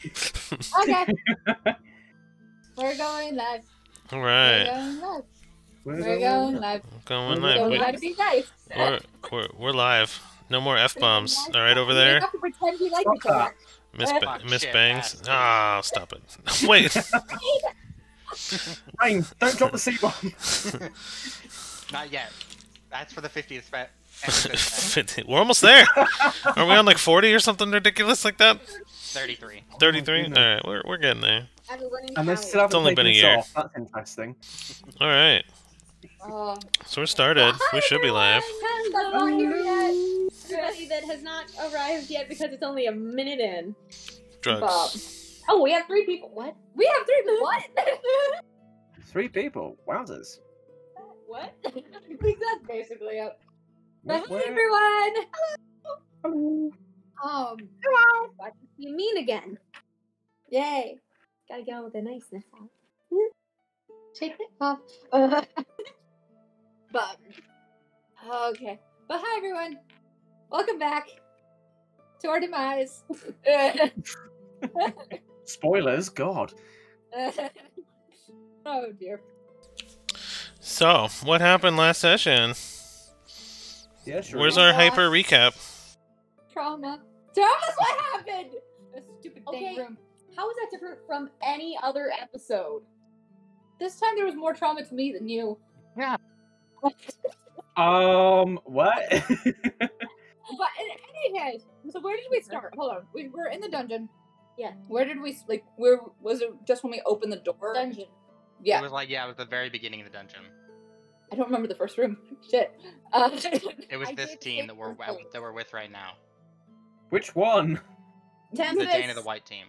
Okay. We're going live. All right. We're going live. Going live. We're going to be nice. We're live. No more F-bombs. All right, over there. We have to pretend we like each other. Miss Bangs. Ah, stop it. Wait. Rain, don't drop the C-bomb. Not yet. That's for the 50th episode. We're almost there. Are we on like 40 or something ridiculous like that? 33. 33? Alright, we're getting there. And they still haven't only been a taken us year. off. That's interesting. Alright. So we're started. We should be live. Hello. Not here yet. Everybody that has not arrived yet because it's only a minute in. Drugs. Bob. Oh, we have 3 people. What? We have 3 people. What? 3 people. Wowzers. What? I think that's basically it. But hey, Where- everyone. Hello. Hello. Glad to see you mean again. Yay. Gotta get on with the niceness out. Take it off. But okay. But hi everyone. Welcome back to our demise. Spoilers, God. Oh dear. So, what happened last session? Yeah, sure. Where's our hyper recap? Trauma. Trauma's what happened! A stupid dang Okay. room. How is that different from any other episode? This time there was more trauma to me than you. Yeah. But What? in any case, so where did we start? Hold on. We were in the dungeon. Yeah. Where did we, like, where was it just when we opened the door? Dungeon. Yeah. It was like, yeah, it was the very beginning of the dungeon. I don't remember the first room. Shit. It was I this did team say that we're with right now. Which one? The Tempest, Dane of the White team.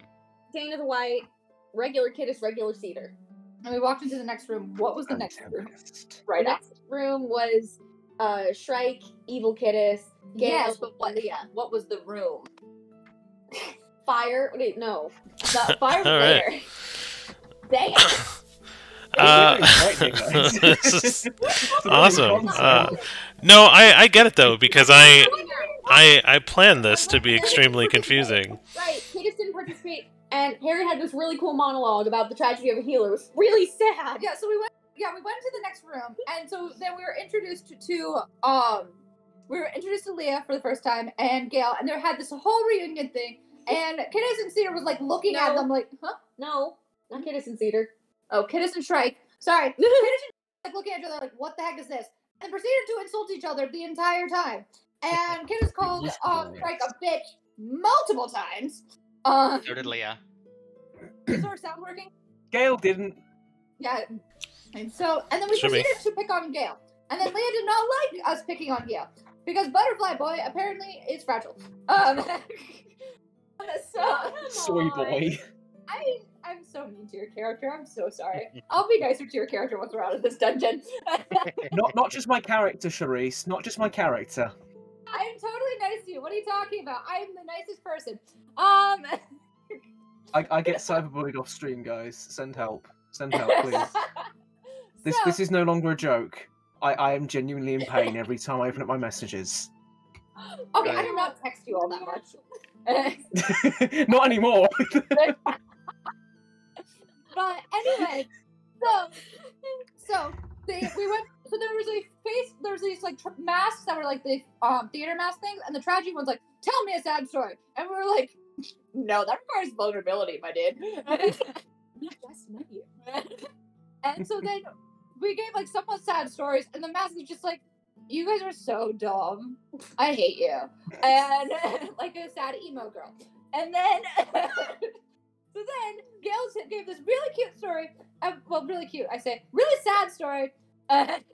Dane of the White, regular Kittis, regular Cedar. and we walked into the next room. What was the next room? Tempest. Right The after. next room was Shrike, Evil Kittis, Gale, Yes, but what? Leah. What was the room? Fire. Wait, no. The Fire was All right. later. Dang it. This is awesome. No, I get it though, because I planned this to be extremely confusing. Right, Kittis didn't participate, and Harry had this really cool monologue about the tragedy of a healer. It was really sad. Yeah, so we went to the next room, and so then we were introduced to Leah for the first time, and Gale, and they had this whole reunion thing, and Kittis and Cedar was like looking at No. them like, huh? No, not Kittis and Cedar. Oh, Kittis and Shrike. Sorry. Kittis and like looking at each other like, what the heck is this? And proceeded to insult each other the entire time. And Kittis called Yes, Shrike a bitch multiple times. So did Leah. Is our sound working? Gale didn't. Yeah. And then we Should be. proceeded to pick on Gale. And then Leah did not like us picking on Gale. Because Butterfly Boy apparently is fragile. Soy boy. I'm so mean to your character. I'm so sorry. I'll be nicer to your character once we're out of this dungeon. Not just my character, Charisse. Not just my character. I'm totally nice to you. What are you talking about? I'm the nicest person. I get cyberbullied off stream, guys. Send help. Send help, please. This is no longer a joke. I am genuinely in pain every time I open up my messages. Okay, I do not text you all that much. Not anymore. But anyway, so there was these like masks that were like the theater mask things, and the tragedy one's like, tell me a sad story, and we were like, no, that requires vulnerability, my dude. We just met you. And so then we gave like somewhat sad stories, and the mask is just like, you guys are so dumb. I hate you. And like a sad emo girl. And then so then Gail gave this really cute story. Well, really cute, I say. Really sad story. Cute.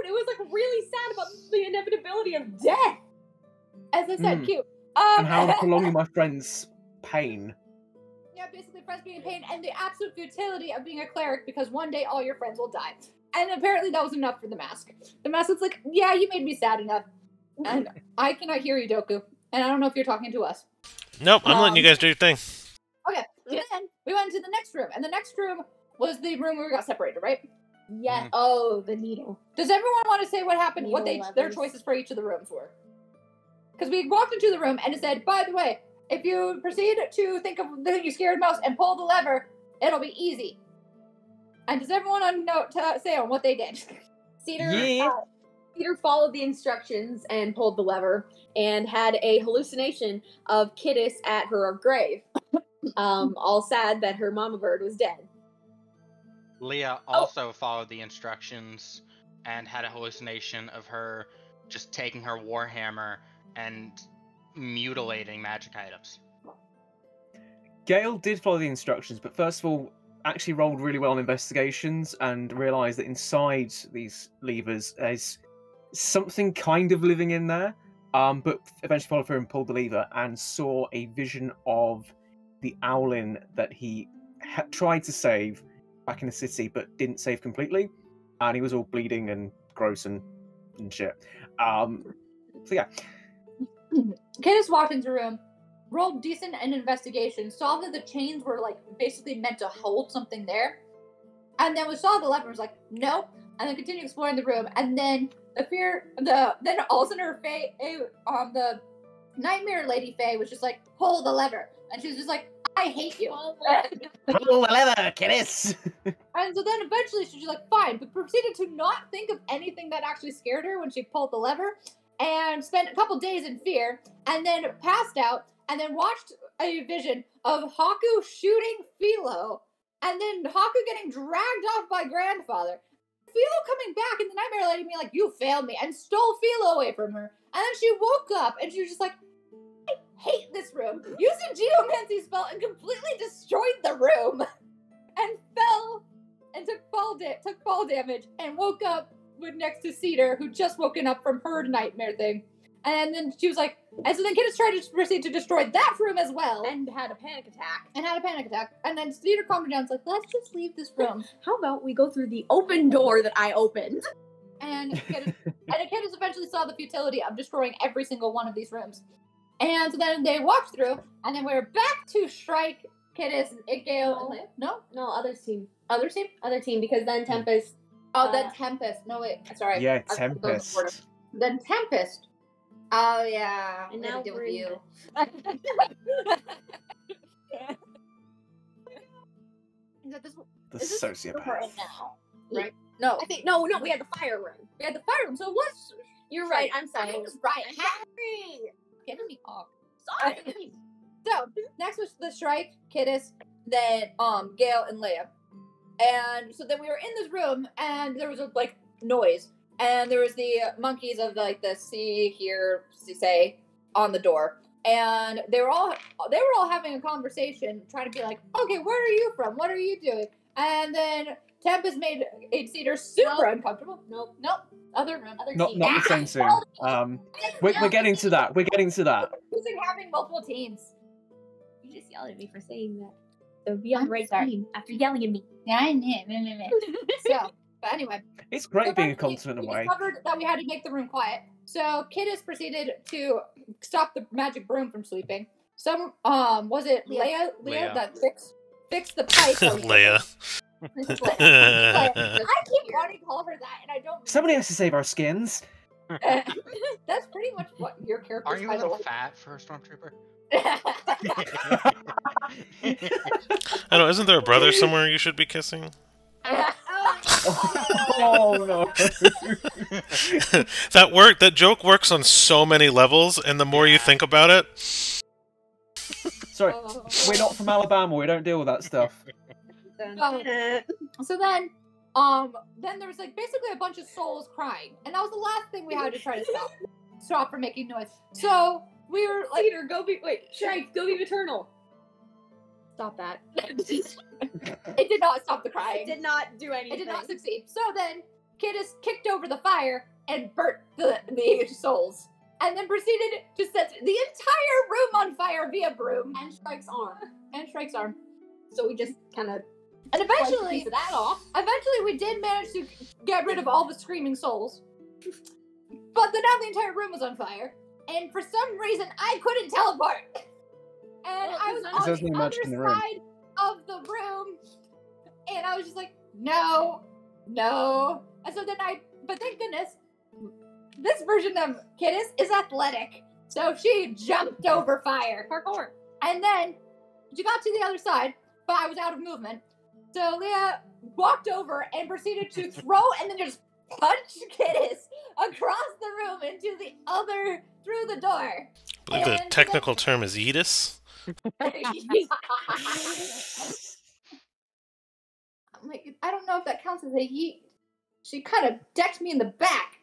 It was like really sad about the inevitability of death. As I said, cute. And how I'm prolonging my friend's pain. Yeah, basically friends being in pain and the absolute futility of being a cleric because one day all your friends will die. And apparently that was enough for the mask. The mask was like, yeah, you made me sad enough. And I cannot hear you, Doku. And I don't know if you're talking to us. Nope, I'm letting you guys do your thing. Okay, so then we went to the next room. And the next room was the room where we got separated, right? Yeah. Oh, the needle. Does everyone want to say what happened, what Needle their levers. choices for each of the rooms were? Because we walked into the room and it said, by the way, if you proceed to think of the thing you scared most and pull the lever, it'll be easy. And does everyone know to say on what they did? Cedar followed the instructions and pulled the lever and had a hallucination of Kittis at her grave, all sad that her mama bird was dead. Leah also followed the instructions and had a hallucination of her just taking her warhammer and mutilating magic items. Gale did follow the instructions, but first of all, actually rolled really well on investigations and realised that inside these levers there's something kind of living in there. But eventually followed through and pulled the lever and saw a vision of the owlin that he tried to save back in the city, but didn't save completely, and he was all bleeding and gross and shit. So yeah. Kittis walked into the room, rolled decent in investigation, saw that the chains were like basically meant to hold something there, and then we saw the lever and was like, nope, and then continued exploring the room, and then then all of a sudden her the nightmare lady Faye was just like, pull the lever, and she was just like, I hate you. Pull the lever, Kittis! And so then eventually she's just like, fine, but proceeded to not think of anything that actually scared her when she pulled the lever, and spent a couple days in fear, and then passed out, and then watched a vision of Haku shooting Philo, and then Haku getting dragged off by grandfather. Philo coming back, and the nightmare lady being like, you failed me, and stole Philo away from her. And then she woke up, and she was just like, I hate this room. Used a geomancy spell and completely destroyed the room. And fell, and took fall damage, and woke up with next to Cedar, who just woken up from her nightmare thing. And then she was like, and so then Kittis tried to proceed to destroy that room as well. And had a panic attack. And then Cedar calmed her down. It's like, let's just leave this room. How about we go through the open door that I opened? And Kittis eventually saw the futility of destroying every single one of these rooms. And so then they walked through, and then we're back to Strike, Kittis, Gale, and Leah. No, other team. Other team? Other team, because then Tempest. Oh, then Tempest. No, wait. Sorry. Yeah, Tempest. Then Tempest. Oh, yeah. And now deal we're with you. The sociopath. Right now, right? No. I think, no, we had the fire room. We had the fire room, so it was... You're right, I'm sorry. I was right. I'm sorry. Getting me off. Sorry. So, next was the Strike, Kittis, then Gale and Leia. And so then we were in this room, and there was a noise, and there was the monkeys of the see, hear, say on the door, and they were all having a conversation, trying to be like, okay, where are you from? What are you doing? And then Tempest made Cedar super uncomfortable. Nope. Other room. Other not team. the same soon. We're getting to that. Using having multiple teams. You just yelled at me for saying that. So be on the right team after yelling at me. Yeah, I know. So, but anyway. It's great being a continent we away. discovered that we had to make the room quiet. So Kittis proceeded to stop the magic broom from sweeping. Was it Leia that fixed the pipe? Leia. I keep wanting to call her that, and I don't. Somebody has to save our skins. That's pretty much what your character. Are you a little fat for a stormtrooper? I know. Isn't there a brother somewhere you should be kissing? Oh no! That joke works on so many levels, and the more you think about it. Sorry, we're not from Alabama. We don't deal with that stuff. So then there was basically a bunch of souls crying, and that was the last thing we had to try to stop from making noise. So we were like, Cedar, Strike, go be maternal. Stop that. It did not stop the crying. It did not do anything. It did not succeed. So then Kittis kicked over the fire and burnt the souls, and then proceeded to set the entire room on fire via broom and Strike's arm. So we just kind of. And eventually, piece of that off. Eventually, we did manage to get rid of all the screaming souls. But then now the entire room was on fire, and for some reason, I couldn't teleport. And I was on the other side of the room, and I was just like, no. And so then but thank goodness, this version of Kittis is athletic. So she jumped over fire. Parkour. And then she got to the other side, but I was out of movement. So Leah walked over and proceeded to throw and then just punch Kittis across the room through the door. I believe the technical term is yeetus. I'm like, I don't know if that counts as a yeet. She kind of decked me in the back.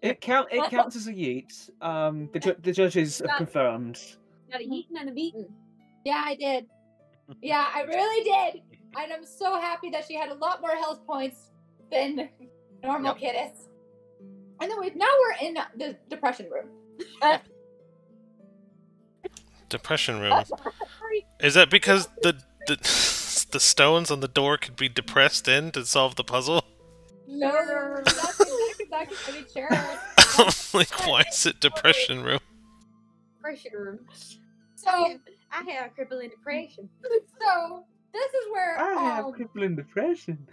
It counts as a yeet. The judges have confirmed. Got a yeetin' and a beaten. Yeah, I did. Yeah, I really did. And I'm so happy that she had a lot more health points than normal Kittis. And then now we're in the depression room. Depression room. Is that because the stones on the door could be depressed in to solve the puzzle? No, that's exactly what it shares. Like, why is it depression room? Depression room. So I have crippling depression. So this is where I have crippling depression.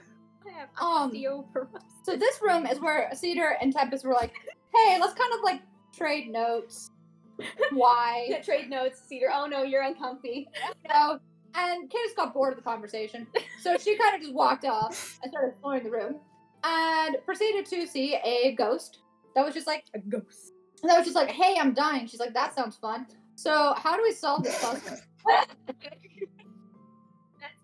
I have osteoporosis. So this room is where Cedar and Tempest were like, hey, let's kind of like trade notes. Why? Yeah, trade notes, Cedar. Oh no, you're uncomfy. No. And Kittis got bored of the conversation. So she kind of just walked off and started exploring the room. And proceeded to see a ghost that was just like, A ghost. that was just like, hey, I'm dying. She's like, that sounds fun. So how do we solve this puzzle? That's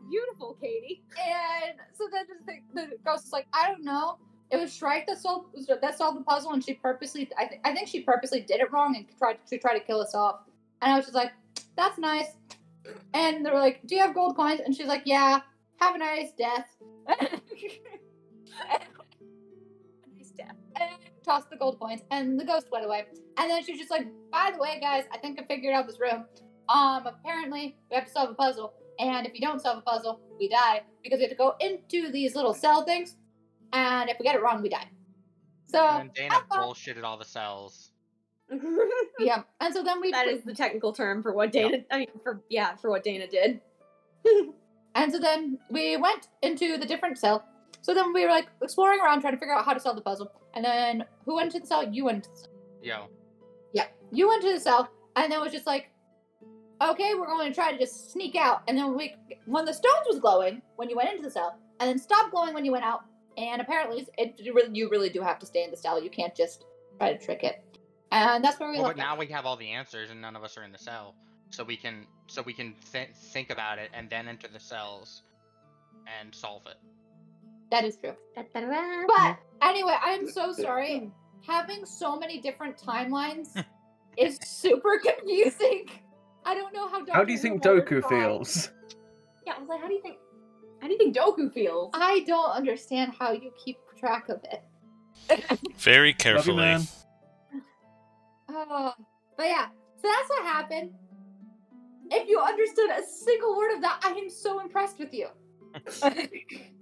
beautiful, Katie. And so then the ghost is like, I don't know. It was Shrike that solved the puzzle, and she purposely, I think she purposely did it wrong and tried to kill us off. And I was just like, that's nice. And they were like, do you have gold coins? And she's like, yeah. Have a nice death. Nice death. And tossed the gold coins, and the ghost went away. And then she was just like, by the way, guys, I think I figured out this room. Apparently we have to solve a puzzle, and if you don't solve a puzzle, we die, because we have to go into these little cell things, and if we get it wrong, we die. So And then Dana bullshitted all the cells. yeah, and so then That is the technical term for what Dana. I mean, for what Dana did. And so then we went into the different cell. So then we were like exploring around trying to figure out how to solve the puzzle. And then who went to the cell? You went to the cell. Yo. Yeah, you went to the cell, and then it was just like, okay, we're going to try to just sneak out. And then when the stones was glowing when you went into the cell, and then stopped glowing when you went out. And apparently, you really do have to stay in the cell. You can't just try to trick it. And that's where we Well, left but now it. we have all the answers, and none of us are in the cell, so we can think about it and then enter the cells and solve it. That is true. Da-da-da. But anyway, I'm so sorry. Having so many different timelines is super confusing. I don't know how. How do you think Doku feels? Yeah, I was like, how do you think Doku feels? I don't understand how you keep track of it. Very Love you, carefully. man. Oh, but yeah, so that's what happened. If you understood a single word of that, I am so impressed with you.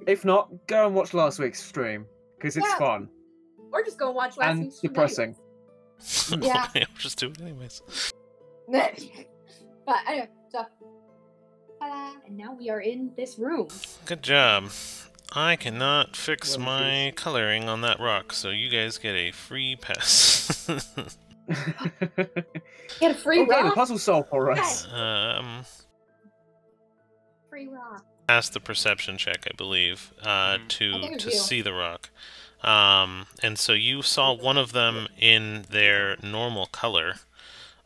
If not, go and watch last week's stream, because it's Yeah. fun Or just go and watch last and week's stream depressing. Yeah. I'll just do it anyways. But anyway, so. Ta-da. And now we are in this room. Good job. I cannot fix my coloring on that rock, so you guys get a free pass. Get a free Okay, the rock. puzzle solved for us. Free rock. Passed the perception check, I believe, I think to it was you. see the rock. And so you saw one of them in their normal color.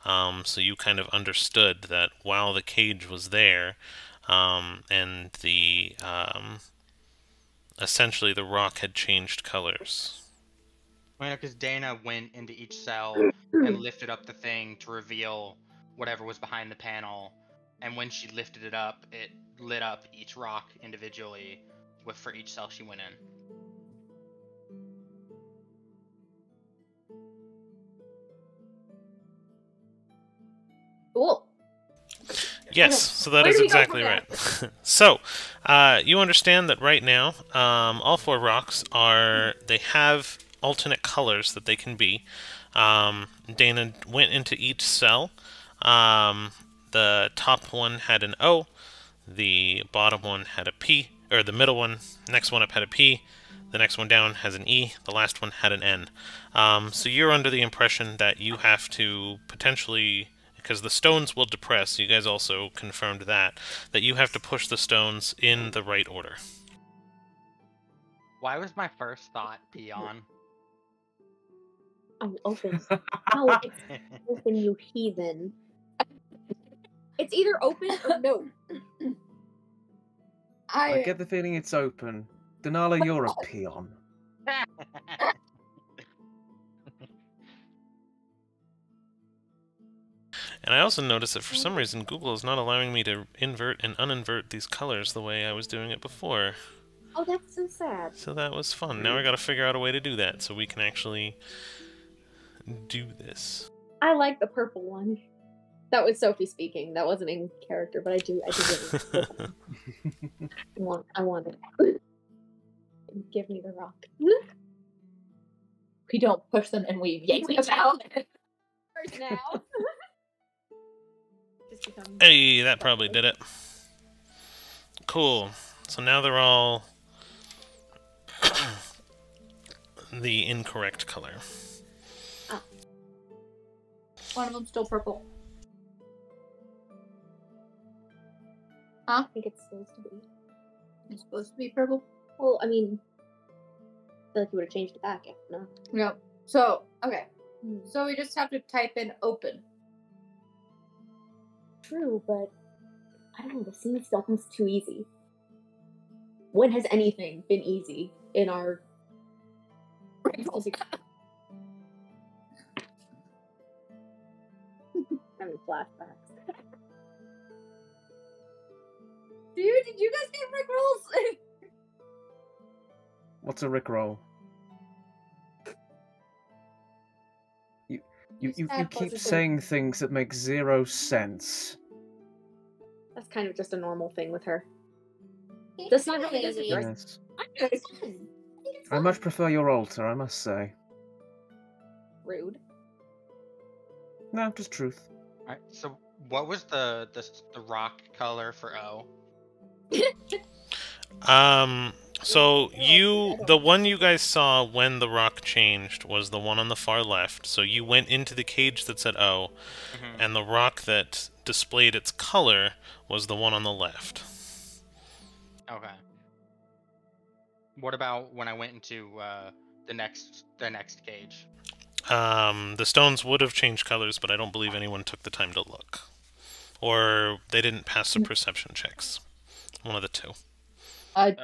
So you kind of understood that while the cage was there, and the essentially the rock had changed colors. I know, because Dana went into each cell and lifted up the thing to reveal whatever was behind the panel, and when she lifted it up, it lit up each rock individually for each cell she went in. Cool. Yes, Okay. so that Where is do we go exactly from right. So, you understand that right now, all four rocks they have alternate colors that they can be. Dana went into each cell. The top one had an O, the bottom one had a P, or the middle one, next one up had a P, the next one down has an E, the last one had an N. So you're under the impression that you have to potentially, because the stones will depress, you guys also confirmed that you have to push the stones in the right order. Why was my first thought peon? Oh, open. No, it's open, you heathen. It's either open or no. I get the feeling it's open. Denala, you're a peon. And I also noticed that for some reason Google is not allowing me to invert and uninvert these colors the way I was doing it before. Oh, that's so sad. So that was fun. Now I gotta figure out a way to do that so we can actually do this. I like the purple one. That was Sophie speaking. That wasn't in character, but I do really I want it. Give me the rock. We don't push them and we yank them out. First now. Just become... Hey, that probably did it. Cool. So now they're all the incorrect color. Ah. One of them's still purple. I think it's supposed to be. It's supposed to be purple? Well, I mean, I feel like you would have changed it back. No. No. So, okay. So we just have to type in open. True, but I don't know. This seems almost too easy. When has anything been easy in our... Having flashbacks. Dude, did you guys get Rickrolls? What's a Rickroll? You keep saying things that make zero sense. That's kind of just a normal thing with her. That's not really easy. Yes. It's I much prefer your altar, I must say. Rude. No, just truth. Alright, so what was the rock color for O? So the one you guys saw when the rock changed was the one on the far left. So you went into the cage that said O, and the rock that displayed its color was the one on the left. Okay. What about when I went into the next cage? The stones would have changed colors, but I don't believe anyone took the time to look. Or they didn't pass the perception checks. One of the two. I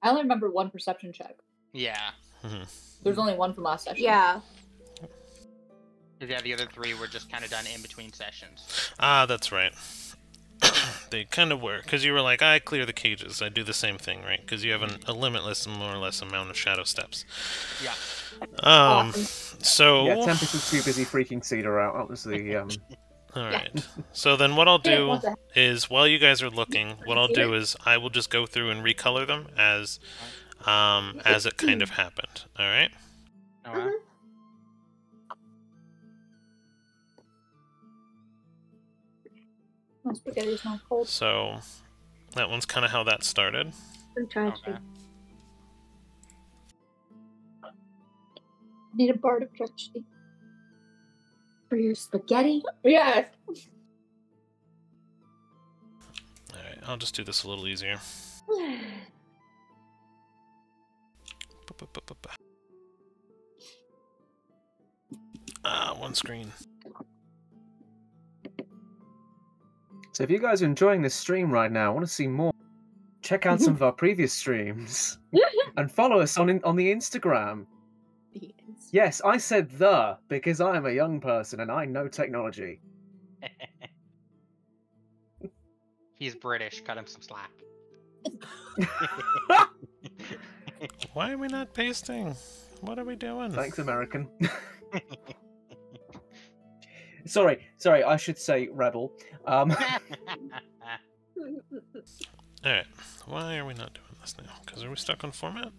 only remember one perception check. Yeah. There's only one from last session. Yeah. Yeah, the other three were just kind of done in between sessions. Ah, that's right. They kind of were, because you were like, I clear the cages. I do the same thing, right? Because you have a limitless, more or less, amount of shadow steps. Yeah. So... Yeah, Tempest was too busy freaking Cedar out. That was the... Alright. So then what I'll do is, while you guys are looking, what I'll do is I will just go through and recolor them as it kind of happened. Alright? Alright. My spaghetti's not cold. So, that one's kind of how that started. I'm trying Okay. to. I need a bar of drudgery. For your spaghetti? Yes. Alright, I'll just do this a little easier. One screen. So if you guys are enjoying this stream right now, want to see more, check out some of our previous streams. And follow us on the Instagram. Yes, I said the, because I am a young person and I know technology. He's British. Cut him some slack. Why are we not pasting? What are we doing? Thanks, American. Sorry, I should say rebel. Alright, why are we not doing this now? Because are we stuck on format?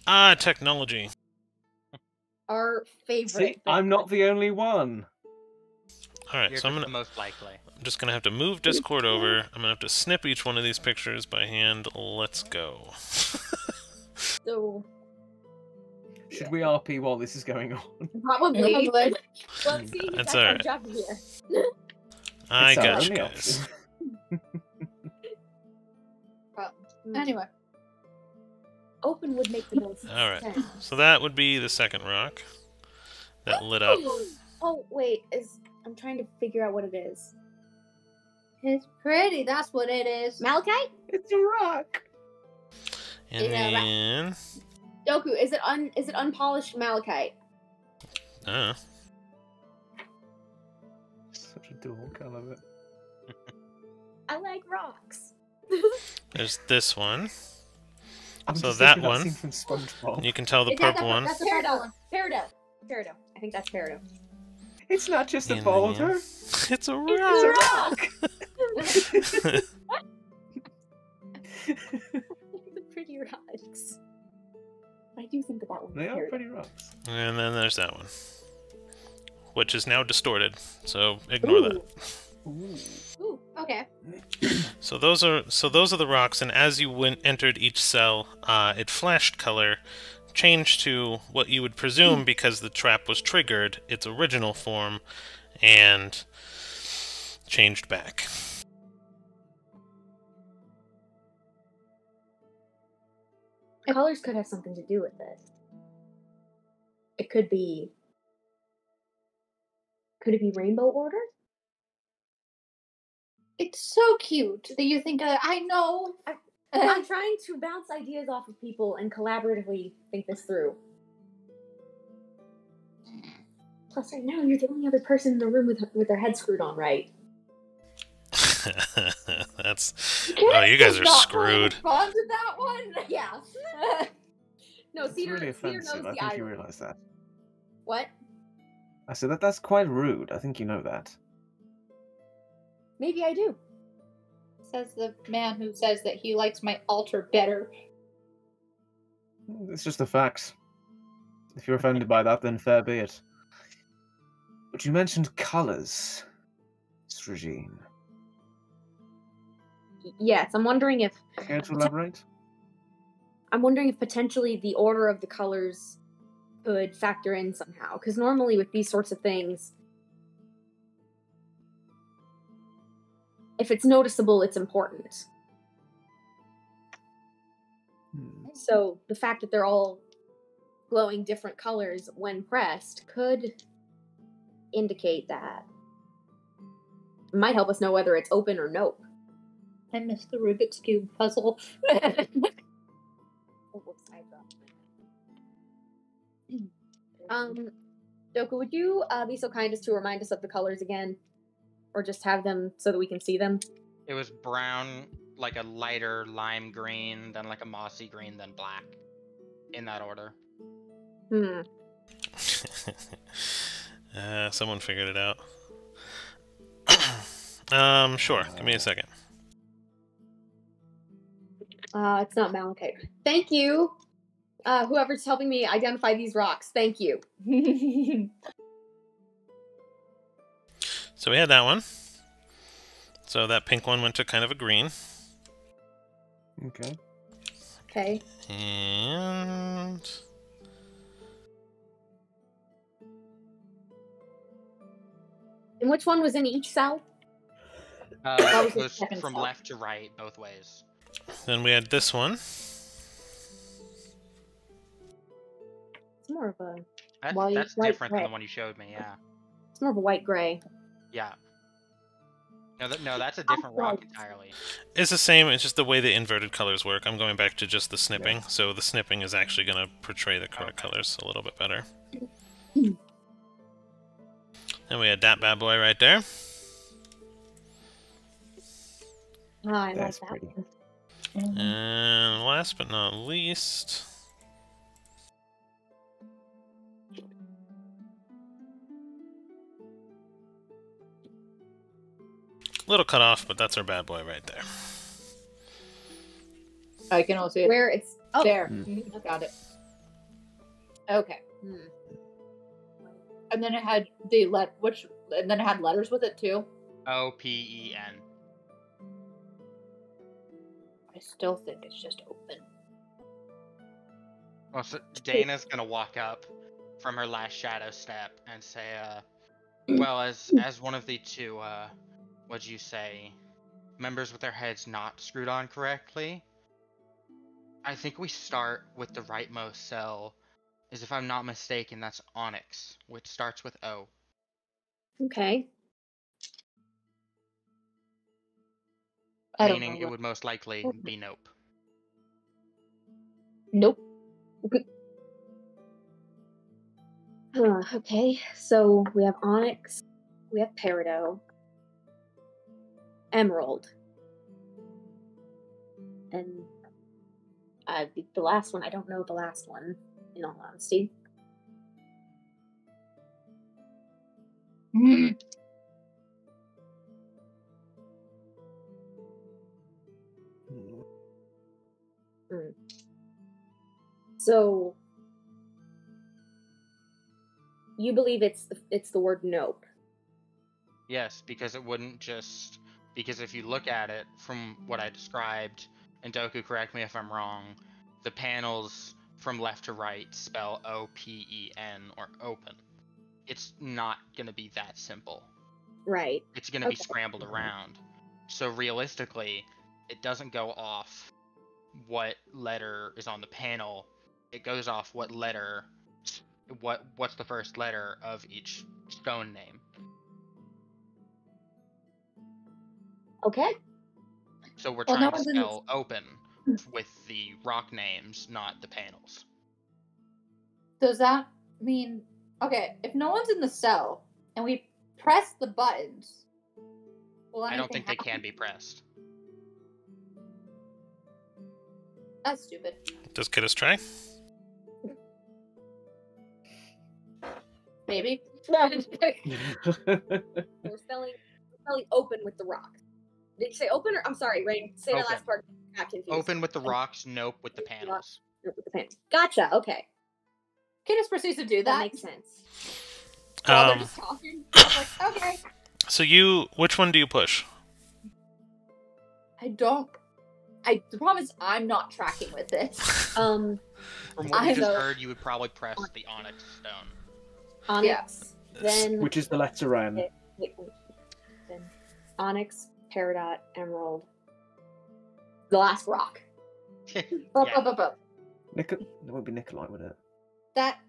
Ah, technology. Our favorite. See, I'm not the only one. Alright, You're so I'm just the most likely. just gonna have to move Discord over. I'm gonna have to snip each one of these pictures by hand. Let's go. So Should we RP while this is going on? probably. Let's see. That's That's our alright. job here. I It's our got you only guys. option. Anyway. Open would make the most Alright. sense. So that would be the second rock that lit up. Oh wait, I'm trying to figure out what it is. It's pretty, that's what it is. Malachite? It's a rock. And Yeah, that- then... Doku, is it unpolished malachite? Such a dork, I love it. I like rocks. There's this one. I'm So just that thinking one- scene from SpongeBob. You can tell the Is that purple one. That's a peridot. Peridot. I think that's peridot. It's not just a And boulder. then- It's a It's a rock! rock. The pretty rocks. I do think that one. They is are peridot. pretty rocks. And then there's that one. Which is now distorted, so ignore that. Ooh. Ooh, okay. So those are the rocks, and as you entered each cell, it flashed color, changed to what you would presume, because the trap was triggered, its original form, and changed back. Colors could have something to do with this. It could be. Could it be rainbow order? It's so cute that you think, I know. I'm trying to bounce ideas off of people and collaboratively think this through. Plus, right now you're the only other person in the room with their head screwed on right. That's... Oh, you guys are screwed. Respond to that one? Yeah. No, It's Cedar, really Cedar knows offensive. I the think you irony. realise that. What? I said that's quite rude. I think you know that. Maybe I do. Says the man who says that he likes my altar better. It's just the facts. If you're offended by that, then fair be it. But you mentioned colours, Regine. Yes, I'm wondering if Care to elaborate? potentially the order of the colors could factor in somehow. Because normally with these sorts of things, if it's noticeable, it's important. So the fact that they're all glowing different colors when pressed could indicate that. It might help us know whether it's open or nope. I missed the Rubik's Cube puzzle. Oh, whoops, I dropped it. Doku, would you be so kind as to remind us of the colors again? Or just have them so that we can see them? It was brown, like a lighter lime green, then like a mossy green, then black. In that order. Someone figured it out. Sure. Give me a second. It's not malachite. Thank you. Whoever's helping me identify these rocks, thank you. So we had that one. So that pink one went to kind of a green. Okay. Okay. And... And which one was in each cell? It was the was second from cell. left to right, both ways. then we had this one. It's more of a That's white different than gray. the one you showed me, yeah. It's more of a white gray. Yeah. No, that's a different rock Right. entirely. It's the same, it's just the way the inverted colors work. I'm going back to just the snipping, so the snipping is actually going to portray the correct colors a little bit better. And we had that bad boy right there. I like That's that pretty. one. And last but not least... Little cut off, but that's our bad boy right there. I can also see it. Where it's There. Hmm. I got it. Okay. And then it had and then it had letters with it too. OPEN. I still think it's just open. Well, so Dana's gonna walk up from her last shadow step and say, well, as one of the two, what'd you say, members with their heads not screwed on correctly, I think we start with the rightmost cell, is if I'm not mistaken, that's Onyx, which starts with O. Okay. I don't Meaning know. it would most likely be Nope. Nope. Okay, so we have Onyx, we have Peridot, Emerald, and the last one, I don't know the last one, in all honesty. Mm. So, you believe it's the word nope. Yes, because it wouldn't just... Because if you look at it from what I described, and Doku, correct me if I'm wrong, the panels from left to right spell O-P-E-N, or open. It's not going to be that simple. Right. It's going to be scrambled around. So realistically, it doesn't go off what letter is on the panel. It goes off what letter... What's the first letter of each stone name. Okay. So we're Well, trying no to one's in spell open with the rock names, not the panels. Does that mean okay? If no one's in the cell and we press the buttons, will I anything don't think they happen? can be pressed. That's stupid. Just get us try. Maybe. We're spelling open with the rock. Did you say open or I'm sorry, Rain? Say that Open. last part. I got confused. Open with the rocks, nope with the panels. Nope with the panels. Gotcha. Okay, Candace proceeds to do that that. makes sense. While they're just talking. I was like, okay. So which one do you push? The problem is I'm not tracking with this. From what I you just know. heard, you would probably press the onyx stone. Onyx. Then Which is the letter M. Then Onyx, Peridot, Emerald. The last rock. Bup, Yeah. bup, bup, bup. It won't be Nikolite, would it? That.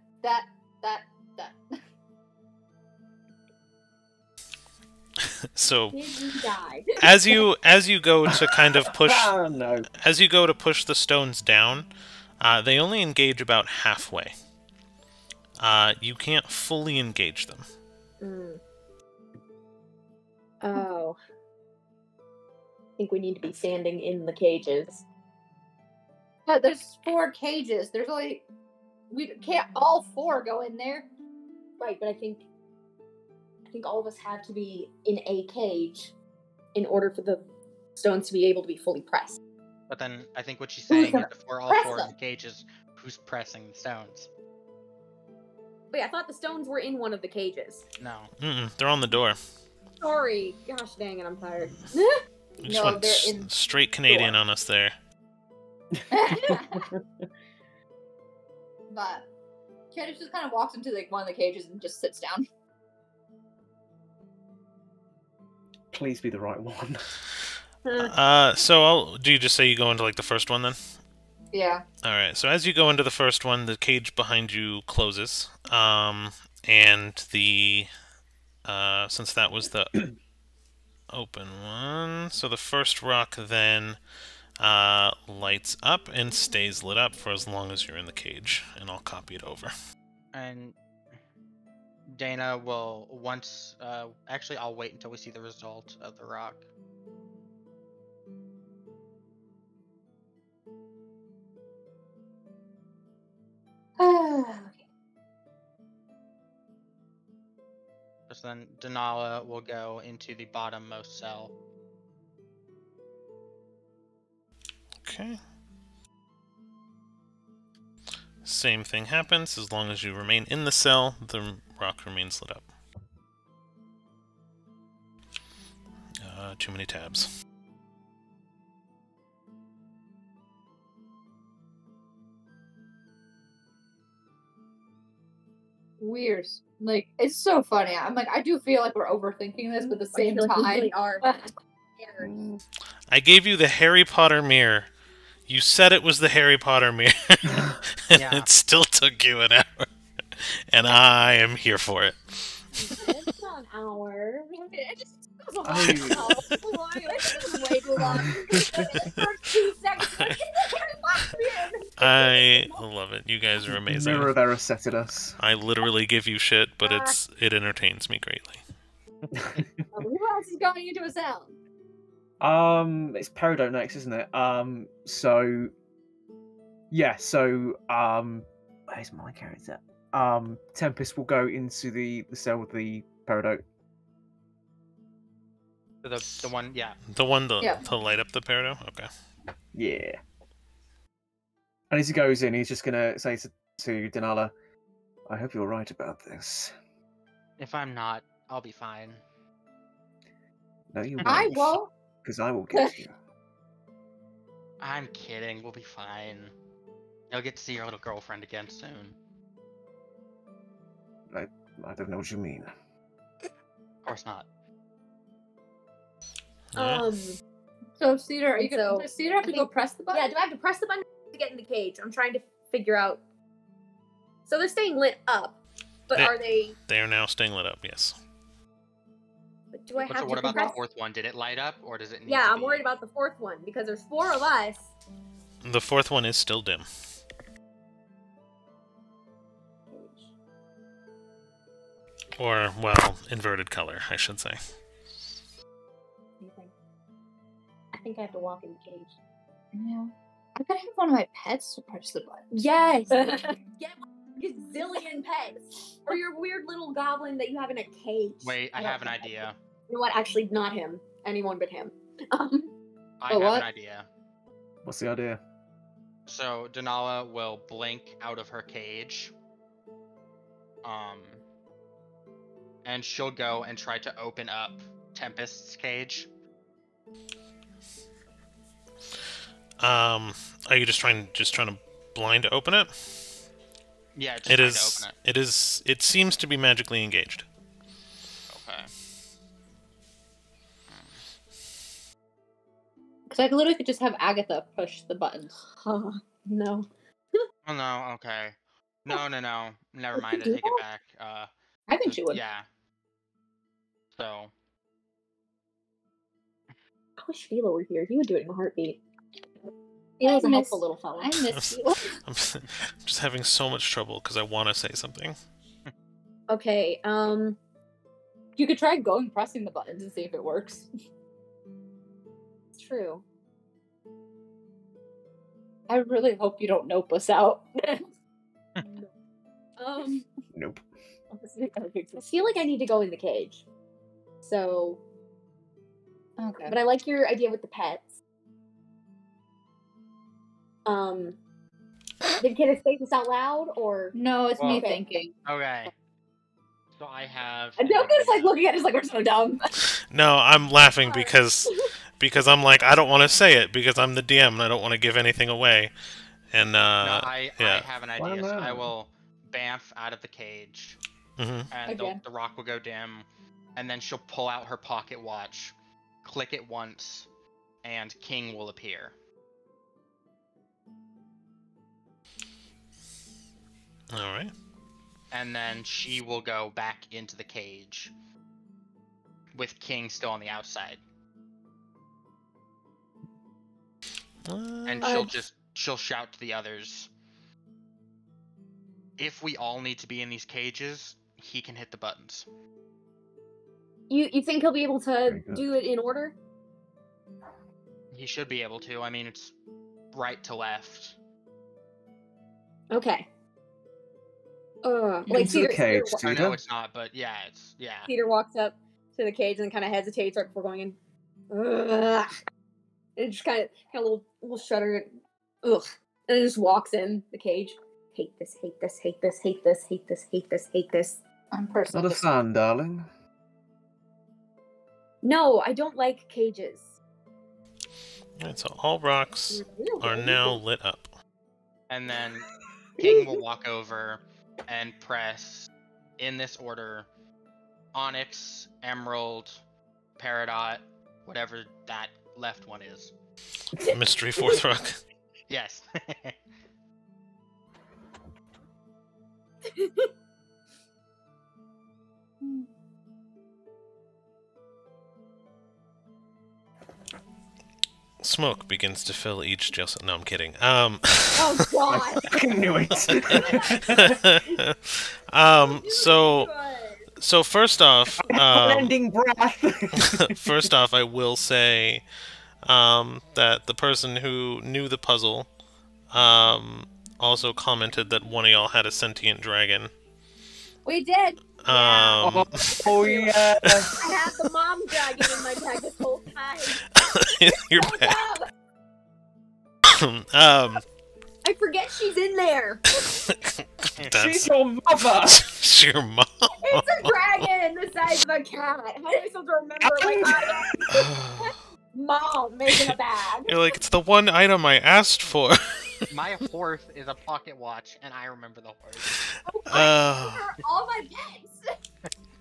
So Did you die? as you go to kind of push Ah, no. as you go to push the stones down, they only engage about halfway. You can't fully engage them. Oh. I think we need to be standing in the cages. But there's 4 cages. There's only we can't all 4 go in there. Right, but I think all of us have to be in a cage in order for the stones to be able to be fully pressed. But then I think what she's Who's saying is gonna if we're all press 4 in them? the cages, who's pressing the stones? Wait, I thought the stones were in one of the cages. No. They're on the door. Sorry. Gosh dang it, I'm tired. You just No, went they're in straight Canadian on us there. But Candace just kind of walks into like one of the cages and just sits down. Please be the right one. So do you just say you go into like the first one then? Yeah. Alright, so as you go into the first one, the cage behind you closes. And the since that was the open one, so the first rock then lights up and stays lit up for as long as you're in the cage, and I'll copy it over. And Dana will once... actually, I'll wait until we see the result of the rock. Just then, Denala will go into the bottommost cell. Okay. Same thing happens. As long as you remain in the cell, the rock remains lit up. Too many tabs. Weird. Like, it's so funny. I'm like, I do feel like we're overthinking this, but at the I same feel like we time, really are. I gave you the Harry Potter mirror. You said it was the Harry Potter mirror, and Yeah. it still took you an hour. And I am here for it. It's not an hour. it just goes a I mean- while. This is way too long. The first 2 seconds, like, it's the Harry Potter mirror. I love it. You guys are amazing. Mirror of error set at us. I literally give you shit, but it entertains me greatly. Who else is going into a sound? It's Peridot next, isn't it? So yeah, where's my character? Tempest will go into the cell with the Peridot. The one, yeah. The one Yeah. to light up the peridot? Okay. Yeah. And as he goes in, he's just gonna say to Denala, "I hope you're right about this." If I'm not, I'll be fine. No, you won't. I won't. Because I will get you. I'm kidding. We'll be fine. You'll get to see your little girlfriend again soon. I don't know what you mean. Of course not. So, Cedar, are you So, gonna? Does Cedar have to go press the button? Yeah, do I have to press the button to get in the cage? I'm trying to figure out. So they're staying lit up, but Yeah. are they? They are now staying lit up, yes. But do I have So to what about press? the fourth one? Did it light up, or does it need Yeah, to I'm be... worried about the fourth one because there's 4 of us. The fourth one is still dim. Or, well, inverted color, I should say. I think I have to walk in the cage. Yeah. I gotta have one of my pets to press the button. Yes. Get gazillion pets, or your weird little goblin that you have in a cage. Wait, I have an idea. You know what? Actually, not him. Anyone but him. I Oh, have what? an idea. What's the idea? So Denala will blink out of her cage. And she'll go and try to open up Tempest's cage. Are you just trying to blind open it? Yeah, just It trying is. to open It is. It seems to be magically engaged. it. Okay. Because I literally could just have Agatha push the button. No. Oh no, okay. No. Never mind, I do take it back. I think she would. Yeah. So, I wish Philo were here. He would do it in a heartbeat. Philo's a miss- helpful little fella. I miss you. I'm just having so much trouble because I want to say something. Okay. You could try going pressing the buttons and see if it works. It's true. I really hope you don't nope us out. Nope. I feel like I need to go in the cage. So, Okay. but I like your idea with the pets. Did Kidda say this out loud or? No, it's me Well- thinking. okay. So I have. And Doka's like looking at us like we're so dumb. No, I'm laughing because I'm like I don't want to say it because I'm the DM and I don't want to give anything away. And No, I yeah. have an Why idea. So I not? will bamf out of the cage, Mhm. and Again. the rock will go dim, and then she'll pull out her pocket watch, click it once, and King will appear. All right. And then she will go back into the cage, with King still on the outside, and she'll shout to the others. If we all need to be in these cages, he can hit the buttons. You think he'll be able to Very good. do it in order? He should be able to. I mean, it's right to left. Okay. Like Into the Cedar, cage, Cedar, I Cedar. know it's not, but yeah, it's yeah. Cedar walks up to the cage and kind of hesitates right before going in. Ugh. And just kind of a little shudder. Ugh. And it just walks in the cage. Hate this, hate this, hate this, hate this, hate this, hate this, hate this. I'm Not personally. a fan, darling. No, I don't like cages. All right, so all rocks are now lit up. And then King will walk over and press in this order: onyx, emerald, peridot, whatever that left one is. Mystery fourth rock. Yes. Smoke begins to fill each jail cell. No, I'm kidding. Oh God! I knew it. So first off, Unending breath. first off, I will say that the person who knew the puzzle also commented that one of y'all had a sentient dragon. We did. Yeah. Oh yeah. I had the mom dragon in my bag this whole time. Your Oh, bag. no. I forget she's in there. She's your mother. It's your mom. It's a dragon the size of a cat. How am I supposed to remember? Like, mom making a bag. You're like, it's the one item I asked for. My horse is a pocket watch, and I remember the horse. All my pets.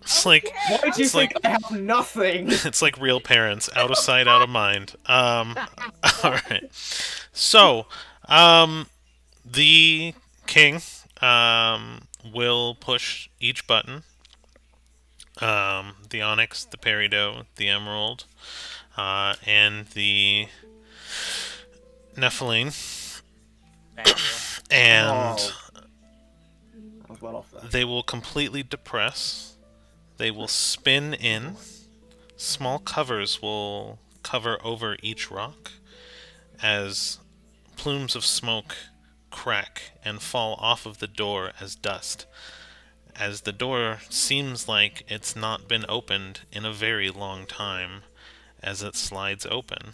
It's like, Why do you It's think I have nothing? it's like real parents, out of sight, out of mind. All right. So, the king will push each button. The onyx, the peridot, the emerald, and the nephiline, Thank you. and Oh. I was well off there. they will completely depress. They will spin in. Small covers will cover over each rock as plumes of smoke crack and fall off of the door as dust, as the door seems like it's not been opened in a very long time as it slides open.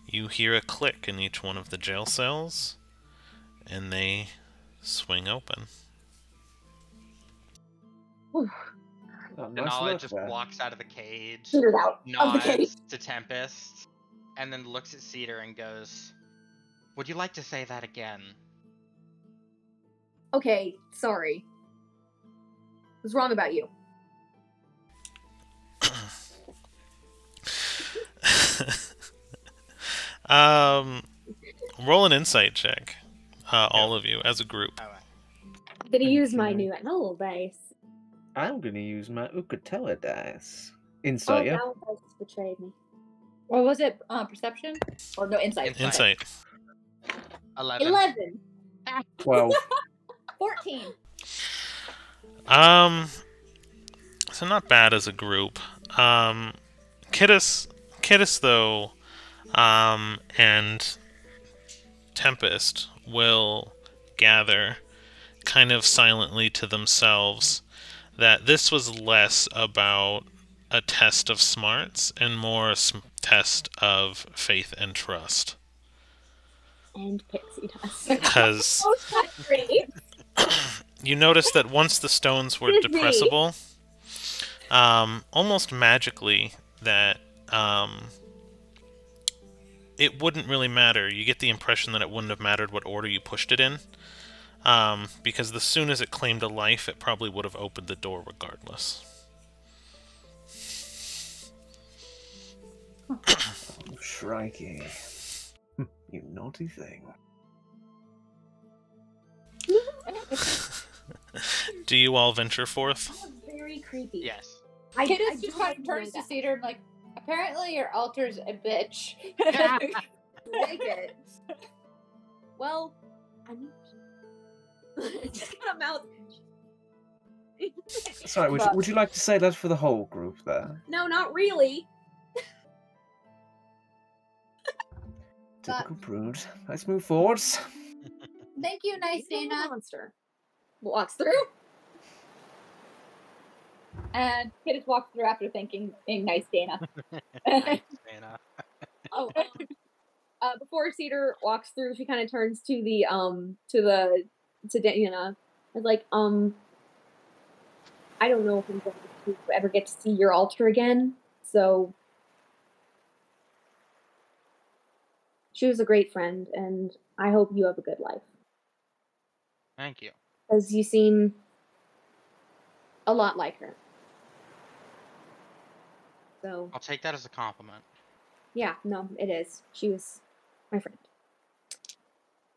You hear a click in each one of the jail cells, and they swing open. Oh, nice Denali work just there. walks out of the cage, Cleared out of the cage. nods to Tempest, and then looks at Cedar and goes, "Would you like to say that again?" Okay, sorry. What's wrong about you? Roll an insight check, all of you, as a group. Alright. I'm gonna use my Okay. new Enola dice. I'm gonna use my Ukatela dice. Oh, Insight, yeah. now dice betrayed me. Or was it perception? Or no, insight. Insight. 11. 11. 12. 14. So not bad as a group. Kittis though, and Tempest will gather kind of silently to themselves that this was less about a test of smarts and more a test of faith and trust. And pixie dust. Because Oh, that's pretty. you notice that once the stones were Disney. depressible, almost magically, that it wouldn't really matter. You get the impression that it wouldn't have mattered what order you pushed it in, because as soon as it claimed a life, it probably would have opened the door regardless. Oh, Shrikey. You naughty thing. Do you all venture forth? That was very creepy. Yes. Kid I is just don't kind of turns enjoy to that. Cedar and like, apparently your altar's a bitch. Like it. Well, I mean, just got a mouth. Sorry, would you like to say that for the whole group there? No, not really. Typical prude. Let's move forwards. Thank you, nice He's a Dana. monster. Walks through. And Kid just walks through after thinking, being nice Dana. Nice, Dana. Oh, before Cedar walks through, she kind of turns to the to Dana. Is like, I don't know if I'm going to ever get to see your altar again. So she was a great friend, and I hope you have a good life. Thank you. Because you seem a lot like her. So I'll take that as a compliment. yeah, no, it is. She was my friend.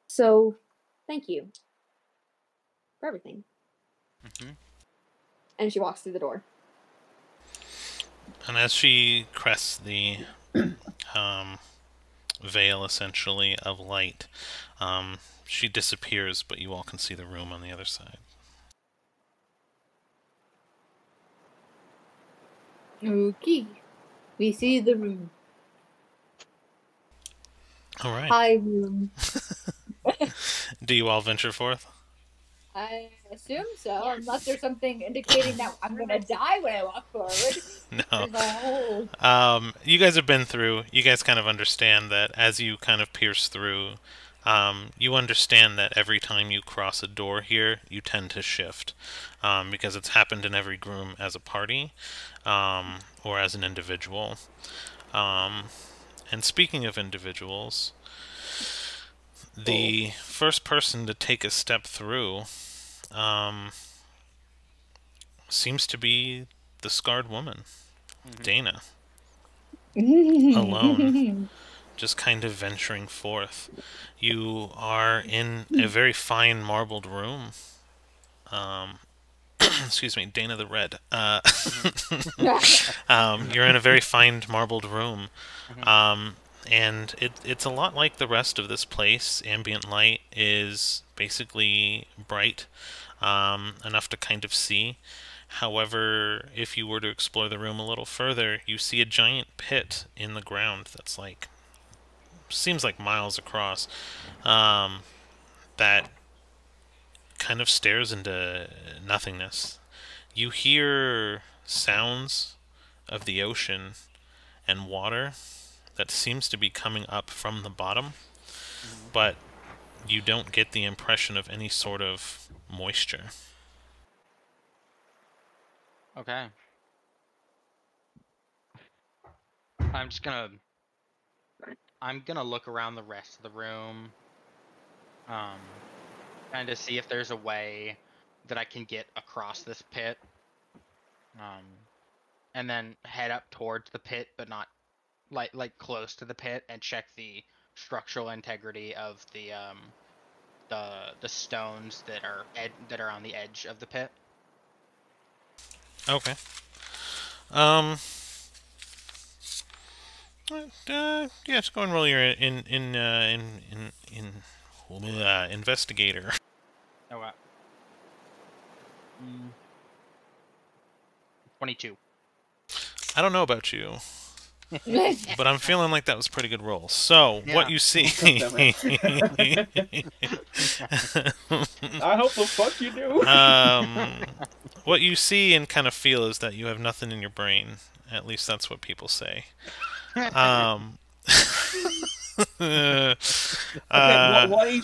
So thank you for everything. Mm-hmm. And she walks through the door. And as she crests the veil, essentially, of light, she disappears, but you all can see the room on the other side. Okay. We see the room. All right. Hi, room. Do you all venture forth? I assume so, unless there's something indicating that I'm gonna die when I walk forward. No. There's a whole... You guys have been through. You guys kind of understand that as you kind of pierce through, you understand that every time you cross a door here, you tend to shift, because it's happened in every room as a party, or as an individual. And speaking of individuals, the first person to take a step through seems to be the scarred woman, Dana. Alone, just kind of venturing forth. You are in a very fine marbled room. Excuse me, Dana the Red. You're in a very fine marbled room. And it's a lot like the rest of this place. Ambient light is basically bright, enough to kind of see. However, if you were to explore the room a little further, you see a giant pit in the ground that's like, seems like miles across, that kind of stares into nothingness. You hear sounds of the ocean and water that seems to be coming up from the bottom, but you don't get the impression of any sort of moisture. Okay. I'm gonna look around the rest of the room, kind of see if there's a way that I can get across this pit, and then head up towards the pit, but not like close to the pit, and check the structural integrity of the stones that are on the edge of the pit. Okay. Yeah, just go and roll your investigator. Okay. 22. I don't know about you, but I'm feeling like that was a pretty good roll. So, what Yeah. you see... I hope the fuck you do. What you see and kind of feel is that you have nothing in your brain. At least that's what people say. Okay,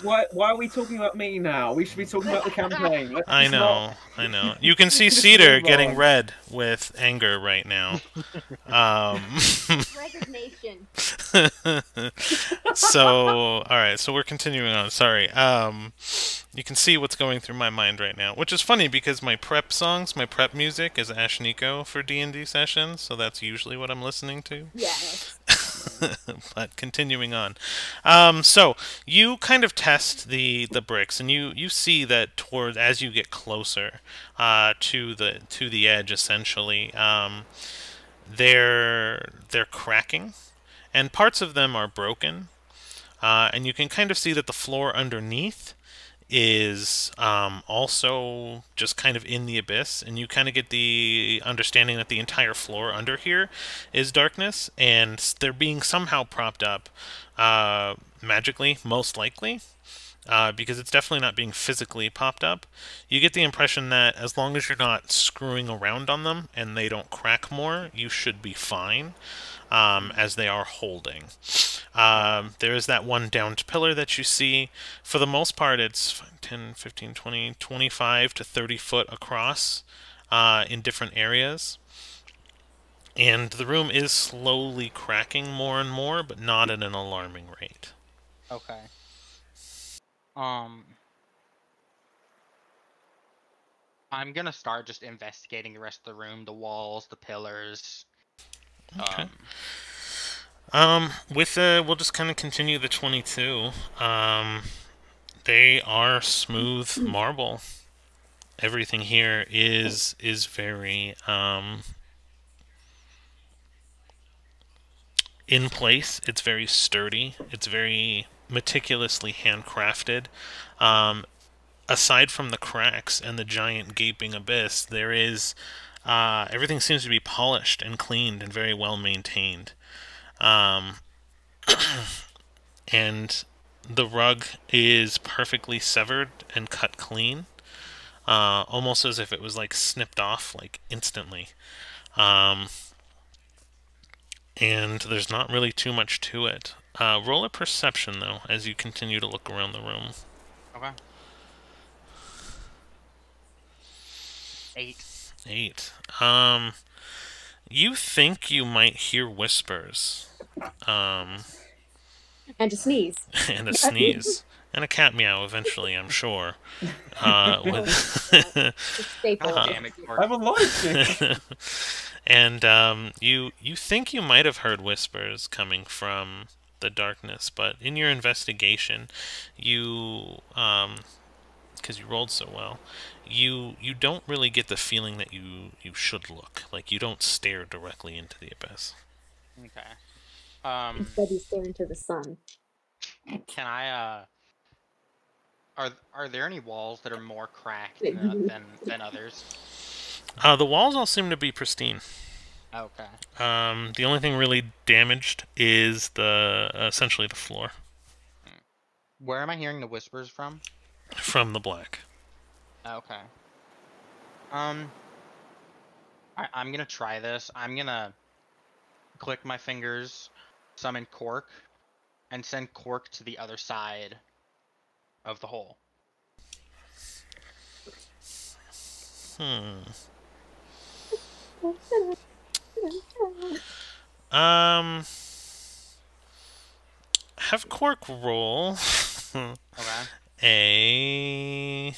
why are we talking about me now? We should be talking about the campaign. I know. You can see Cedar getting red with anger right now. Resignation. So, alright, so we're continuing on. Sorry. You can see what's going through my mind right now, which is funny because my prep music is Ash Nico for D&D sessions, so that's usually what I'm listening to. Yes. But continuing on, so you kind of test the bricks, and you see that as you get closer to the edge, essentially, they're cracking, and parts of them are broken, and you can kind of see that the floor underneath is also just kind of in the abyss, and you kind of get the understanding that the entire floor under here is darkness, and they're being somehow propped up magically, most likely, because it's definitely not being physically popped up. You get the impression that as long as you're not screwing around on them and they don't crack more, you should be fine, as they are holding. There is that one downed pillar that you see. For the most part, it's 10, 15, 20, 25 to 30 foot across in different areas. And the room is slowly cracking more and more, but not at an alarming rate. Okay. I'm gonna start just investigating the rest of the room, the walls, the pillars. Okay. We'll just kind of continue the 22. They are smooth marble. Everything here is very in place. It's very sturdy. It's very meticulously handcrafted. Aside from the cracks and the giant gaping abyss, there is everything seems to be polished and cleaned and very well maintained. And the rug is perfectly severed and cut clean, almost as if it was like snipped off like instantly. And there's not really too much to it. Roll a perception though as you continue to look around the room. Okay. 8. 8. You think you might hear whispers. And to sneeze. And a sneeze. And a cat meow eventually, I'm sure. Staple. God damn it, Cork. I'm allergic. And you think you might have heard whispers coming from the darkness, but in your investigation, you because you rolled so well, you don't really get the feeling that you should look. Like, you don't stare directly into the abyss. Okay. Instead, you stare into the sun. Can I are there any walls that are more cracked than others? The walls all seem to be pristine. Okay. The only thing really damaged is essentially the floor. Where am I hearing the whispers from? From the black. Okay. I'm gonna try this. I'm gonna click my fingers, summon Cork, and send Cork to the other side of the hole. Have Cork roll Okay. a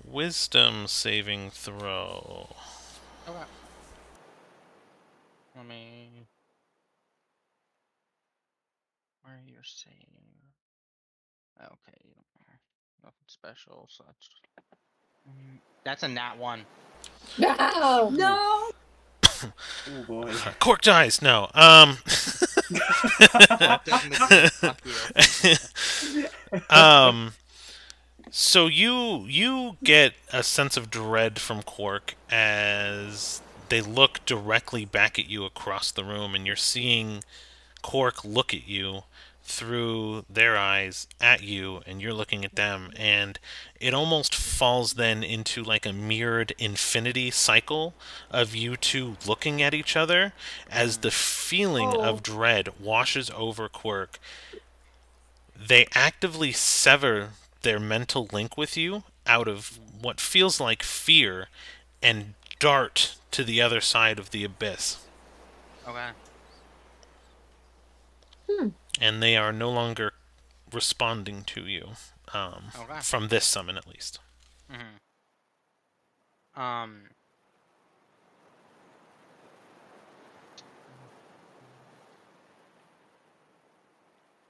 wisdom saving throw. Okay. Let me. Where are your save? Okay. Nothing special. So that's a nat 1. No. No. Oh boy. Cork dies. No. Fuck you. So you get a sense of dread from Cork as they look directly back at you across the room, and you're seeing Cork look at you through their eyes at you, and you're looking at them, and it almost falls then into like a mirrored infinity cycle of you two looking at each other as the feeling of dread washes over Quirk. They actively sever their mental link with you out of what feels like fear and dart to the other side of the abyss. Okay. And they are no longer responding to you, from this summon at least.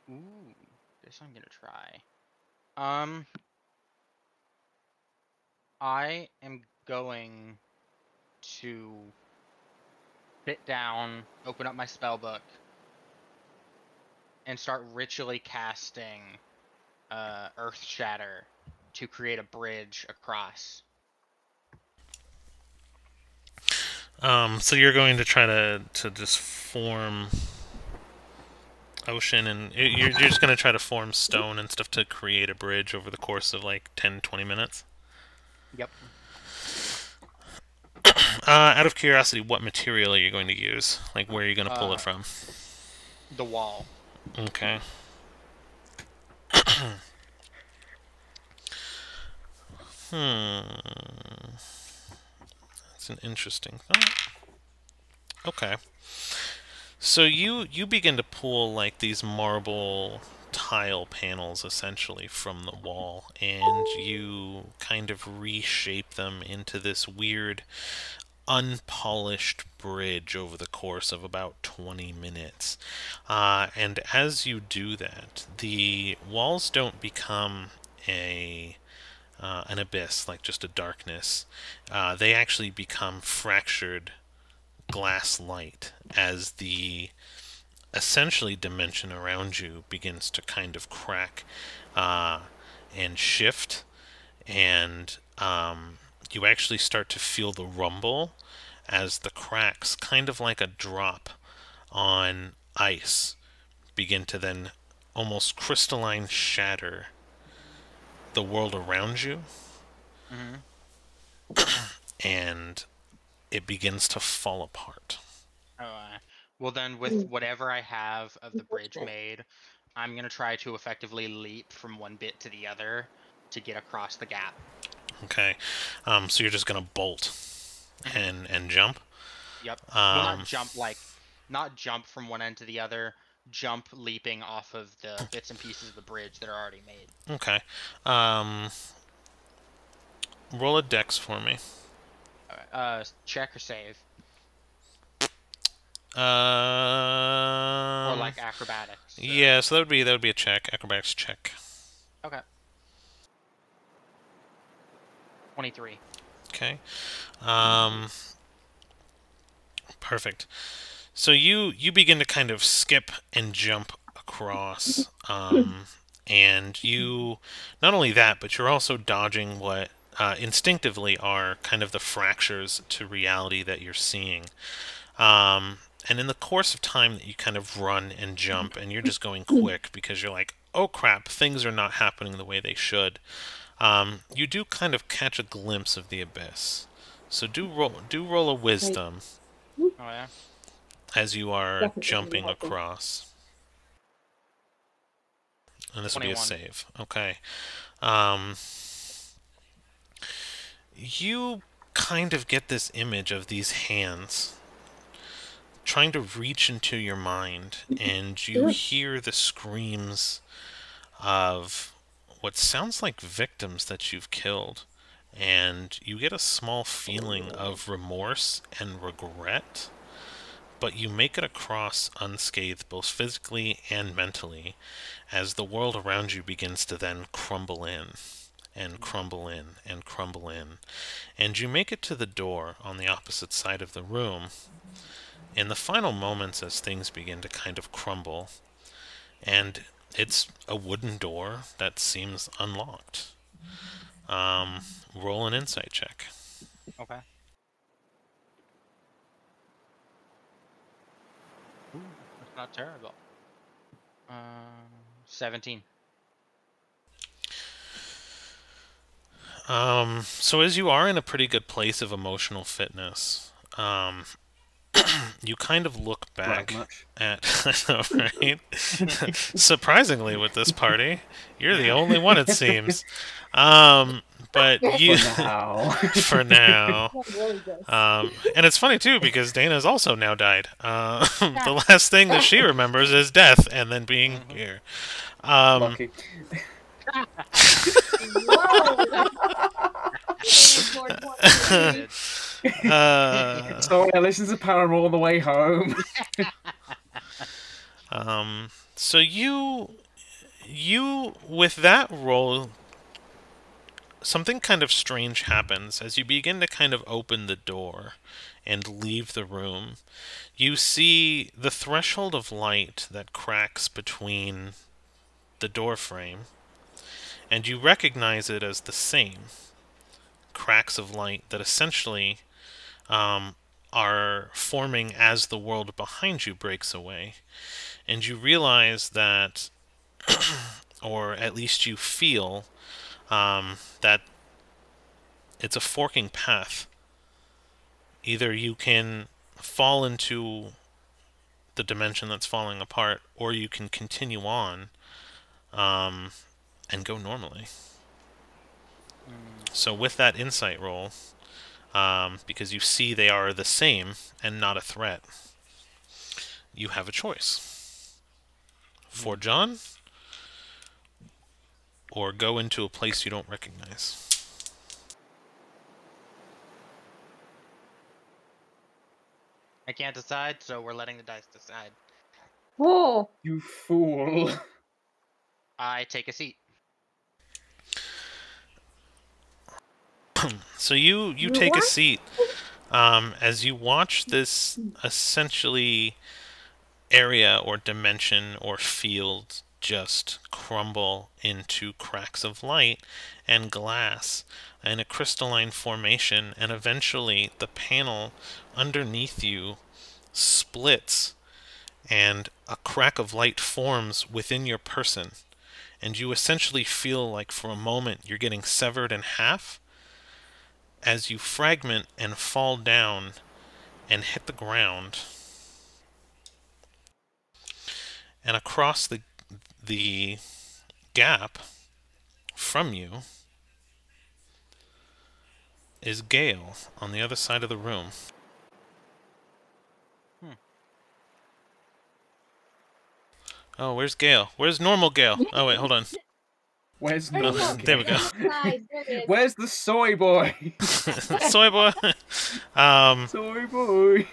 Ooh, this I'm gonna try. I am going to sit down, open up my spell book, and start ritually casting Earth Shatter to create a bridge across. So you're going to try to just form ocean, and you're just going to try to form stone and stuff to create a bridge over the course of like 10-20 minutes? Yep. Out of curiosity, what material are you going to use? Like, where are you going to pull it from? The wall. Okay. That's an interesting thought. Okay. So you begin to pull like these marble tile panels essentially from the wall, and you kind of reshape them into this weird unpolished bridge over the course of about 20 minutes. And as you do that, the walls don't become a an abyss, like just a darkness. They actually become fractured glass light as the essentially dimension around you begins to kind of crack and shift, and you actually start to feel the rumble as the cracks, kind of like a drop on ice, begin to then almost crystalline shatter the world around you, Mm-hmm. and it begins to fall apart. Oh, well then, with whatever I have of the bridge made, I'm gonna try to effectively leap from one bit to the other to get across the gap. Okay, so you're just gonna bolt and jump. Yep. Well, Um, not jump from one end to the other. Jump leaping off of the bits and pieces of the bridge that are already made. okay, roll a dex for me. Check or save, Um, or like acrobatics. yeah, so that would be a check, acrobatics check. Okay. 23. Okay. Perfect. So you begin to kind of skip and jump across, and you not only that, but you're also dodging what instinctively are kind of the fractures to reality that you're seeing. And in the course of time that you kind of run and jump, and you're just going quick because you're like, oh crap, things are not happening the way they should. You do kind of catch a glimpse of the abyss. So do roll a wisdom Oh yeah. as you are Definitely jumping helpful. across. And this will be a 21. save. Okay. You kind of get this image of these hands trying to reach into your mind, and you hear the screams of what sounds like victims that you've killed, and you get a small feeling of remorse and regret, but you make it across unscathed both physically and mentally as the world around you begins to then crumble in and crumble in and crumble in, and you make it to the door on the opposite side of the room. In the final moments, as things begin to kind of crumble, and it's a wooden door that seems unlocked. Roll an insight check. Okay. Ooh, that's not terrible. 17. So as you are in a pretty good place of emotional fitness, you kind of look back much. at, I know, right? Surprisingly, with this party, you're the only one, it seems. But you, For now. for now. That's really good. And it's funny too because Dana's also now died. The last thing that she remembers is death and then being here. Lucky. So I listened to Paramore on the way home. So you with that roll, something kind of strange happens as you begin to kind of open the door and leave the room. You see the threshold of light that cracks between the door frame, and you recognize it as the same cracks of light that essentially are forming as the world behind you breaks away. And you realize that, or at least you feel, that it's a forking path. Either you can fall into the dimension that's falling apart, or you can continue on and go normally. So with that insight roll, because you see they are the same and not a threat, you have a choice. For John, or go into a place you don't recognize. I can't decide, so we're letting the dice decide. Oh, You fool. I take a seat. So you take a seat as you watch this essentially area or dimension or field just crumble into cracks of light and glass and a crystalline formation, and eventually the panel underneath you splits and a crack of light forms within your person, and you essentially feel like for a moment you're getting severed in half as you fragment and fall down and hit the ground. And across the gap from you is Gale on the other side of the room. Oh, where's Gale? Where's normal Gale? Oh wait, hold on. Where's Where's normal the- there we go. Nice, there it is. Where's the soy boy? Soy boy. Soy boy.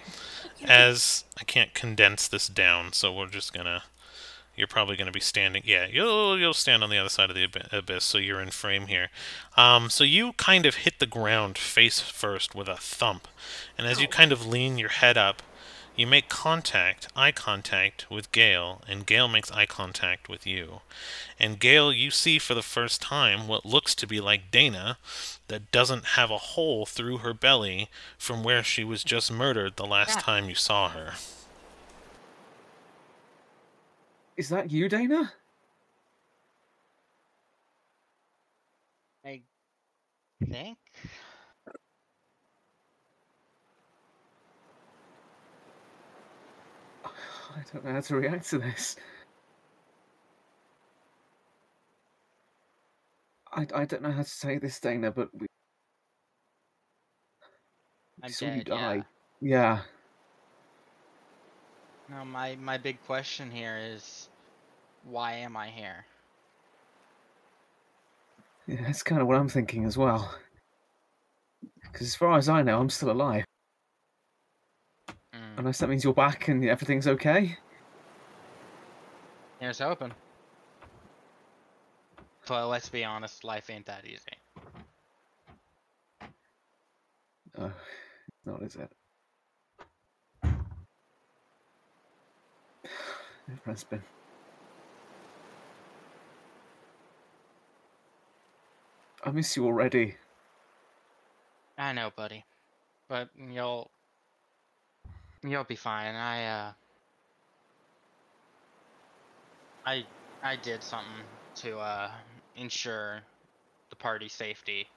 As I can't condense this down, so we're just gonna. You're probably gonna be standing. Yeah, you'll stand on the other side of the abyss, so you're in frame here. So you kind of hit the ground face first with a thump, and as you kind of lean your head up, you make eye contact with Gale, and Gale makes eye contact with you. And Gale, you see for the first time what looks to be like Dana, that doesn't have a hole through her belly from where she was just murdered the last time you saw her. Is that you, Dana? I think. I don't know how to react to this. I don't know how to say this, Dana, but we I'm saw you dead, yeah. die. Yeah. Now, my big question here is, why am I here? Yeah, that's kind of what I'm thinking as well. Because as far as I know, I'm still alive. Mm. Unless that means you're back and everything's okay. Here's hoping. But let's be honest, life ain't that easy. Oh, not is it? It has been. I miss you already. I know, buddy. But you'll be fine. I did something to ensure the party's safety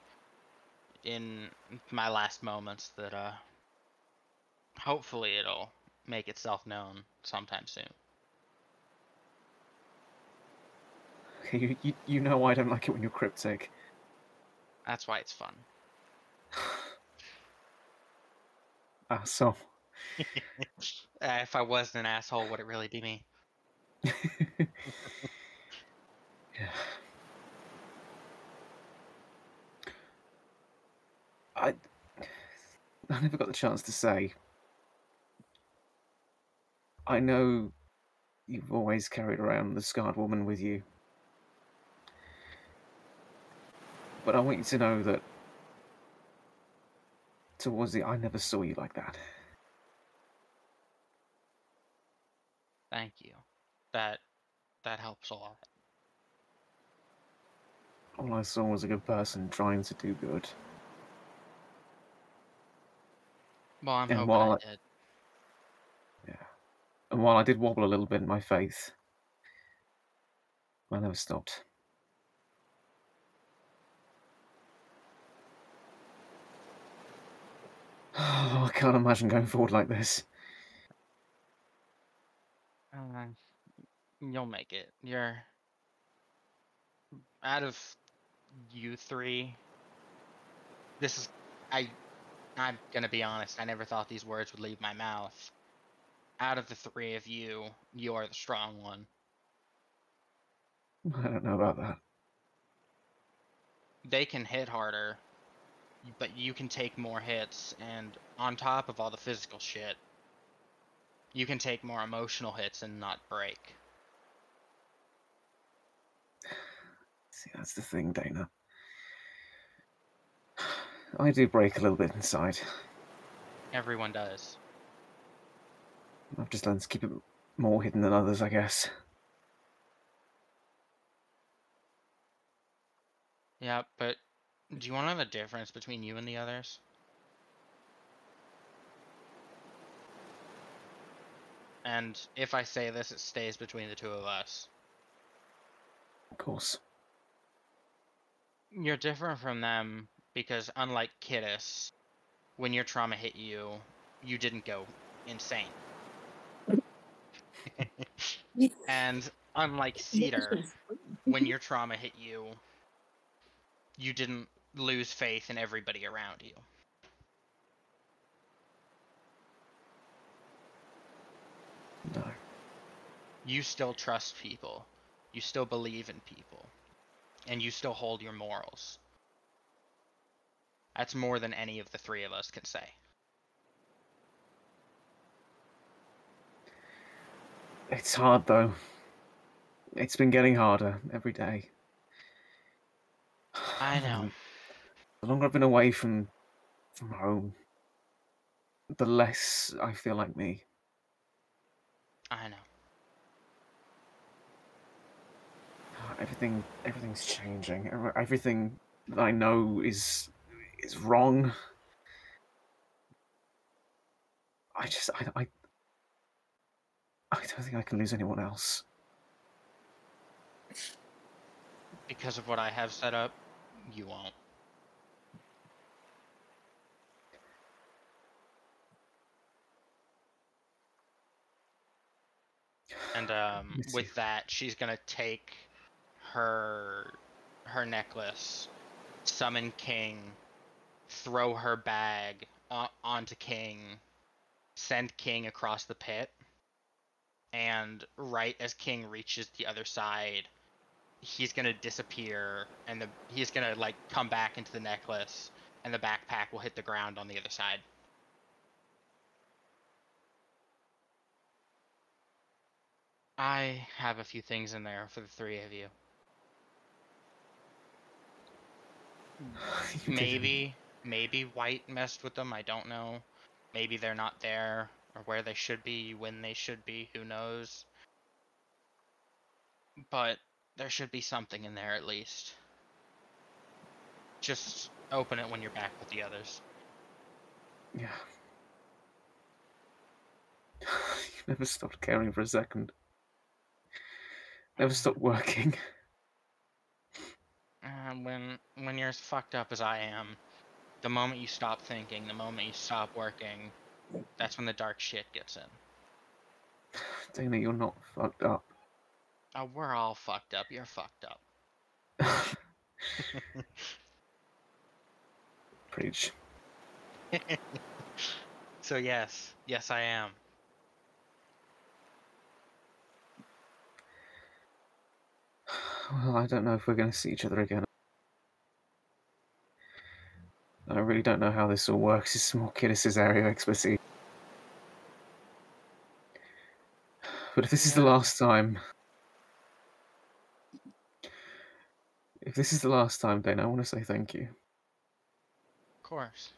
in my last moments that hopefully it'll make itself known sometime soon. Okay, you know I don't like it when you're cryptic. That's why it's fun. So. If I wasn't an asshole, would it really be me? Yeah. I never got the chance to say. I know you've always carried around the scarred woman with you. But I want you to know that towards the I never saw you like that. Thank you. That helps a lot. All I saw was a good person trying to do good. Well, I'm And hoping while I did. Yeah. And while I did wobble a little bit in my faith, I never stopped. Oh, I can't imagine going forward like this. You'll make it. You're out of you three. This is I'm gonna be honest. I never thought these words would leave my mouth. out of the three of you, you are the strong one. I don't know about that. They can hit harder, but you can take more hits, and on top of all the physical shit, you can take more emotional hits and not break. See, that's the thing, Dana. I do break a little bit inside. Everyone does. I've just learned to keep it more hidden than others, I guess. Yeah, but do you want to know the difference between you and the others? And if I say this, it stays between the two of us. Of course. You're different from them because, unlike Kiddis, when your trauma hit you, you didn't go insane. And unlike Cedar, when your trauma hit you, you didn't lose faith in everybody around you. No. You still trust people. You still believe in people. And you still hold your morals. That's more than any of the three of us can say. It's hard, though. It's been getting harder every day. I know. The longer I've been away from home, the less I feel like me. I know. Everything's changing. Everything that I know is wrong. I don't think I can lose anyone else. Because of what I have set up, you won't. And with that, she's gonna take her necklace, summon King, throw her bag onto King, send King across the pit, and right as King reaches the other side, he's gonna disappear, and he's gonna like come back into the necklace, and the backpack will hit the ground on the other side. I have a few things in there for the three of you. Maybe White messed with them, I don't know. Maybe they're not there, or where they should be, when they should be, who knows. But there should be something in there at least. Just open it when you're back with the others. Yeah. You never stopped caring for a second. Never stopped working. When you're as fucked up as I am, the moment you stop thinking, the moment you stop working, that's when the dark shit gets in. Dana, you're not fucked up. Oh, we're all fucked up. You're fucked up. Preach. So yes, I am. Well, I don't know if we're going to see each other again. I really don't know how this all works. It's more Kiddis' area of expertise. But if this is the last time... If this is the last time, Dana, I want to say thank you. Of course.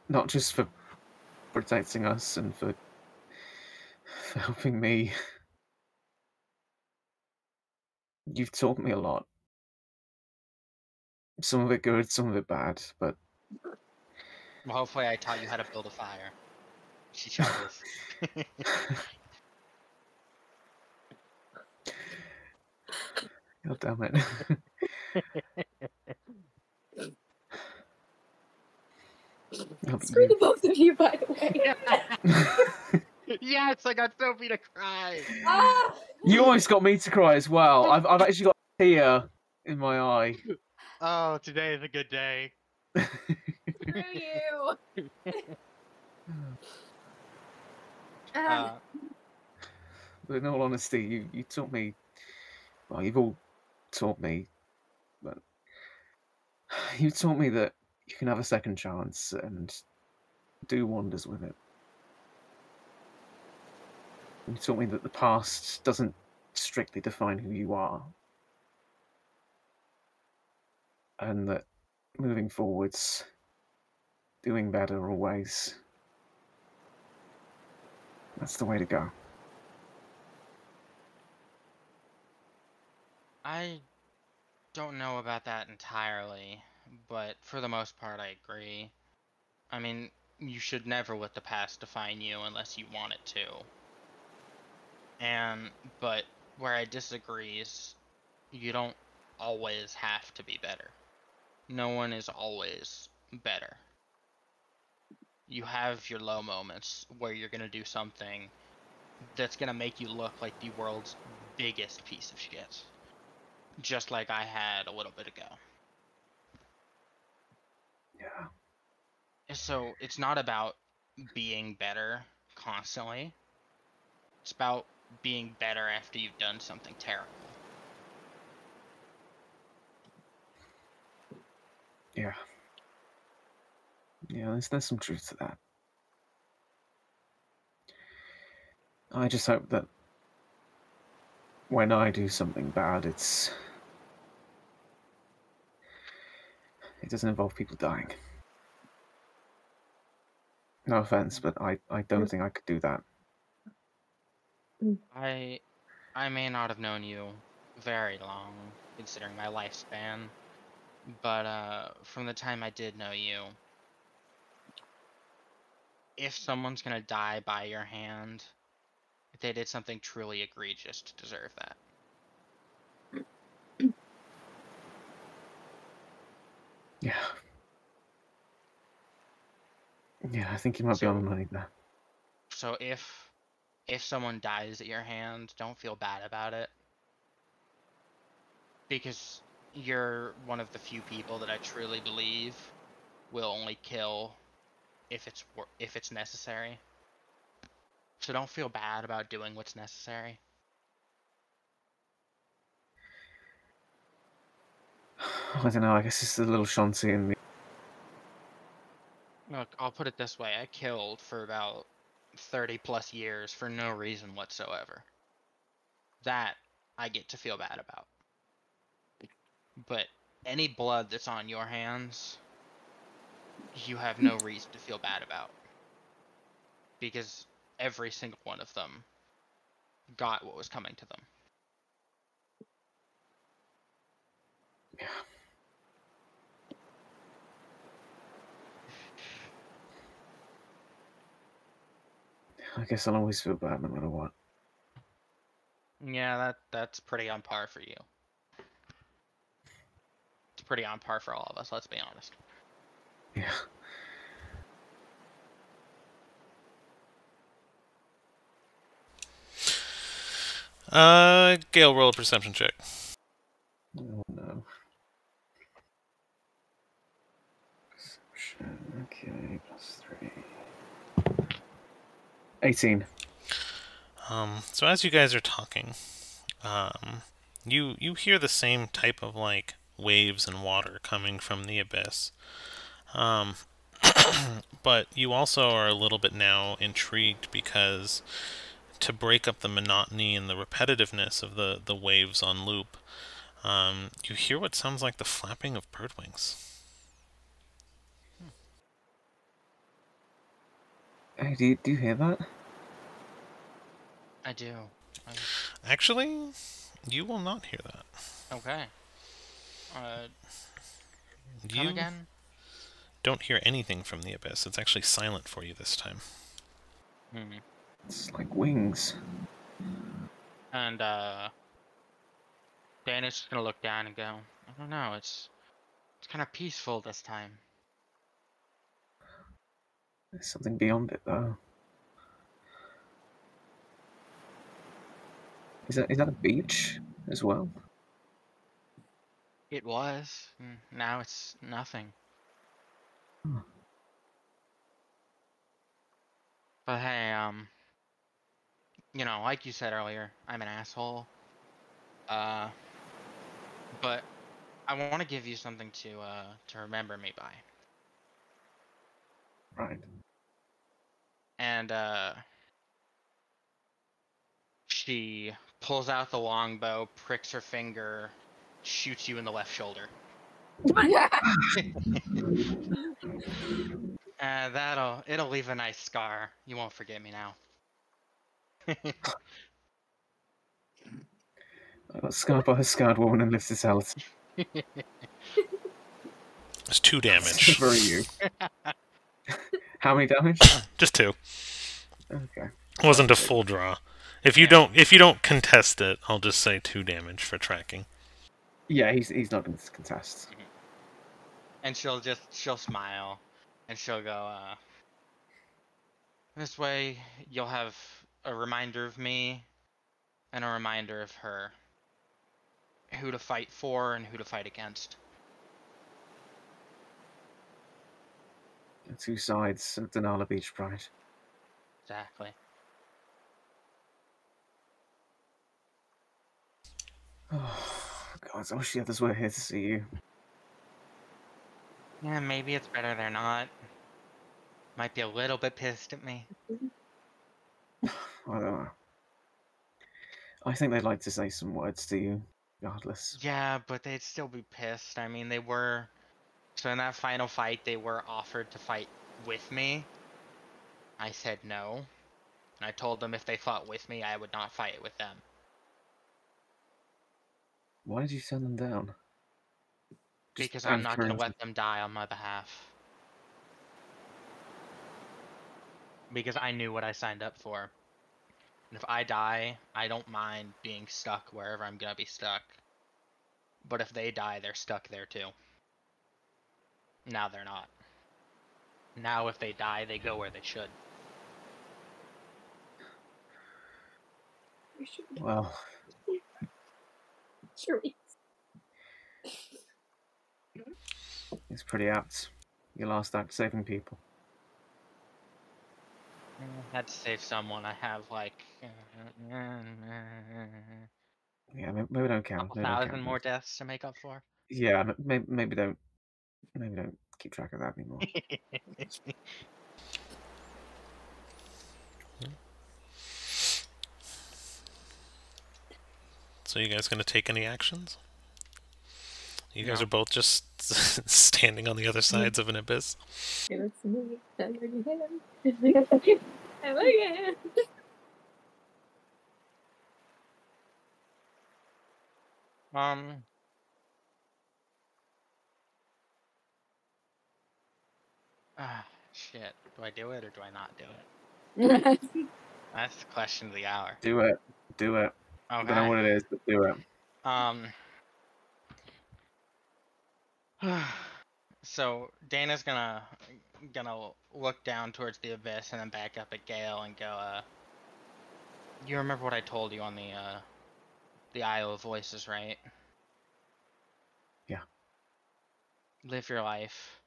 Not just for protecting us and for helping me. You've taught me a lot. Some of it good, some of it bad, but... Well, hopefully I taught you how to build a fire. She chuckles. God damn it. Screw the both of you, by the way. Yes, I got Sophie to cry. Ah! You almost got me to cry as well. I've actually got a tear in my eye. Oh, today is a good day. Screw you. Uh, But in all honesty, you taught me. Well, you've all taught me, but you taught me that you can have a second chance and do wonders with it. You taught me that the past doesn't strictly define who you are, and that moving forwards, doing better always, that's the way to go. I don't know about that entirely, but for the most part, I agree. I mean, you should never let the past define you unless you want it to. But where I disagree is you don't always have to be better. No one is always better. You have your low moments where you're gonna do something that's gonna make you look like the world's biggest piece of shit. Just like I had a little bit ago. Yeah. So it's not about being better constantly. It's about being better after you've done something terrible. Yeah. Yeah, there's some truth to that. I just hope that when I do something bad, it doesn't involve people dying. No offense, but I don't think I could do that. I may not have known you very long, considering my lifespan, but from the time I did know you, if someone's gonna die by your hand, they did something truly egregious to deserve that. Yeah. Yeah, I think you might be on the money there. So if someone dies at your hand, don't feel bad about it. Because you're one of the few people that I truly believe will only kill if it's necessary. So don't feel bad about doing what's necessary. I don't know, I guess it's a little shanty in me. Look, I'll put it this way. I killed for about 30 plus years for no reason whatsoever. That I get to feel bad about. But any blood that's on your hands, you have no reason to feel bad about. Because every single one of them got what was coming to them. Yeah. I guess I'll always feel bad no matter what. Yeah, that's pretty on par for you. It's pretty on par for all of us, let's be honest. Yeah. Gale, roll a perception check. Oh no. Perception, okay, +3. 18. So as you guys are talking, you hear the same type of like waves and water coming from the abyss. But you also are a little bit now intrigued because to break up the monotony and the repetitiveness of the waves on loop, you hear what sounds like the flapping of bird wings. Hey, do you hear that? I do. Actually, you will not hear that. Okay. Come You again? don't hear anything from the abyss. It's actually silent for you this time. It's like wings. And Dana's just gonna look down and go, I don't know, it's kind of peaceful this time. There's something beyond it, though. Is that a beach as well? It was. Now it's nothing. Huh. But hey, you know, like you said earlier, I'm an asshole. But I want to give you something to remember me by. Right. And she pulls out the longbow, pricks her finger, shoots you in the left shoulder. It'll leave a nice scar. You won't forget me now. I got scarred by a scarred woman and lives this out. It's 2 damage. For you. How many damage? Just 2. Okay. It wasn't a full draw. If you don't contest it, I'll just say 2 damage for tracking. Yeah, he's not going to contest. And she'll smile, and she'll go, this way you'll have a reminder of me, and a reminder of her. Who to fight for and who to fight against. The 2 sides of Denala Beach Pride. Exactly. Oh, God, I wish the others were here to see you. Yeah, maybe it's better they're not. Might be a little bit pissed at me. I don't know. I think they'd like to say some words to you, regardless. Yeah, but they'd still be pissed. I mean, they were... So in that final fight, they were offered to fight with me. I said no. And I told them if they fought with me, I would not fight with them. Why did you turn them down? Because I'm not going to let them die on my behalf. Because I knew what I signed up for. And if I die, I don't mind being stuck wherever I'm going to be stuck. But if they die, they're stuck there too. Now they're not. Now if they die, they go where they should. Well, Sure. it's pretty apt. Your last act saving people. I had to save someone. I have like... Yeah, maybe don't count. couple thousand more deaths to make up for. Yeah, maybe don't keep track of that anymore. So you guys gonna take any actions? You guys are both just standing on the other sides of an abyss. It's me. I'm again. Shit. Do I do it or do I not do it? That's the question of the hour. Do it. Okay. I don't know what it is, but do it. So Dana's gonna look down towards the abyss and then back up at Gale and go, you remember what I told you on the Isle of Voices, right? Yeah. Live your life.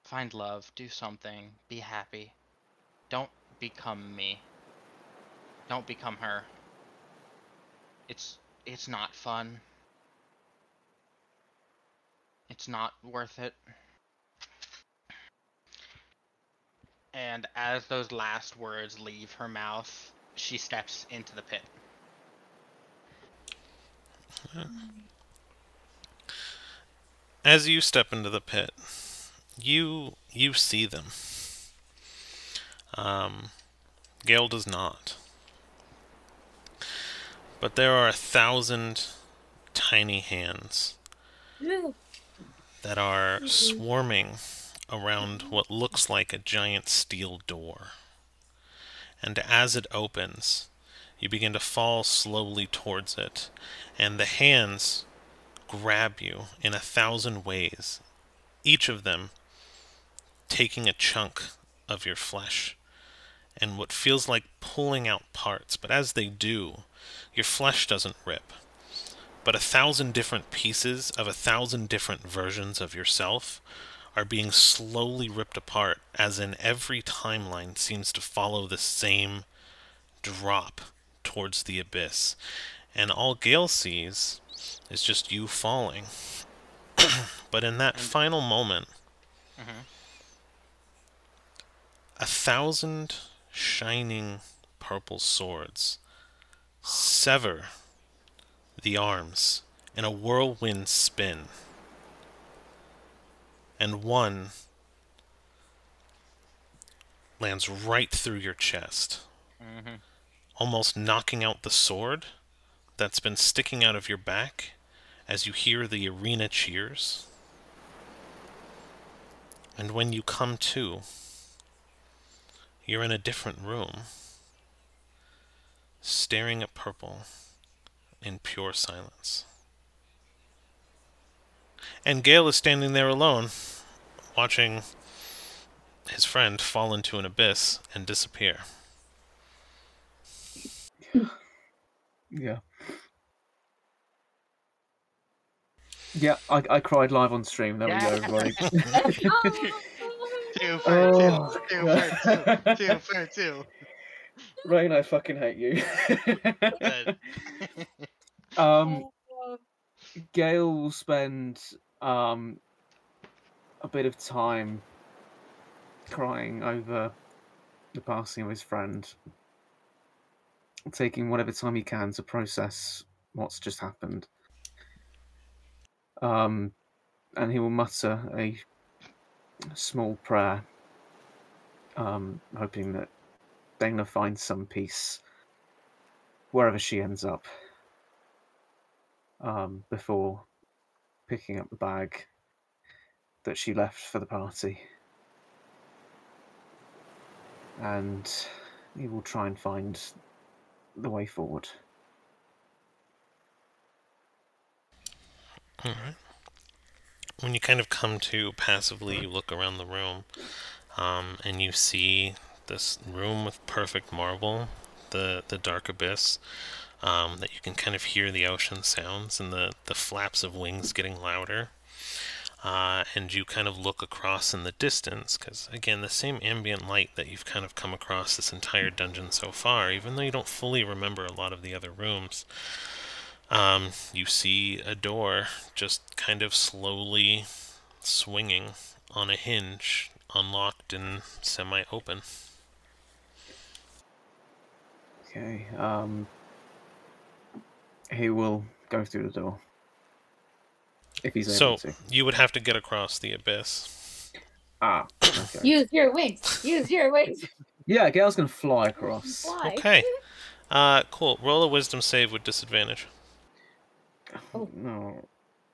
Find love, do something, be happy. Don't become me. Don't become her. It's not fun. It's not worth it. And as those last words leave her mouth, she steps into the pit. As you step into the pit, you see them. Gale does not. But there are 1,000 tiny hands that are swarming around what looks like a giant steel door. And as it opens, you begin to fall slowly towards it, and the hands grab you in 1,000 ways, each of them taking a chunk of your flesh, and what feels like pulling out parts, but as they do, your flesh doesn't rip. But 1,000 different pieces of 1,000 different versions of yourself are being slowly ripped apart, as in every timeline seems to follow the same drop towards the abyss. And all Gale sees is just you falling. But in that final moment, Mm-hmm. 1,000 shining purple swords sever the arms in a whirlwind spin, and one lands right through your chest, Mm-hmm. almost knocking out the sword that's been sticking out of your back as you hear the arena cheers. And when you come to, you're in a different room, staring at purple in pure silence. And Gale is standing there alone, watching his friend fall into an abyss and disappear. Yeah. Yeah, I cried live on stream. There we go, everybody. Two for Oh, two. God. 2 for 2. Rain, I fucking hate you. Good. Gale will spend a bit of time crying over the passing of his friend, taking whatever time he can to process what's just happened. And he will mutter a small prayer, hoping that Dana finds some peace wherever she ends up, before picking up the bag that she left for the party. And he will try and find the way forward. Alright. When you kind of come to passively, you look around the room, and you see this room with perfect marble, the dark abyss, that you can kind of hear the ocean sounds and the flaps of wings getting louder. And you kind of look across in the distance, because again, the same ambient light that you've kind of come across this entire dungeon so far, even though you don't fully remember a lot of the other rooms, you see a door just kind of slowly swinging on a hinge, unlocked and semi-open. Okay, he will go through the door. If he's able So, to. you would have to get across the abyss. Ah, okay. Use your wings. Use your wings. Yeah, Gale's gonna fly across. Why? Okay. Cool. Roll a wisdom save with disadvantage. Oh. No.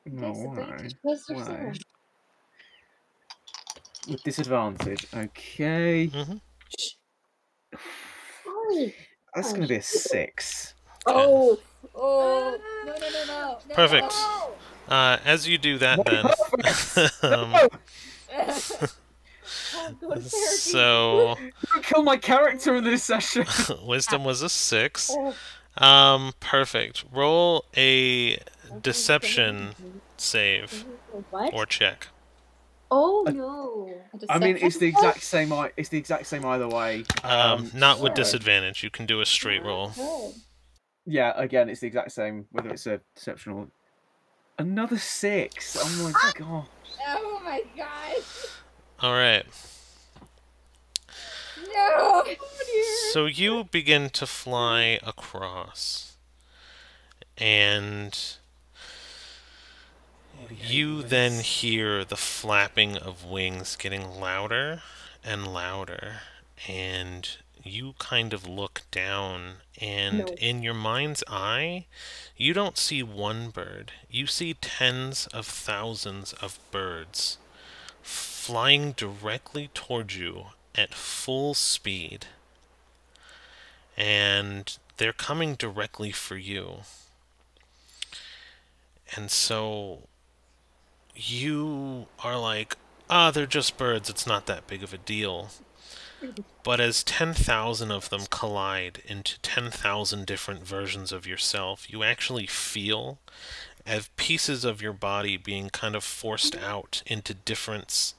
No, why? Wisdom Why? saving. With disadvantage. Okay. Mm-hmm. Sorry. That's gonna be a 6. Oh. Oh. No. Perfect. As you do that, then. Go to therapy. So, Don't kill my character in this session. wisdom was a 6. Oh. Perfect. Roll a deception save What? or check. Oh no. I mean, it's the exact same. It's the exact same either way. Not with so- disadvantage. You can do a straight roll. Good. Yeah, again, it's the exact same. Whether it's a deception or another 6. Oh my god. Oh my god. All right. No. So you begin to fly across, and you then hear the flapping of wings getting louder and louder, and you kind of look down, and No. in your mind's eye, you don't see one bird. You see tens of thousands of birds flying directly towards you at full speed. And they're coming directly for you. And so you are like, they're just birds, it's not that big of a deal. But as 10,000 of them collide into 10,000 different versions of yourself, you actually feel as pieces of your body being kind of forced out into different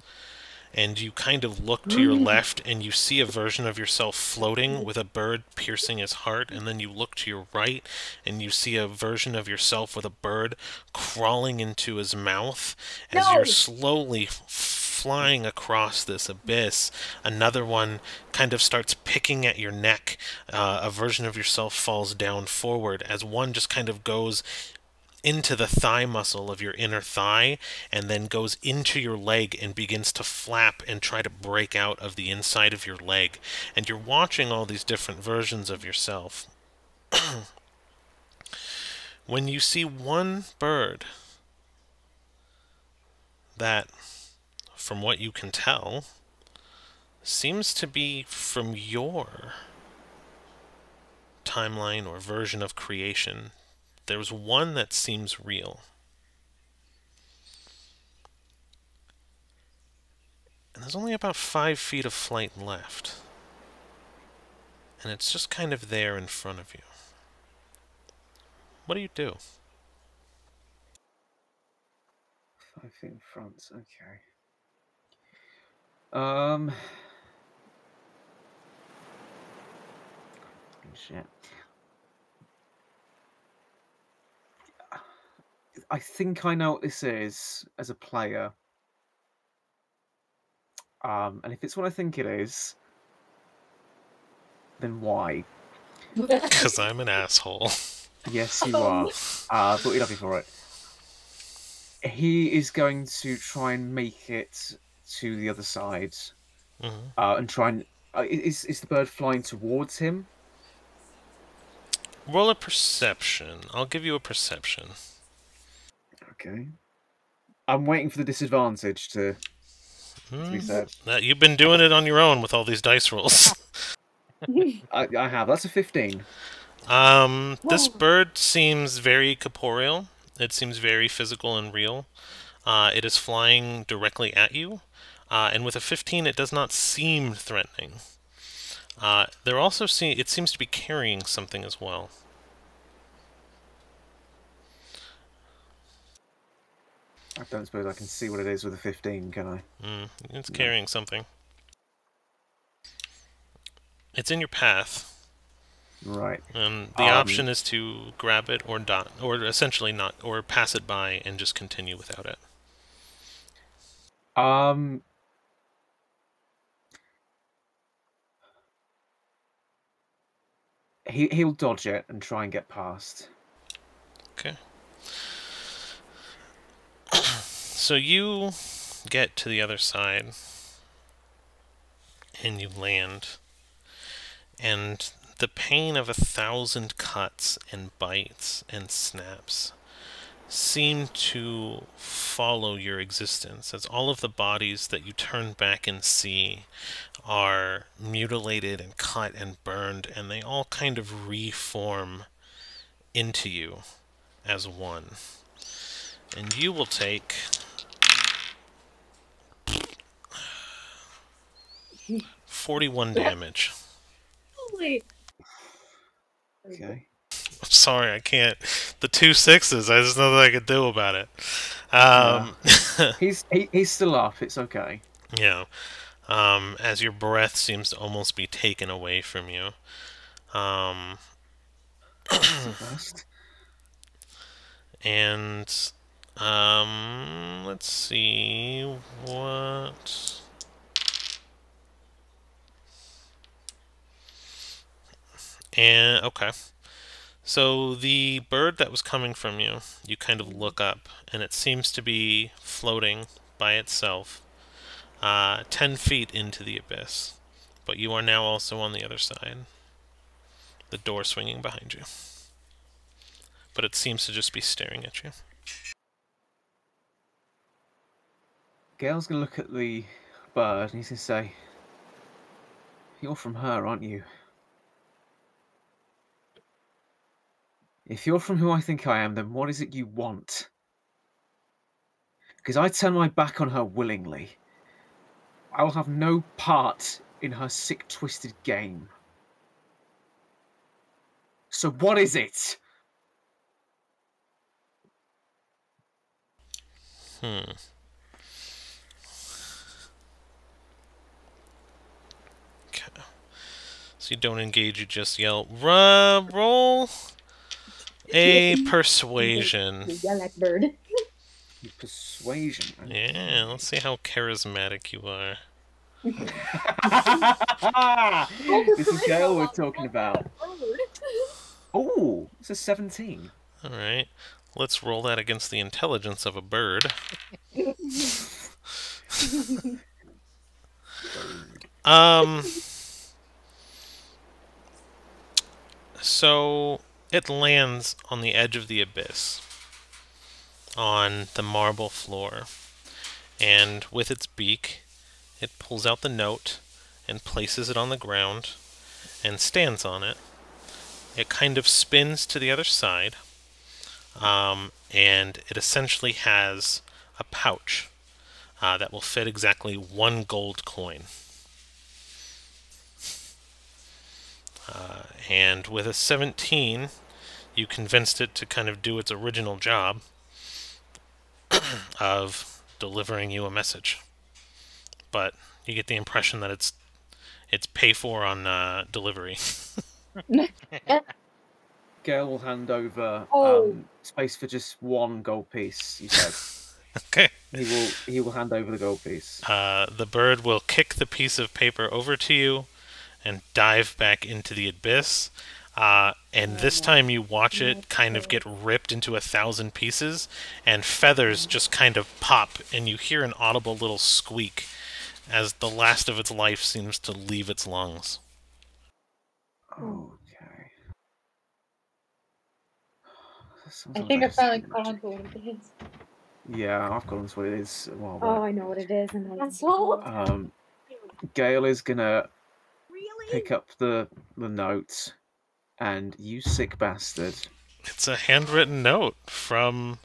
and you kind of look to your left and you see a version of yourself floating with a bird piercing his heart, and then you look to your right and you see a version of yourself with a bird crawling into his mouth. As No! you're slowly flying across this abyss, another one kind of starts picking at your neck. A version of yourself falls down forward as one just kind of goes into the thigh muscle of your inner thigh and then goes into your leg and begins to flap and try to break out of the inside of your leg. And you're watching all these different versions of yourself. When you see one bird that, from what you can tell, seems to be from your timeline or version of creation, there's one that seems real. And there's only about 5 feet of flight left. And it's just kind of there in front of you. What do you do? 5 feet in front, okay. Shit. I think I know what this is as a player. And if it's what I think it is, then why? Because I'm an asshole. Yes, you are. But we love you for it. He is going to try and make it to the other side, and try and. Is the bird flying towards him? Roll a perception. I'll give you a perception. Okay. I'm waiting for the disadvantage to be said. You've been doing it on your own with all these dice rolls. I have. That's a 15. This bird seems very corporeal. It seems very physical and real. It is flying directly at you. And with a 15, it does not seem threatening. It seems to be carrying something as well. I don't suppose I can see what it is with a 15, can I? It's carrying something. It's in your path. Right. And the option is to grab it or not, or essentially not, or pass it by and just continue without it. He'll dodge it and try and get past. Okay. So you get to the other side and you land, and the pain of 1,000 cuts and bites and snaps seem to follow your existence, as all of the bodies that you turn back and see are mutilated and cut and burned, and they all kind of reform into you as one. And you will take 41 damage. Holy. Okay. I'm sorry, I can't. The 2 6s, there's nothing I can do about it. He's still up, it's okay. Yeah. As your breath seems to almost be taken away from you. And let's see what. And okay. So the bird that was coming from you, you kind of look up, and it seems to be floating by itself, 10 feet into the abyss. But you are now also on the other side. The door swinging behind you. But it seems to just be staring at you. Gail's going to look at the bird and he's going to say, "You're from her, aren't you? If you're from who I think I am, then what is it you want? Because I turn my back on her willingly. I will have no part in her sick, twisted game. So what is it?" So you don't engage, you just yell, roll a persuasion. You yell at bird. Persuasion. Yeah, let's see how charismatic you are. This is Gale we're talking about. Oh, it's a 17. Alright, let's roll that against the intelligence of a bird. So it lands on the edge of the abyss, on the marble floor, and with its beak, it pulls out the note and places it on the ground and stands on it. It kind of spins to the other side, and it essentially has a pouch that will fit exactly 1 gold coin. And with a 17, you convinced it to kind of do its original job of delivering you a message. But you get the impression that it's pay for on delivery. Gale will hand over space for just 1 gold piece, you said. Okay. He will hand over the gold piece. The bird will kick the piece of paper over to you and dive back into the abyss. And this time you watch it kind of get ripped into 1,000 pieces, and feathers just kind of pop, and you hear an audible little squeak as the last of its life seems to leave its lungs. Okay. I think I finally caught on to what it is. Yeah, I've got on to what it is. Well, Oh, I know what it is. Gale is gonna pick up the note, and you sick bastard. It's a handwritten note from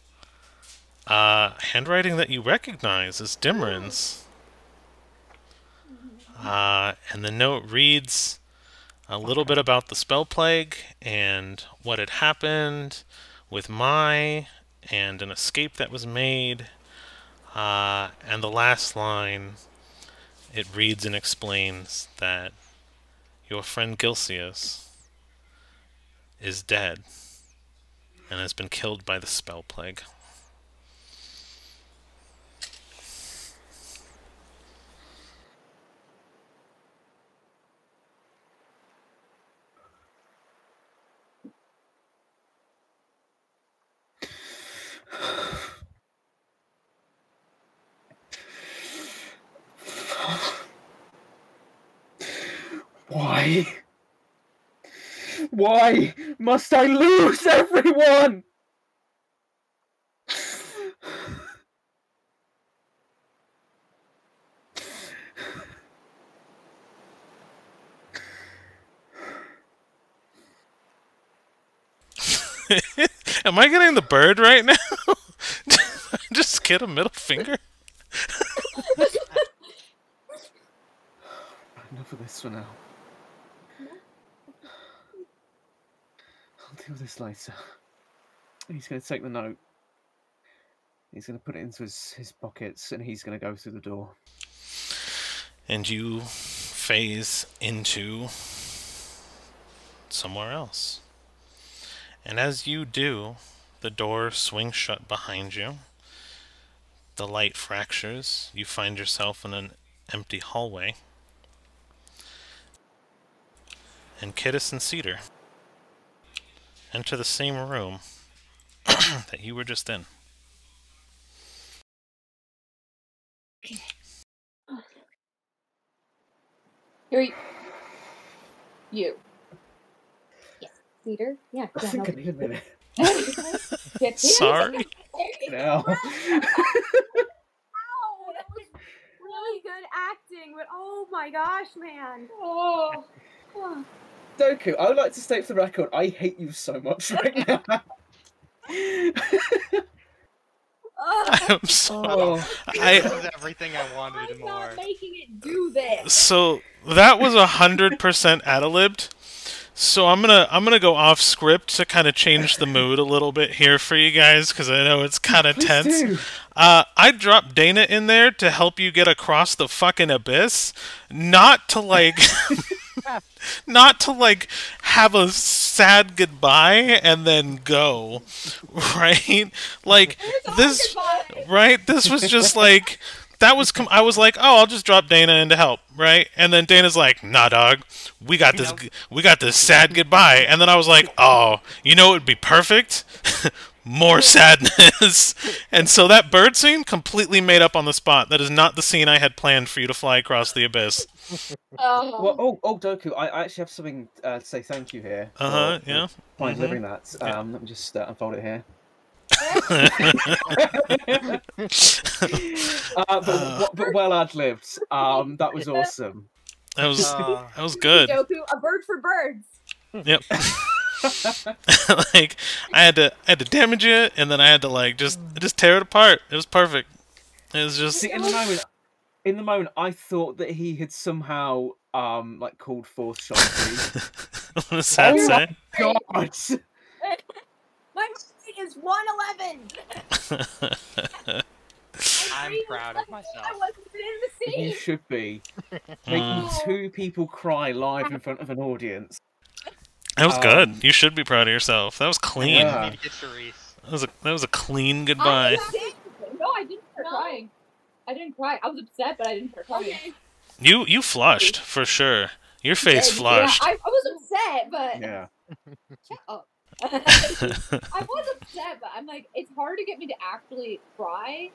handwriting that you recognize as Dimrin's. And the note reads a little bit about the spell plague and what had happened with Mai and an escape that was made. And the last line, it reads and explains that your friend Gilcius is dead and has been killed by the spell plague. Why? Why must I lose everyone? Am I getting the bird right now? Just get a middle finger? Enough of this for now. I'll deal with this later. He's going to take the note. He's going to put it into his pockets, and he's going to go through the door. And you phase into somewhere else. And as you do, the door swings shut behind you. The light fractures. You find yourself in an empty hallway. And Kittis and Cedar enter the same room that you were just in. You. Cedar? Yeah. I think I need a minute. Sorry. Now. Ow, that was really good acting, but oh my gosh, man. Oh. Doku, I would like to state for the record, I hate you so much right now. I'm sorry. Oh. This is everything I wanted and I'm more. not making it do this. So that was 100% ad-libbed. So I'm gonna go off script to kind of change the mood a little bit here for you guys, because I know it's kind of tense. Do. I dropped Dana in there to help you get across the fucking abyss, not to like Not to, like, have a sad goodbye and then go, right? Like, this, right? This was just like, that was, I was like, oh, I'll just drop Dana in to help, right? And then Dana's like, nah, dog, we got this sad goodbye. And then I was like, oh, you know what would be perfect? More sadness. And so that bird scene, completely made up on the spot. That is not the scene I had planned for you to fly across the abyss. Well, Doku, I actually have something to say thank you here. Yeah. For delivering that. Let me just unfold it here. But well ad-libbed. That was awesome. That was good. Goku, a bird for birds. Yep. Like, I had to damage it, and then I had to, like, just tear it apart. It was perfect. It was just. See, in the moment, I thought that he had somehow like called forth Shanti. What does that say? God. My height is 111. I'm proud of myself. I wasn't even in the scene. You should be. Making two people cry live in front of an audience. That was good. You should be proud of yourself. That was clean. Yeah. Need to get Charisse. That was a clean goodbye. No, I didn't start crying. I didn't cry. I was upset, but I didn't start crying. Okay. You flushed for sure. Your face flushed. Yeah, I was upset, but Yeah. shut up. I was upset, but I'm like, it's hard to get me to actually cry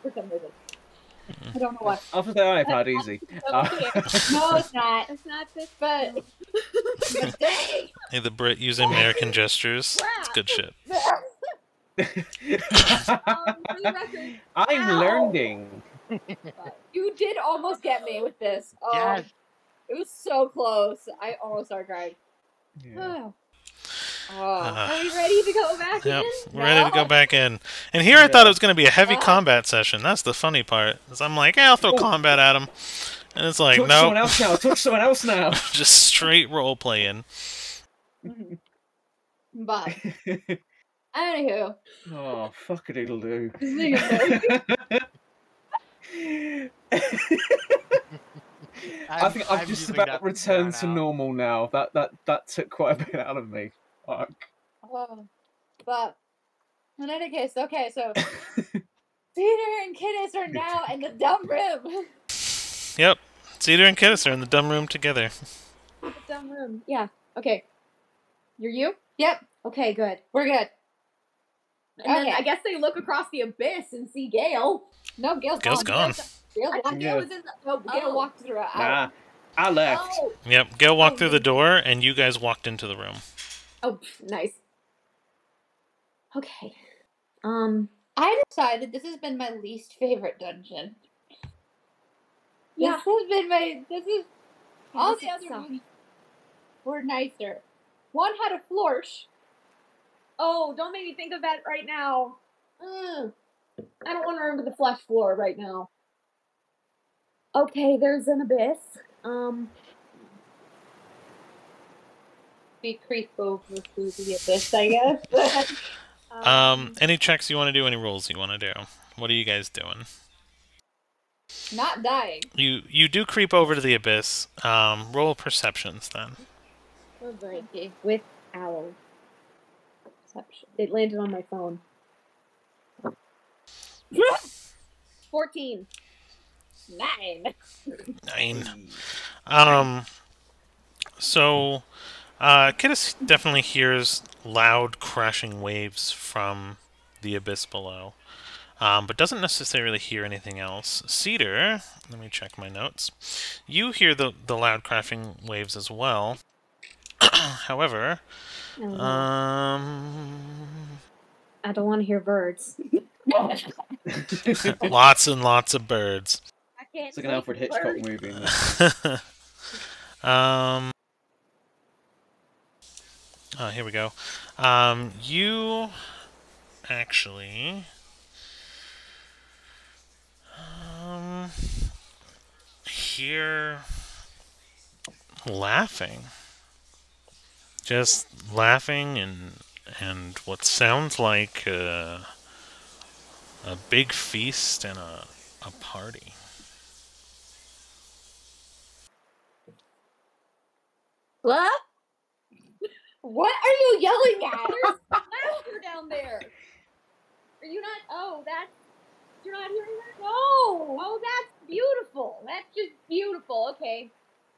for some reason. I don't know why. After the iPad, easy. No, it's not. It's not this, but dang. Hey, the Brit using American gestures. It's good shit. For the record, I'm learning. You did almost get me with this. Oh, Yes. it was so close. I almost started crying. Yeah. are we ready to go back Yep, in? we're ready to go back in. And here I thought it was going to be a heavy combat session. That's the funny part. Is I'm like, I'll throw combat at him. And it's like, Touch no. someone else now. Touch someone else now. Just straight role playing. But anywho, Oh, fuck a doodle doo. I think I've just using about that returned to now. normal now. That took quite a bit out of me. Fuck. but in any case, okay, so Peter and Kiddes are now in the dumb room. Yep. Cedar and Kittis are in the dumb room together. The dumb room. Yeah. Okay. You're you? Yep, Okay, good. we're good. And then Okay. I guess they look across the abyss and see Gale. No, Gail's Gail's gone. Gail I thought walked, Gale was in the. no, Gail walked through it. Nah, I left. Oh, Yep. Gail walked through the door, and you guys walked into the room. oh, nice. Okay. I decided this has been my least favorite dungeon. Yeah. This has been my. This is all this the other sucks. ones were nicer. One had a flourish. Oh, don't make me think of that right now. I don't want to remember the flesh floor right now. Okay, there's an abyss. We creep over through the abyss, I guess. Any checks you want to do? Any rolls you want to do? What are you guys doing? Not dying. You do creep over to the abyss. Roll perceptions then. Oh boy. With owl. Perception. It landed on my phone. 14. 9. 9. So, Kittis definitely hears loud crashing waves from the abyss below, but doesn't necessarily hear anything else. Cedar, let me check my notes. You hear the loud crashing waves as well. However, I don't want to hear birds. lots and lots of birds. I can't. It's like an Alfred Hitchcock movie. Isn't it? Oh, here we go. You actually hear laughing. Just laughing and what sounds like a big feast and a party. What? What are you yelling at? There's laughter down there. Are you not? Oh, that's. You're not hearing that? No. Oh, that's beautiful. That's just beautiful. Okay.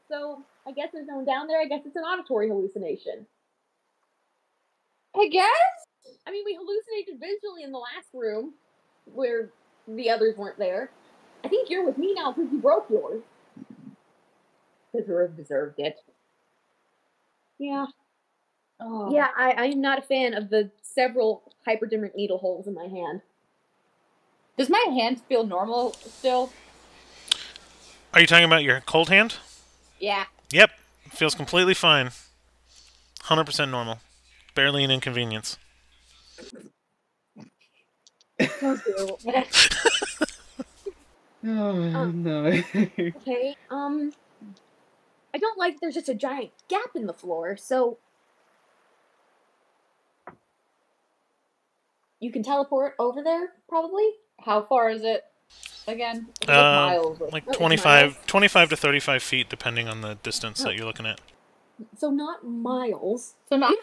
So, I guess there's no one down there. I guess it's an auditory hallucination. I guess? I mean, we hallucinated visually in the last room where the others weren't there. I think you're with me now because you broke yours. Deserved it. Yeah. Oh. Yeah, I am not a fan of the several hypodermic needle holes in my hand. Does my hand feel normal still? Are you talking about your cold hand? Yeah. Yep. Feels completely fine. 100% normal. Barely an inconvenience. Oh no. Okay, I don't like there's just a giant gap in the floor, so you can teleport over there, probably? How far is it? Again? It's like miles. Like Oh, it's 25 to 35 feet, depending on the distance that you're looking at. So not miles. So not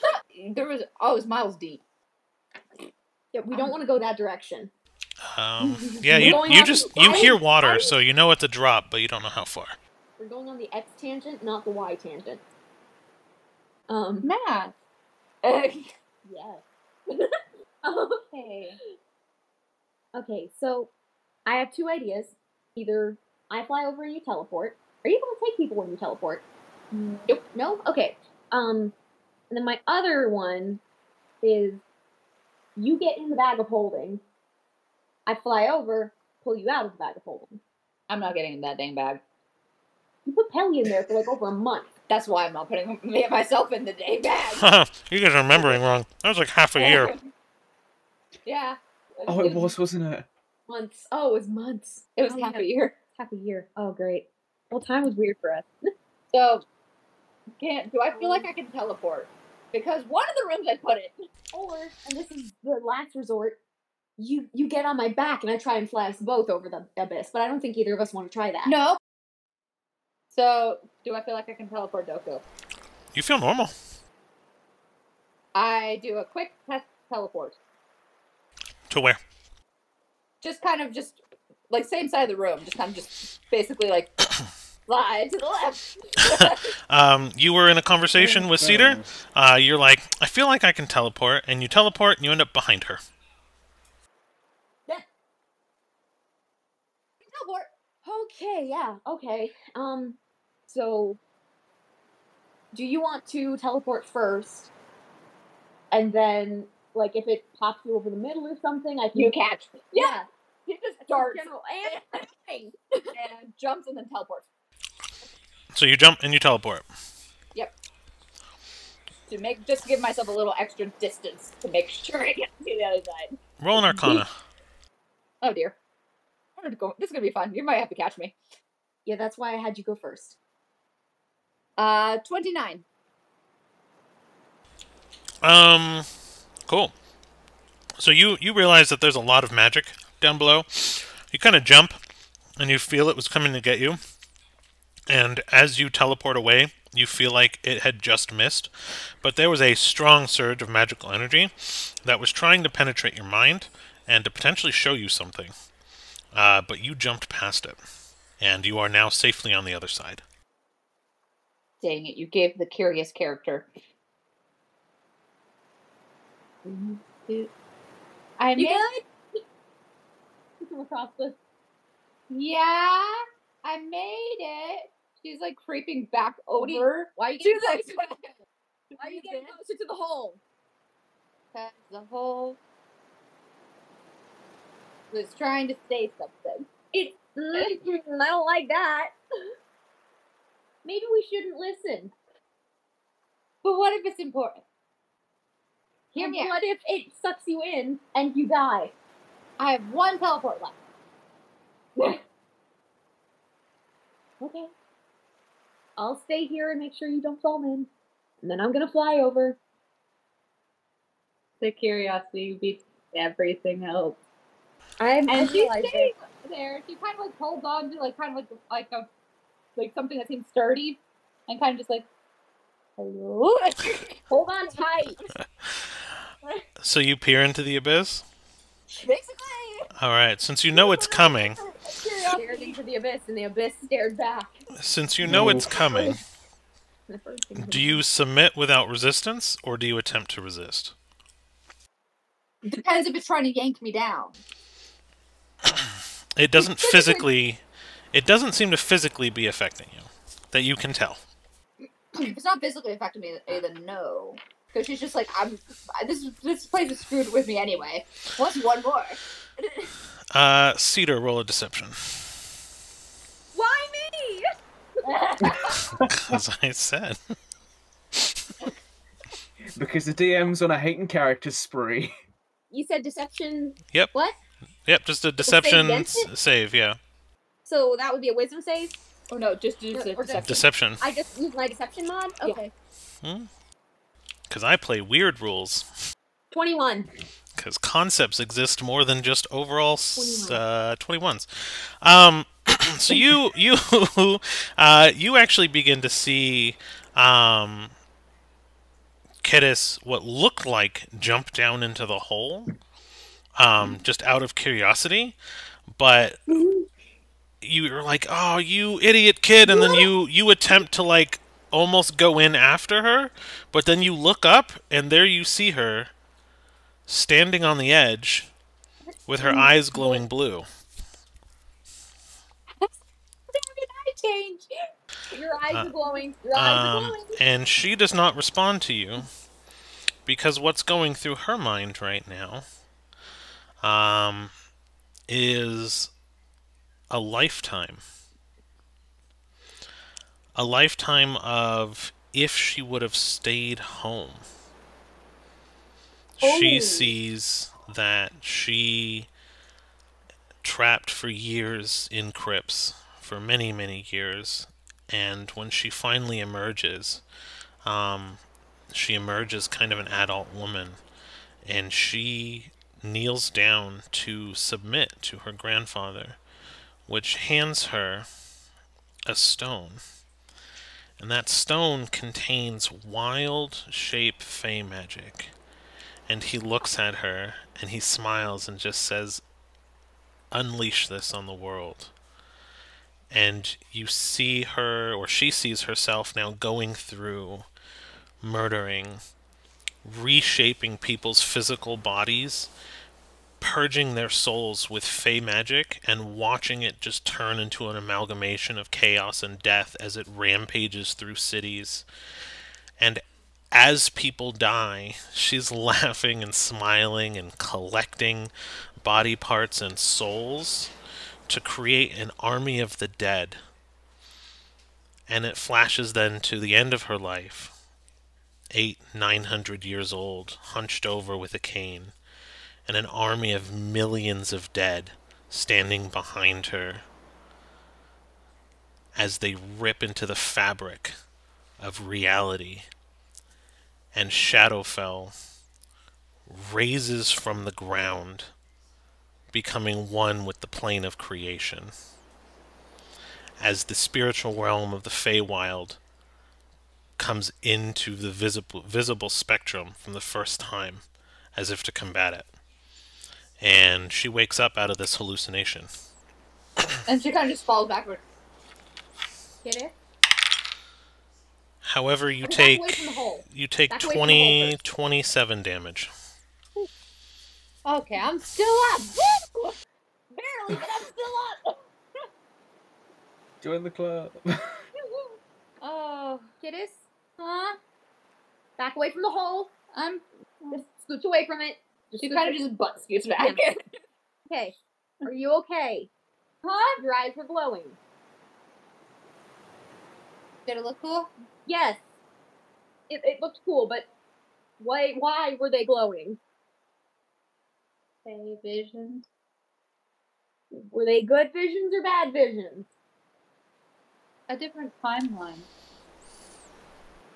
there was it was miles deep. Yeah, we don't want to go that direction. Yeah, We're going off you the- hear water, so you know it's a drop, but you don't know how far. We're going on the X tangent, not the Y tangent. Math. Yes. Okay. Okay, so I have two ideas. Either I fly over and you teleport. Are you going to take people when you teleport? Nope. No? Okay. And then my other one is you get in the bag of holding. I fly over, pull you out of the bag of holding. I'm not getting in that dang bag. You put Pelly in there for like over a month. That's why I'm not putting myself in the dang bag. You guys are remembering wrong. That was like half a year. Yeah. Oh, it was, wasn't it? Months. Oh, it was months. It was Oh, half yeah. a year. Half a year. Oh, great. Well, time was weird for us. So, do I feel like I can teleport? Because one of the rooms I put it. Or, and this is the last resort, you get on my back and I try and fly us both over the abyss, but I don't think either of us want to try that. No. So, do I feel like I can teleport Doku? You feel normal. I do a quick test teleport. To where? Just kind of like same side of the room. Just kind of basically like slide to the left. You were in a conversation with Cedar. You're like, I feel like I can teleport, and you teleport, and you end up behind her. Yeah. Teleport. Okay, yeah, okay. So, do you want to teleport first? And then, like, if it pops you over the middle or something, I can... You catch. Yeah. He just starts And and jumps and then teleports. So you jump and you teleport. Yep. To give myself a little extra distance to make sure I get to the other side. Roll an Arcana. Oh dear. This is gonna be fun. You might have to catch me. Yeah, that's why I had you go first. 29. Cool. So you realize that there's a lot of magic down below. You kind of jump, and you feel it was coming to get you. And as you teleport away, you feel like it had just missed. But there was a strong surge of magical energy that was trying to penetrate your mind and to potentially show you something. But you jumped past it. And you are now safely on the other side. Dang it, you gave the curious character. I You made You come across this. Yeah, I made it. She's like creeping back over. Why are you She's getting like, closer? Why are you getting closer to the hole? because the whole was trying to say something. I don't like that. Maybe we shouldn't listen. But what if it's important? Hear And me out. what if it sucks you in and you die? I have one teleport left. Okay. I'll stay here and make sure you don't fall in. And then I'm gonna fly over. The curiosity beats everything else. I And she realize stays it. there. She kind of like holds on to like something that seems sturdy, and kind of just like Hello? Hold on tight. So you peer into the abyss? Basically. Alright, since you know it's coming, Stared into the abyss, and the abyss stared back. since you know it's coming, The first thing do you submit without resistance, or do you attempt to resist? Depends if it's trying to yank me down. It doesn't physically... It doesn't seem to physically be affecting you, that you can tell. If it's not physically affecting me, then no. Because she's just like, this place is screwed with me anyway. What's one more? Cedar, roll a deception. Why me? As I said. Because the DM's on a hating characters spree. You said deception. Yep. What? Yep, just a deception against it? save, yeah. So that would be a wisdom save? Or no, just do Or deception. Deception. I just used my deception mod? Okay. Because I play weird rules. 21. Because concepts exist more than just overall 21s. So you actually begin to see Kittis, what looked like, jump down into the hole, just out of curiosity, but you're like, oh, you idiot kid, and then you attempt to, like, almost go in after her, but then you look up, and there you see her standing on the edge with her eyes glowing blue. Change. Your eyes are glowing. Your eyes are glowing. And she does not respond to you, because what's going through her mind right now is a lifetime. A lifetime of if she would have stayed home. She sees that she trapped for years in crypts, for many, many years, and when she finally emerges, she emerges kind of an adult woman, and she kneels down to submit to her grandfather, which hands her a stone. And that stone contains wild shape fey magic. And he looks at her, and he smiles and just says, "Unleash this on the world." And you see her, or she sees herself now going through, murdering, reshaping people's physical bodies, purging their souls with fey magic, and watching it just turn into an amalgamation of chaos and death as it rampages through cities. And as people die, she's laughing and smiling and collecting body parts and souls to create an army of the dead. And it flashes then to the end of her life, 900 years old, hunched over with a cane, and an army of millions of dead standing behind her as they rip into the fabric of reality. And Shadowfell raises from the ground, becoming one with the plane of creation, as the spiritual realm of the Feywild comes into the visible spectrum from the first time, as if to combat it. And she wakes up out of this hallucination. And she kind of just falls backward. Get it? However, you Back take away from the hole. you take Back away from the hole 27 damage. Okay, I'm still up. Woo! Barely, but I'm still up. Join the club. Oh, Kittis, huh? back away from the hole. Just scooch away from it. She kind of just butt scoots back. Okay. Are you okay? Huh? Your eyes were glowing. Did it look cool? Yes. It looked cool, but why were they glowing? Fey visions. Were they good visions or bad visions? A different timeline.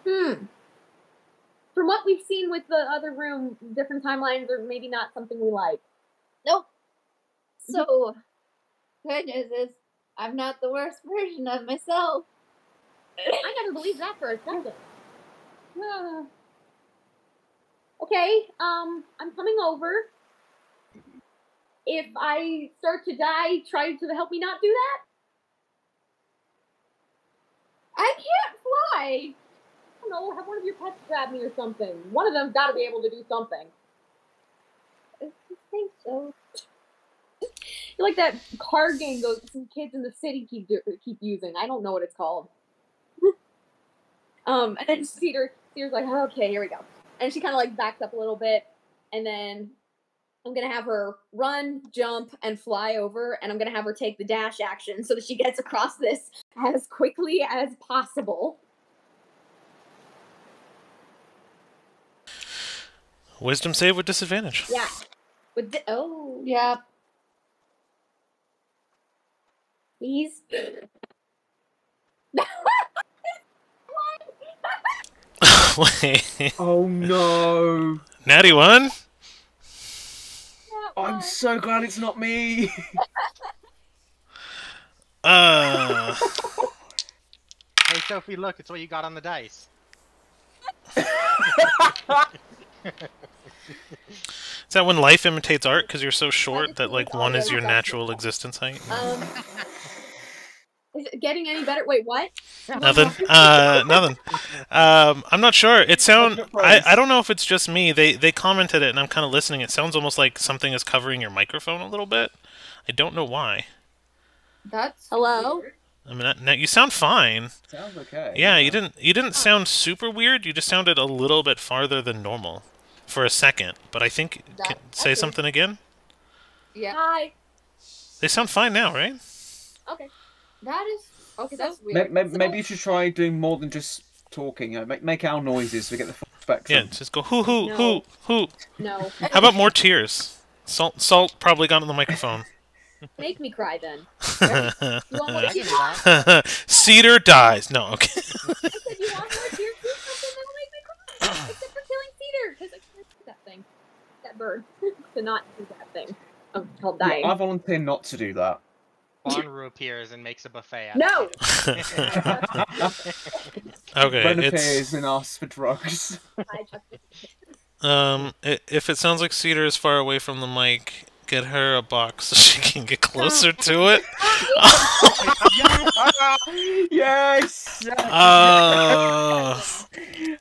From what we've seen with the other room, different timelines are maybe not something we like. Nope. So, good news is, I'm not the worst version of myself. I never believed that for a second. Okay, I'm coming over. If I start to die, try to help me not do that. I can't fly. I don't know, have one of your pets grab me or something. One of them's got to be able to do something. I think so. You're like that card game those some kids in the city keep using. I don't know what it's called. And then Cedar's like, okay, here we go. And she kind of like backs up a little bit, and then I'm gonna have her run, jump, and fly over, and I'm gonna have her take the dash action so that she gets across this as quickly as possible. Wisdom save with disadvantage. Yeah. Oh. Yeah. Please. Wait. Oh no! Natty 1? I'm so glad it's not me. Uh. Hey, Sophie, look, it's what you got on the dice. Is that when life imitates art because you're so short that like 1 is your natural existence height? Is it getting any better? Wait, what? Nothing. Nothing. I'm not sure. It sound. I don't know if it's just me. They commented it, and I'm kind of listening. It sounds almost like something is covering your microphone a little bit. I don't know why. That's hello. weird. I mean, now you sound fine. Sounds okay. Yeah, you didn't sound super weird. You just sounded a little bit farther than normal for a second. But I think say something again. Yeah. Hi. They sound fine now, right? Okay. That is okay. That's weird. Maybe you should try doing more than just talking. Make our noises so we get the full spectrum. Yeah, just go hoo. No. How about more tears? Salt probably got on the microphone. Make me cry then. You want more tears? Cedar dies. No, okay. I said you want more tears? Do something that'll make me cry. Except for killing Cedar, because I can't do that thing. That bird. To not do that thing. Oh, called dying. Yeah, I volunteer not to do that. Bonru appears and makes a buffet out No! of it. Okay, Ben it's appears and asks for drugs. if it sounds like Cedar is far away from the mic, get her a box so she can get closer to it. Yes!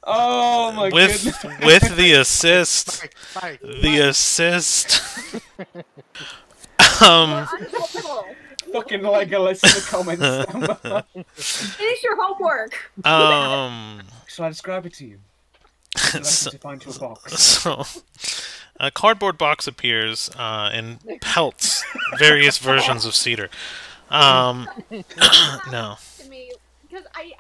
Oh my goodness. With the assist. Sorry. The assist. Fucking Legolas in the comments. Finish your homework. Shall I describe it to you? So, To find you a box. so a cardboard box appears and pelts various versions of Cedar. No. To me, because I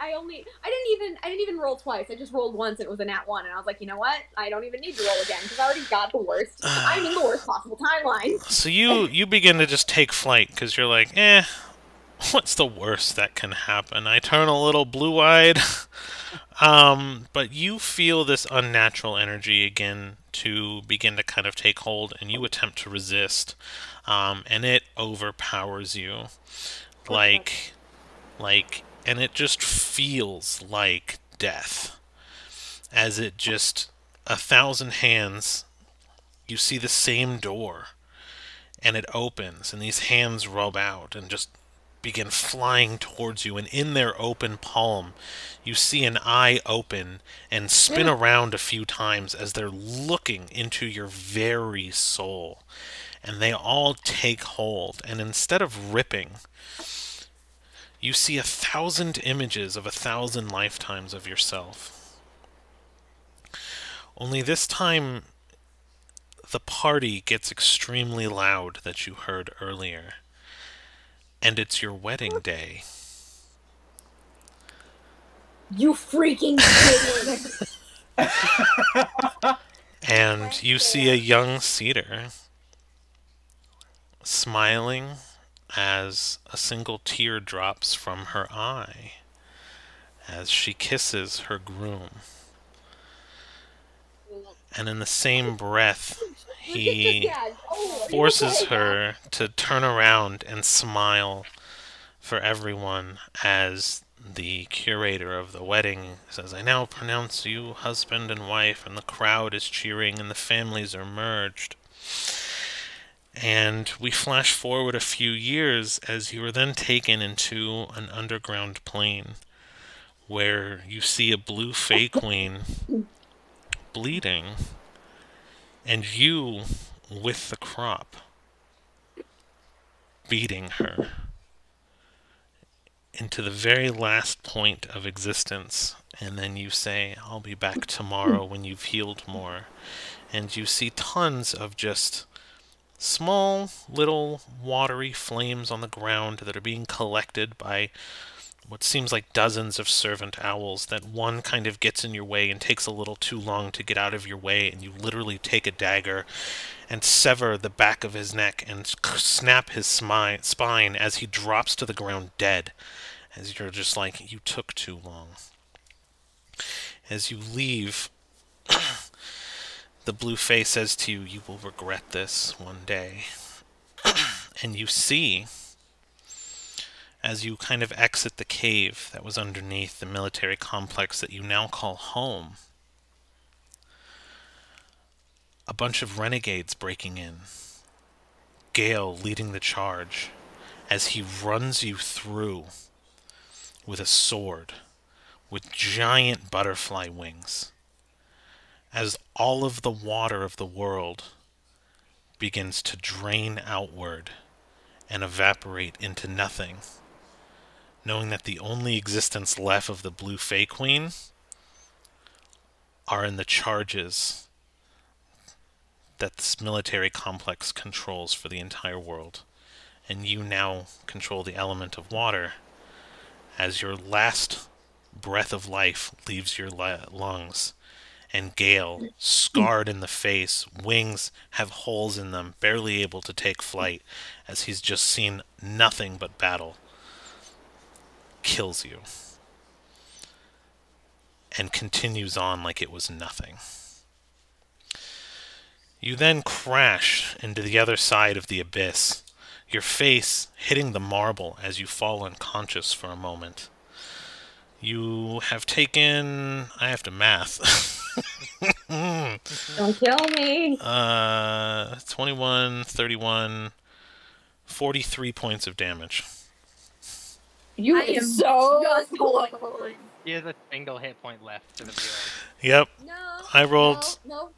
didn't even roll twice. I just rolled once and it was a nat 1, and I was like, you know what? I don't even need to roll again because I already got the worst. I'm in the worst possible timeline. So you begin to just take flight because you're like, what's the worst that can happen? I turn a little blue-eyed. But you feel this unnatural energy again to begin to kind of take hold, and you attempt to resist, and it overpowers you, and it just feels like death, as it just 1,000 hands. You see the same door, and it opens, and these hands rub out and just begin flying towards you, and in their open palm you see an eye open and spin around a few times as they're looking into your very soul, and they all take hold, and instead of ripping, you see 1,000 images of 1,000 lifetimes of yourself. Only this time the party gets extremely loud that you heard earlier. And it's your wedding day. You freaking idiot! And you see a young Cedar smiling as a single tear drops from her eye as she kisses her groom. And in the same breath, he forces her to turn around and smile for everyone as the curator of the wedding says, "I now pronounce you husband and wife," and the crowd is cheering and the families are merged. And we flash forward a few years as you are then taken into an underground plane where you see a blue Fey Queen bleeding, and you, with the crop, beating her into the very last point of existence. And then you say, "I'll be back tomorrow when you've healed more." And you see tons of just small little watery flames on the ground that are being collected by what seems like dozens of servant owls, that one kind of gets in your way and takes a little too long to get out of your way, and you literally take a dagger and sever the back of his neck and snap his spine as he drops to the ground dead, as you're just like, you took too long. As you leave, the blue Fae says to you, "You will regret this one day." And you see, as you kind of exit the cave that was underneath the military complex that you now call home, a bunch of renegades breaking in. Gale leading the charge as he runs you through with a sword with giant butterfly wings, as all of the water of the world begins to drain outward and evaporate into nothing, knowing that the only existence left of the Blue Fey Queen are in the charges that this military complex controls for the entire world. And you now control the element of water as your last breath of life leaves your lungs. And Gale, scarred in the face, wings have holes in them, barely able to take flight, as he's just seen nothing but battle, kills you. And continues on like it was nothing. You then crash into the other side of the abyss, your face hitting the marble as you fall unconscious for a moment. You have taken... I have to math. Don't kill me. 21, 31, 43 points of damage. You I am so just close. He has a single hit point left to the viewers. Yep, No. I rolled... No.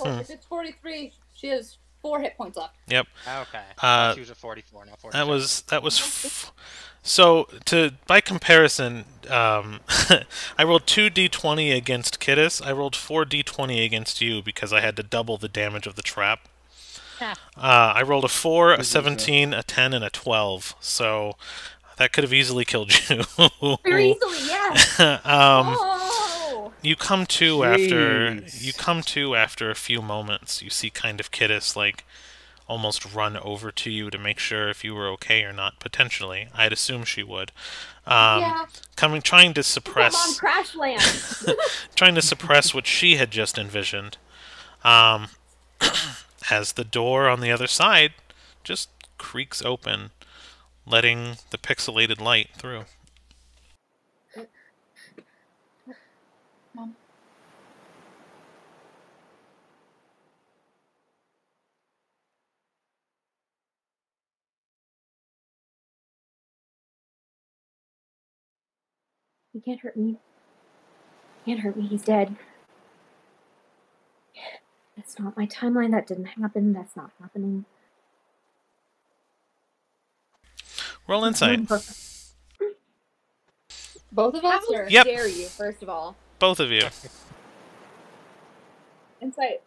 If it's 43, she has 4 hit points left. Yep. Okay. She was at 44 now. 47. So by comparison, I rolled 2d20 against Kittis. I rolled 4d20 against you because I had to double the damage of the trap. I rolled a 4, a 17, a 10, and a 12. So that could have easily killed you. Very easily, yeah. You come to after a few moments. You see kind of Kittis like almost run over to you to make sure if you were okay or not. Potentially, I'd assume she would. Yeah. Trying to suppress. Come on, crash land. Trying to suppress what she had just envisioned. As the door on the other side just creaks open, letting the pixelated light through. Mom. He can't hurt me. He can't hurt me. He's dead. That's not my timeline. That didn't happen. That's not happening. Roll insight. Both of us? Or? Yep. Dare you, first of all. Both of you. Insight.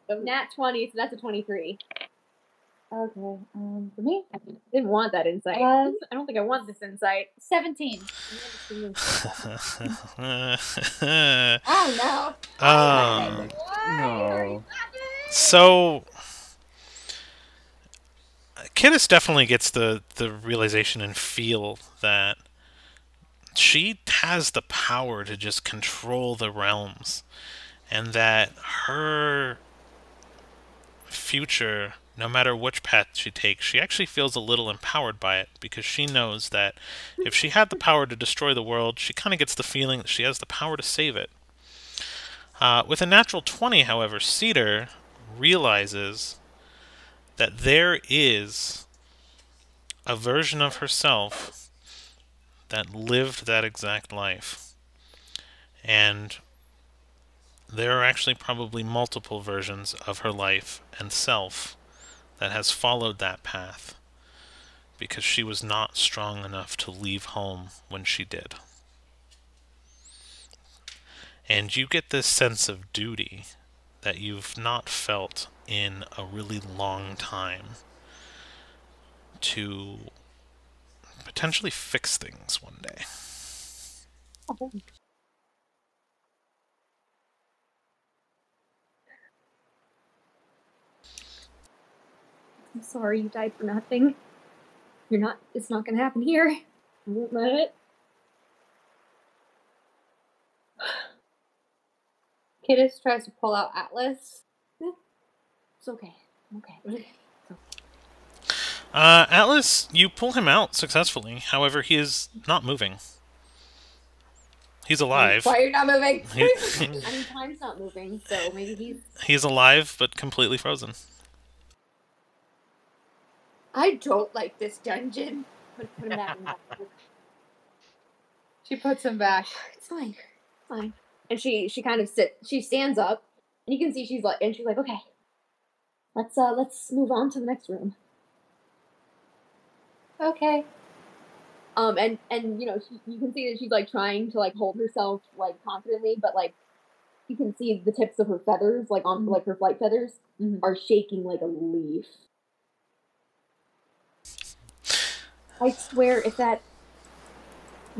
Nat 20, so that's a 23. Okay. For me? Didn't want that insight. I don't think I want this insight. 17. Oh no. No. So Kittis definitely gets the realization and feel that she has the power to just control the realms, and that her future no matter which path she takes, she actually feels a little empowered by it, because she knows that if she had the power to destroy the world, she kind of gets the feeling that she has the power to save it. With a natural 20, however, Cedar realizes that there is a version of herself that lived that exact life. And there are actually probably multiple versions of her life and self that has followed that path, because she was not strong enough to leave home when she did. And you get this sense of duty that you've not felt in a really long time to potentially fix things one day. I'm sorry you died for nothing. It's not gonna happen here. I won't let it. Kittis tries to pull out Atlas. It's okay. Okay. Atlas, you pull him out successfully. However, he is not moving. He's alive. Why are you not moving? I mean, time's not moving, so maybe He's alive, but completely frozen. I don't like this dungeon. put him back in the back. She puts him back. It's fine. And she kind of she stands up, and you can see she's like, okay, let's move on to the next room. Okay. And you know, you can see that she's like trying to like hold herself like confidently, but like you can see the tips of her feathers, like on like her flight feathers, are shaking like a leaf. I swear, if that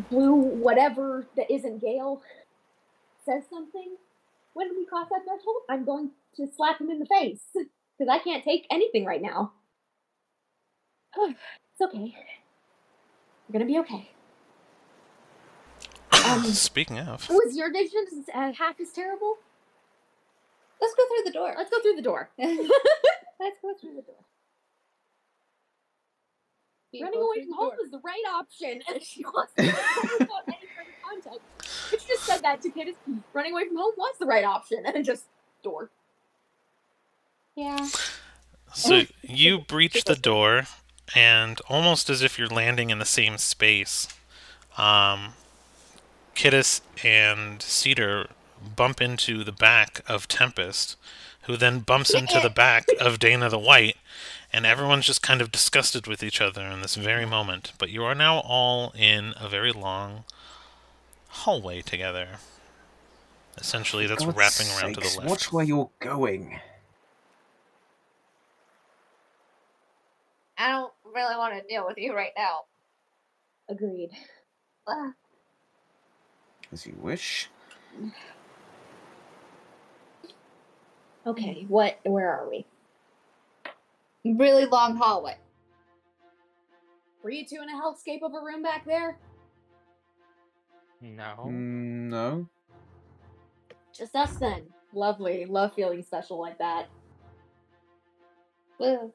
blue whatever that isn't Gale says something when we cross that threshold, I'm going to slap him in the face, because I can't take anything right now. It's okay. We're gonna be okay. Speaking of, Was your vision half as terrible? Let's go through the door. Let's go through the door. Let's go through the door. Running away from home was the right option, and she wants to without any further context. Bitch just said that to Kittis. Running away from home was the right option, and just door. Yeah. so you breach the door, and almost as if you're landing in the same space, Kittis and Cedar bump into the back of Tempest, who then bumps into the back of Dana the White, and everyone's just kind of disgusted with each other in this very moment. But you are now all in a very long hallway together. Essentially, that's God's wrapping around to the sakes, left. watch where you're going. I don't really want to deal with you right now. Agreed. As you wish. Okay, where are we? Really long hallway. Were you two in a hellscape of a room back there? No. No. Just us then. Lovely. Love feeling special like that. Well,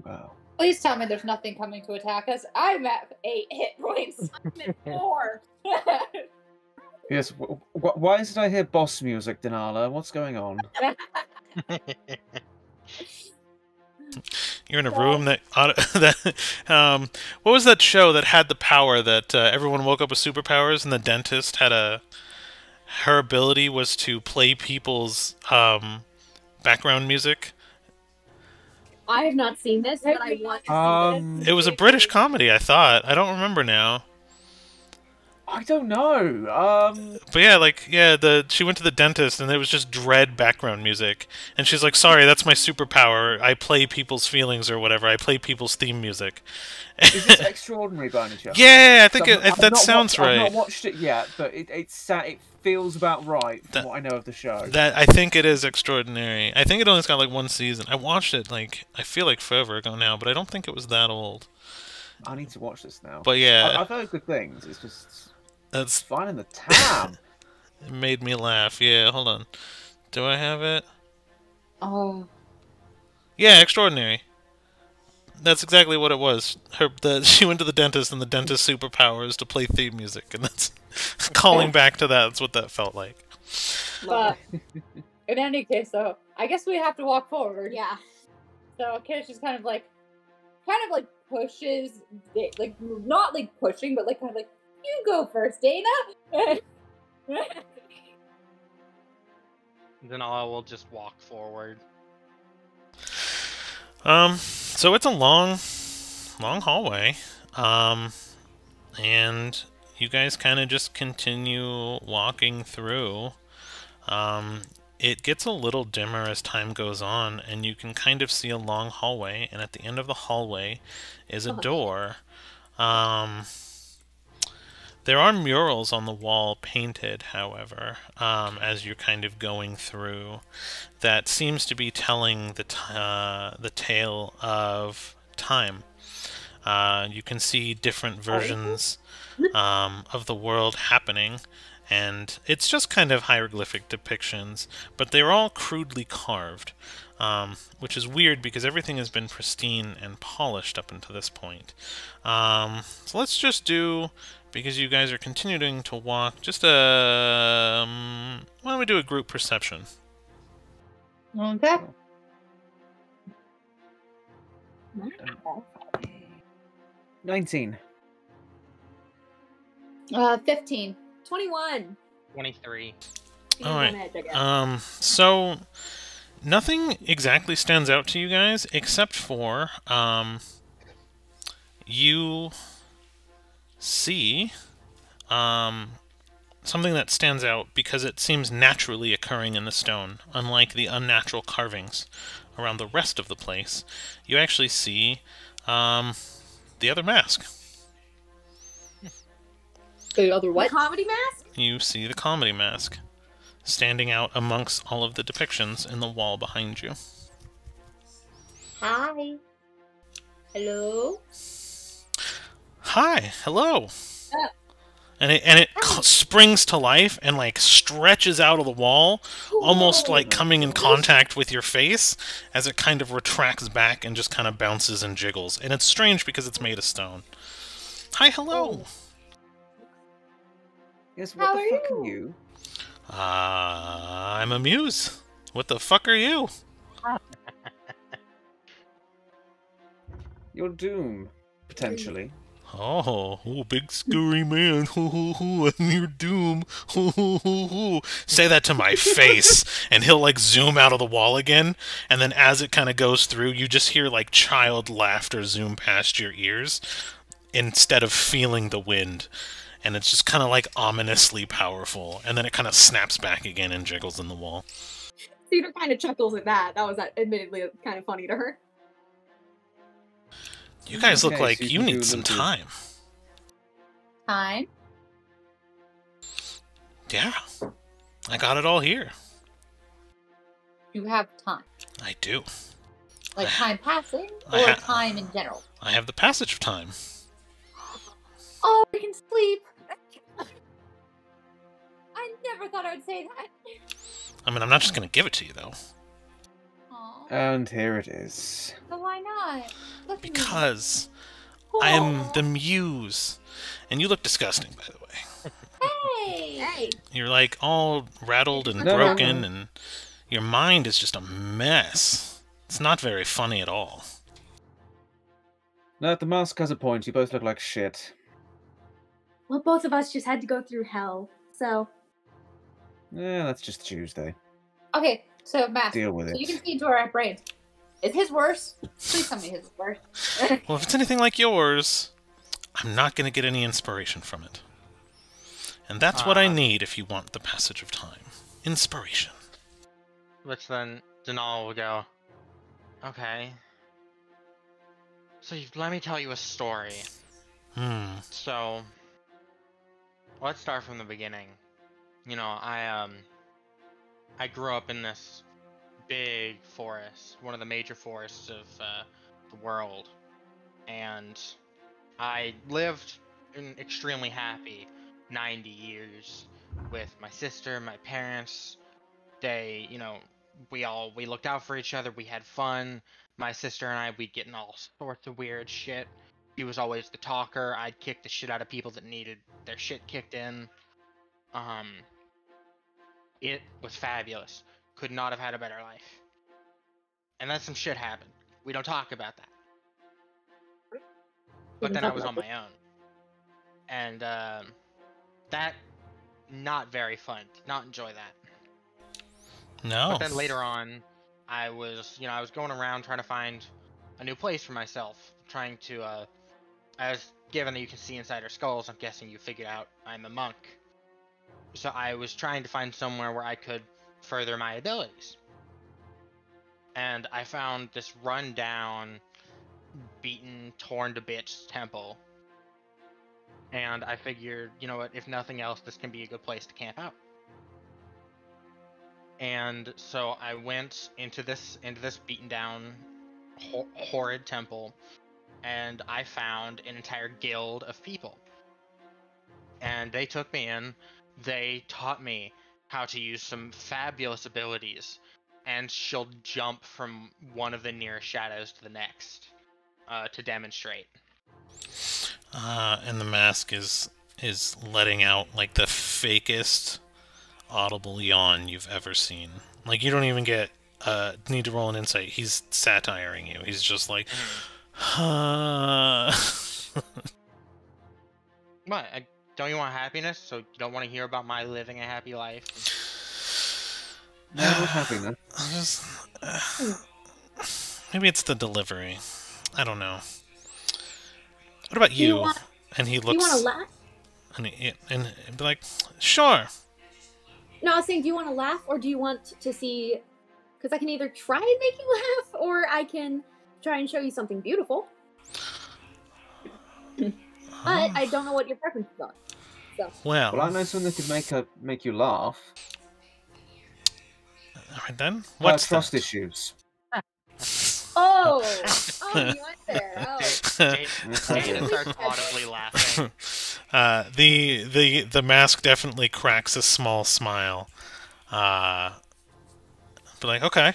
Wow. please tell me there's nothing coming to attack us. I'm at 8 hit points. I'm at 4. Yes. Why did I hear boss music, Denala? What's going on? You're in a room that what was that show that had the power that everyone woke up with superpowers, and the dentist had her ability was to play people's background music? I have not seen this, but I want to see this. It was a British comedy, I thought. I don't remember now. I don't know. But yeah, she went to the dentist, and it was just dread background music. And she's like, "Sorry, that's my superpower. I play people's feelings or whatever. I play people's theme music." Is this Extraordinary by any chance? Yeah, I think I've that not sounds right. I've not watched it yet, but it feels about right from what I know of the show. That I think it is Extraordinary. I think it only's got like one season. I watched it I feel like forever ago now, but I don't think it was that old. I need to watch this now. But yeah, I've heard good things. It's just that's finding the time. It made me laugh. Yeah, hold on. Do I have it? Oh. Yeah, extraordinary. That's exactly what it was. She went to the dentist, and the dentist's superpower is to play theme music, and that's calling back to that. That's what that felt like. But in any case, though, I guess we have to walk forward. Yeah. So Kish just kind of like pushes, like not like pushing, but like kind of like, you go first, Dana. Denala will just walk forward. So it's a long hallway. And you guys kind of just continue walking through. It gets a little dimmer as time goes on, and you can kind of see a long hallway, and at the end of the hallway is a door. There are murals on the wall painted, however, as you're kind of going through, that seems to be telling the tale of time. You can see different versions of the world happening, and it's just kind of hieroglyphic depictions, but they're all crudely carved, which is weird because everything has been pristine and polished up until this point. So let's just do, because you guys are continuing to walk, just why don't we do a group perception? Okay. 19. 15. 21. 23. She's All on right. edge, I guess. So nothing exactly stands out to you guys except for you see something that stands out because it seems naturally occurring in the stone, unlike the unnatural carvings around the rest of the place. You actually see the other mask. The other what? The comedy mask? You see the comedy mask standing out amongst all of the depictions in the wall behind you. Hi. Hello. Hi, hello. And it springs to life and like stretches out of the wall, almost like coming in contact with your face as it kind of retracts back and just kind of bounces and jiggles. And it's strange because it's made of stone. Hi, hello. Yes, what How the are fuck you? are you? I'm a muse. What the fuck are you? You're Doom, potentially. Oh, big scary man. I'm your doom. Say that to my face, and he'll like zoom out of the wall again, and then as it kind of goes through, you just hear like child laughter zoom past your ears instead of feeling the wind. And it's just kind of like ominously powerful, and then it kind of snaps back again and jiggles in the wall. Cedar kind of chuckles at that. That was admittedly kind of funny to her. You guys look Okay, like so you you can do need a some little bit of- time. Time. Yeah, I got it all here. You have time. I do. Like time passing I or ha- time in general? I have the passage of time. Oh, we can sleep. I never thought I would say that. I mean, I'm not just going to give it to you, though. Aw, And here it is. but why not? Look at me. Because I am Aw. the muse. And you look disgusting, by the way. Hey. Hey. You're like all rattled and No, no, broken, no. and your mind is just a mess. It's not very funny at all. No, the mask has a point. You both look like shit. Well, both of us just had to go through hell, so. Yeah, that's just Tuesday. Okay, so Matt, Deal with so you it. can see into our brains. Is his worse? Please tell me his is worse. Well, if it's anything like yours, I'm not going to get any inspiration from it. And that's what I need if you want the passage of time. Inspiration. Which then Denal will go, okay. So let me tell you a story. So, let's start from the beginning. You know, I grew up in this big forest, one of the major forests of the world, and I lived an extremely happy 90 years with my sister, my parents. They, you know, we looked out for each other. We had fun. My sister and I, we'd get in all sorts of weird shit. She was always the talker. I'd kick the shit out of people that needed their shit kicked in. It was fabulous. Could not have had a better life. And then some shit happened. We don't talk about that. But then I was on my own. And that, not very fun. Did not enjoy that. No. But then later on, I was going around trying to find a new place for myself. Trying to, given that you can see inside our skulls, I'm guessing you figured out I'm a monk. So I was trying to find somewhere where I could further my abilities. And I found this run-down, beaten, torn to bits temple. And I figured, you know what, if nothing else, this can be a good place to camp out. And so I went into this beaten down, horrid temple, and I found an entire guild of people. And they took me in. They taught me how to use some fabulous abilities, and she'll jump from one of the nearest shadows to the next to demonstrate. And the mask is letting out like the fakest audible yawn you've ever seen. Like, you don't even get need to roll an insight. He's satiring you. He's just like, What? Don't you want happiness? So you don't want to hear about my living a happy life? No happiness. Maybe it's the delivery. I don't know. What about you? And he looks. Do you want to laugh? And be like, sure. No, I was saying, do you want to laugh, or do you want to see? Because I can either try and make you laugh, or I can try and show you something beautiful. But I don't know what your preferences are. So. Well, I know something that could make you laugh. Alright then. What's trust that? issues. Oh, you went there. Oh. Jaden starts audibly laughing. The mask definitely cracks a small smile. But like, okay,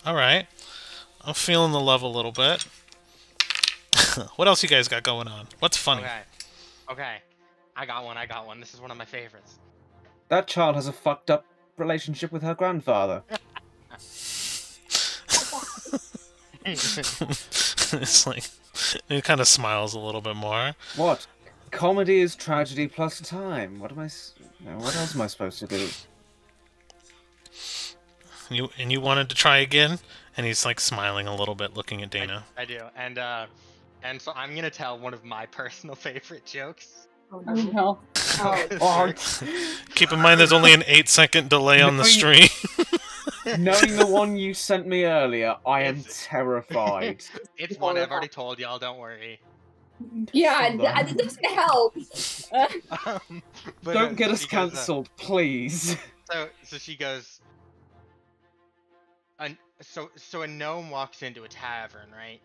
all right. I'm feeling the love a little bit. What else you guys got going on? What's funny? Okay. I got one. This is one of my favorites. That child has a fucked up relationship with her grandfather. It's like, it kind of smiles a little bit more. What? Comedy is tragedy plus time. What else am I supposed to do? You wanted to try again? And he's like smiling a little bit, looking at Dana. I do, and so I'm gonna tell one of my personal favorite jokes. Oh no. Oh, Keep in mind, there's only an 8-second delay on the stream. knowing the one you sent me earlier, I am terrified. It's one I've already told y'all. Don't worry. Yeah, that doesn't help. Don't get us cancelled, please. So she goes. So a gnome walks into a tavern, right?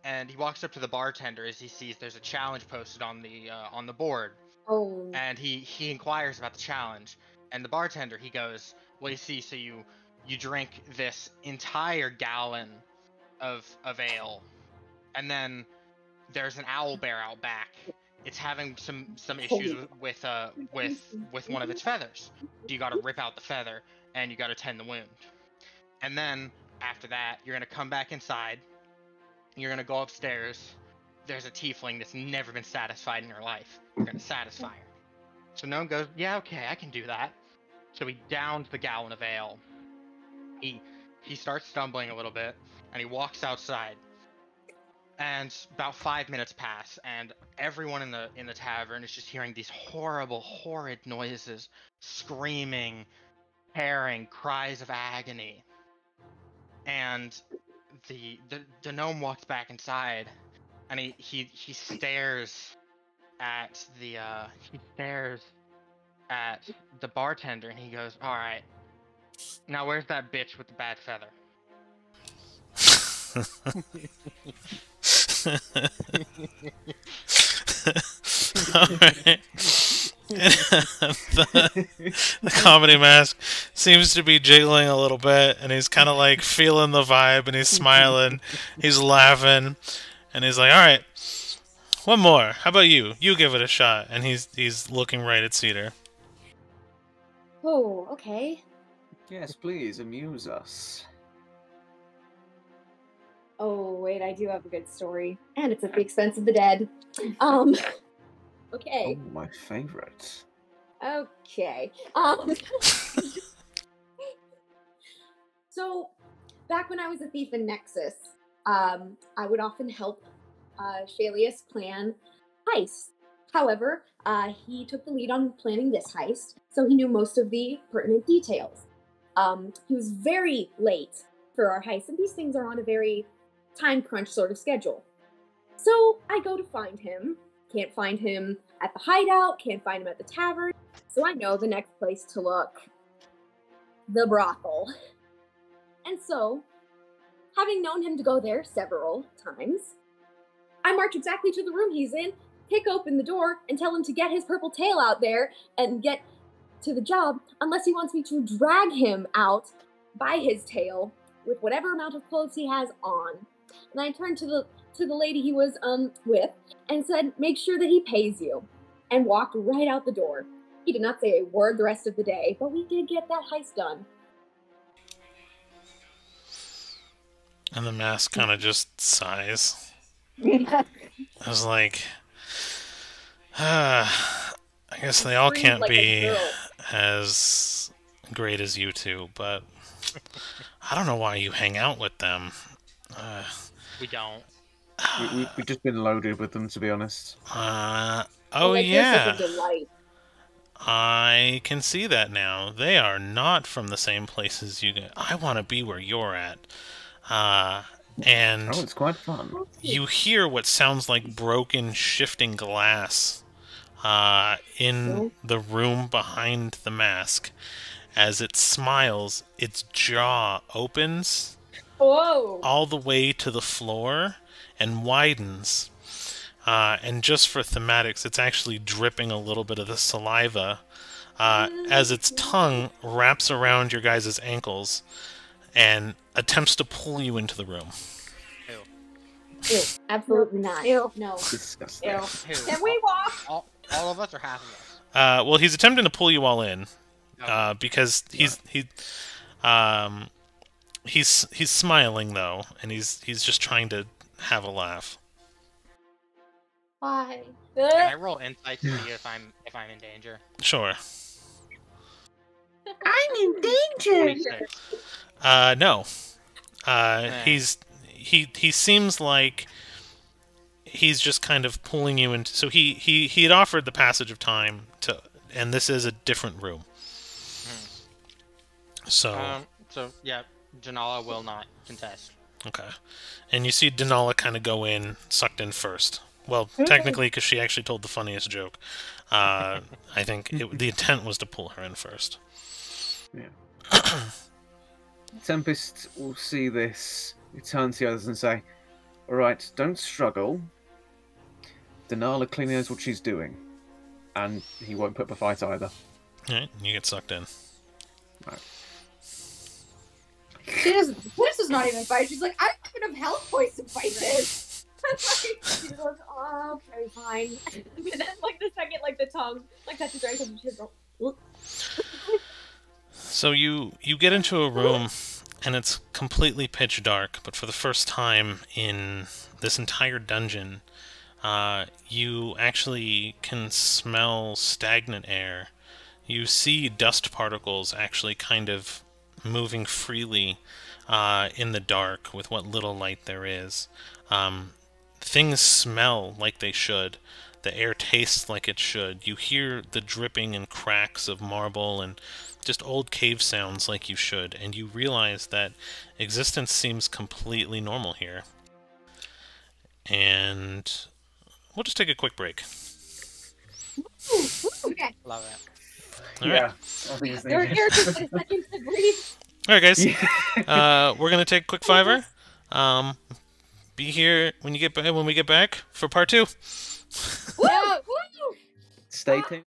And he walks up to the bartender as he sees there's a challenge posted on the board. Oh. And he inquires about the challenge, and the bartender, he goes, well, you see, so you drink this entire gallon of ale, and then there's an owl bear out back. It's having some issues with one of its feathers. You got to rip out the feather, and you got to tend the wound. And then after that, you're gonna come back inside. You're gonna go upstairs. There's a tiefling that's never been satisfied in her life. You're gonna satisfy her. So Gnome goes, yeah, okay, I can do that. So he downs the gallon of ale. He starts stumbling a little bit, and he walks outside. And about 5 minutes pass, and everyone in the tavern is just hearing these horrible, horrid noises, screaming, tearing, cries of agony. And the gnome walks back inside, and he stares at the bartender, and he goes, all right, now where's that bitch with the bad feather? Alright. the comedy mask seems to be jiggling a little bit, and he's kind of like feeling the vibe, and he's smiling, he's laughing, and he's like, "All right, one more. How about you? You give it a shot." And he's looking right at Cedar. Oh, okay. Yes, please amuse us. Oh, wait, I do have a good story. And it's at the expense of the dead. Okay. Oh, my favorite. Okay. So, back when I was a thief in Nexus, I would often help Shalius plan heists. However, he took the lead on planning this heist, so he knew most of the pertinent details. He was very late for our heist, and these things are on a very time crunch sort of schedule. So I go to find him. Can't find him at the hideout, can't find him at the tavern, so I know the next place to look. The brothel. And so, having known him to go there several times, I march exactly to the room he's in, kick open the door, and tell him to get his purple tail out there and get to the job, unless he wants me to drag him out by his tail with whatever amount of clothes he has on. And I turned to the lady he was with and said, "Make sure that he pays you," and walked right out the door. He did not say a word the rest of the day, but we did get that heist done. And the mask kind of just sighs. I was like, I guess they all can't Like a be girl. as great as you two, but I don't know why you hang out with them. We don't. We've just been loaded with them, to be honest. Oh Like, they're yeah, such a delight. I can see that now. They are not from the same places you get. I want to be where you're at. And Oh, it's quite fun. you hear what sounds like broken, shifting glass in the room behind the mask. As it smiles, its jaw opens Whoa! all the way to the floor and widens. And just for thematics, it's actually dripping a little bit of the saliva as its tongue wraps around your guys' ankles and attempts to pull you into the room. Ew. Ew, absolutely not. Ew. No. Disgusting. Ew. Who? Can we walk? All of us or half of us? Well, he's attempting to pull you all in Okay. because he's smiling though, and he's just trying to have a laugh. Why? Can I roll insight to see if I'm in danger? Sure. I'm in danger. 26. No. He seems like he's just kind of pulling you into. So he had offered the passage of time to, and this is a different room. So Yeah, Janala will not contest. okay, and you see Denala kind of go in, sucked in first. Well, technically, because she actually told the funniest joke. I think the intent was to pull her in first. Yeah. Tempest will see this. He turns to the others and say, "Alright, don't struggle. Denala clearly knows what she's doing. And he won't put up a fight either." Alright, you get sucked in. Right. This is not even fight. She's like, I don't have enough health points to fight this. She goes, oh, okay, fine. And then, like, the second, like, the tongue, like, touches her ankles, and she just goes, So you get into a room, and it's completely pitch dark, but for the first time in this entire dungeon, you actually can smell stagnant air. You see dust particles actually kind of moving freely in the dark with what little light there is. Things smell like they should. The air tastes like it should. You hear the dripping and cracks of marble and just old cave sounds like you should, and you realize that existence seems completely normal here. And we'll just take a quick break. Okay. Love it. All Yeah. right. I think it's Your needed. character took a second to breathe. All right, guys. Yeah. We're gonna take a quick fiver. Be here when we get back for part 2. Woo! Woo! Stay tuned.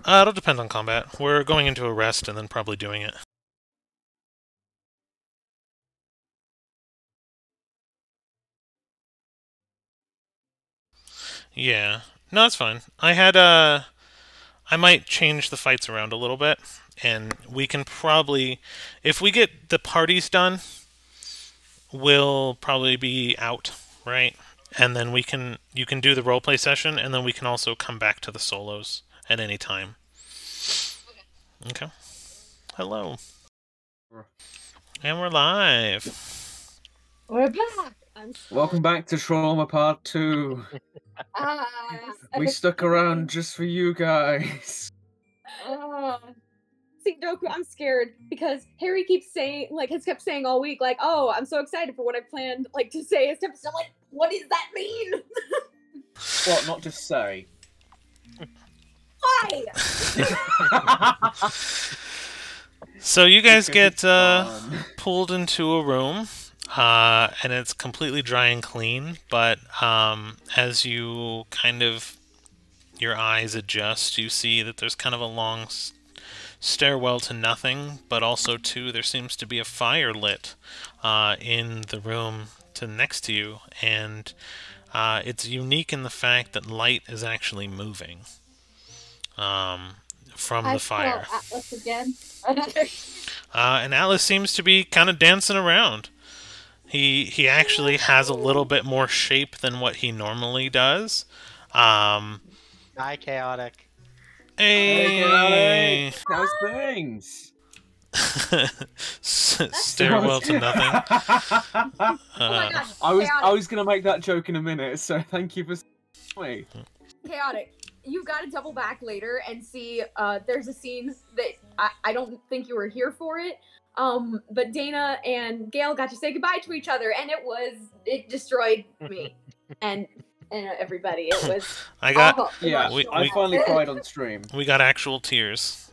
It'll depend on combat. We're going into a rest and then probably doing it. Yeah. No, it's fine. I might change the fights around a little bit, and we can probably, if we get the parties done, we'll probably be out, right? And then you can do the roleplay session, and then we can also come back to the solos at any time. Okay. Hello. And we're live. We're back. Welcome back to Trauma Part 2. We stuck around just for you guys. See, Doku, I'm scared because Harry keeps saying, like, has kept saying all week, like, oh, I'm so excited for what I planned, like, to say as Tempest. I'm like, what does that mean? What, not just say? Why? So you guys Because get it's fun. pulled into a room, and it's completely dry and clean, but as you kind of, your eyes adjust, you see that there's kind of a long stairwell to nothing, but also, too, there seems to be a fire lit in the room next to you, and it's unique in the fact that light is actually moving from the fire. Atlas again. And Atlas seems to be kind of dancing around. He actually has a little bit more shape than what he normally does. Hi, Chaotic. Hey! How's things? Stairwell to nothing. Oh my gosh, I was gonna make that joke in a minute, so thank you for me. Chaotic. You've got to double back later and see, there's a scene that I don't think you were here for it, but Dana and Gail got to say goodbye to each other, and it destroyed me. and everybody, it was awful. Yeah, I finally cried on stream. We got actual tears.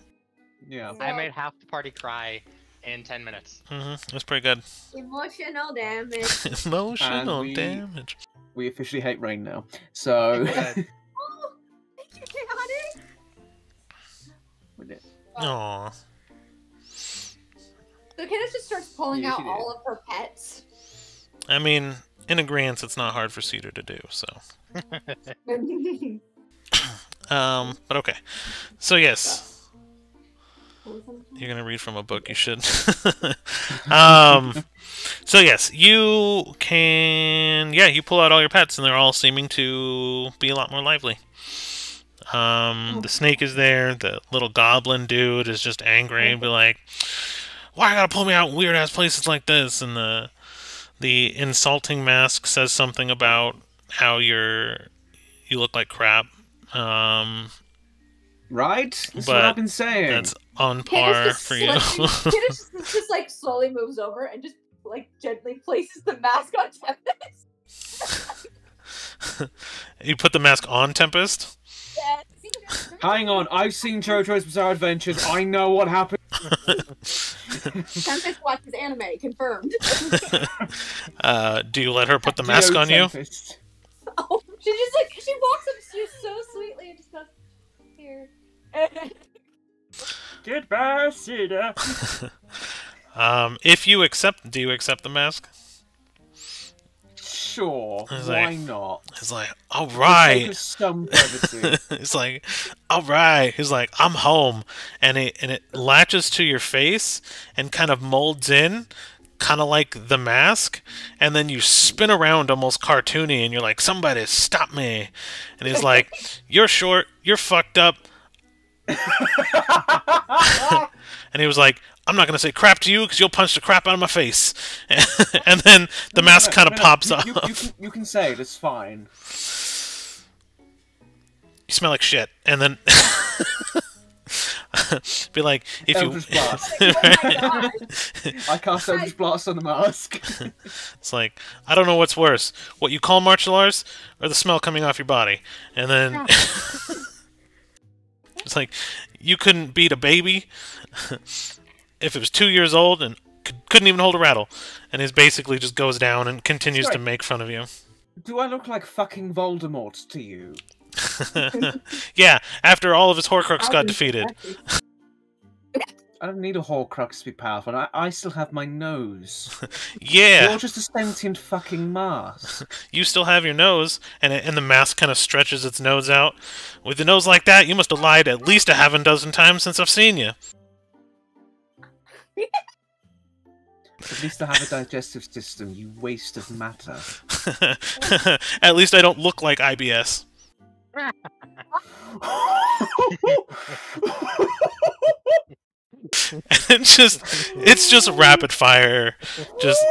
Yeah. I made half the party cry in 10 minutes. It was pretty good. Emotional damage. Emotional And damage. We officially hate rain now, so... Good. Oh, thank you, Chaotic. Aww. So Candace just starts pulling Yeah, out she did. all of her pets. I mean, in agreement, it's not hard for Cedar to do, so... but okay. So yes. You're gonna read from a book, you should. So yes, you can... Yeah, you pull out all your pets, and they're all seeming to be a lot more lively. The snake is there, the little goblin dude is just angry and be like, why you gotta pull me out in weird-ass places like this? And the insulting mask says something about how you look like crap. Right? That's But what I've been saying. That's on Candace par just for you. Candace just like slowly moves over and just like gently places the mask on Tempest. You put the mask on Tempest? Yeah. Hang on, I've seen JoJo's Bizarre Adventures. I know what happened. Tempest watches anime, confirmed. Do you let her put the mask on you? Tempest. Oh, she just like she walks up to you so sweetly and just goes, here. Goodbye, Cedar. If you accept, do you accept the mask? Sure, It's why like- not? He's like, all Take right. us some privacy. He's like, all right. He's like, I'm home, and it latches to your face and kind of molds in, kind of like the mask, and then you spin around almost cartoony, and you're like, somebody stop me. And he's like, you're short, you're fucked up. And he was like, I'm not gonna say crap to you because you'll punch the crap out of my face. And then the mask kind of pops off. You can say it, it's fine. You smell like shit. And then be like, if you Eldritch Blast. Oh I cast Eldritch Blast on the mask. It's like, I don't know what's worse, what you call martial arts or the smell coming off your body. And then it's like, you couldn't beat a baby if it was 2 years old and couldn't even hold a rattle. And it basically just goes down and continues to Sorry. make fun of you. Do I look like fucking Voldemort to you? Yeah, after all of his Horcrux got defeated. I don't need a Horcrux to be powerful. I still have my nose. Yeah. You're just a sentient fucking mask. You still have your nose, and the mask kind of stretches its nose out. With a nose like that, you must have lied at least a half a dozen times since I've seen you. At least I have a digestive system, you waste of matter. At least I don't look like IBS. It's just rapid fire. Just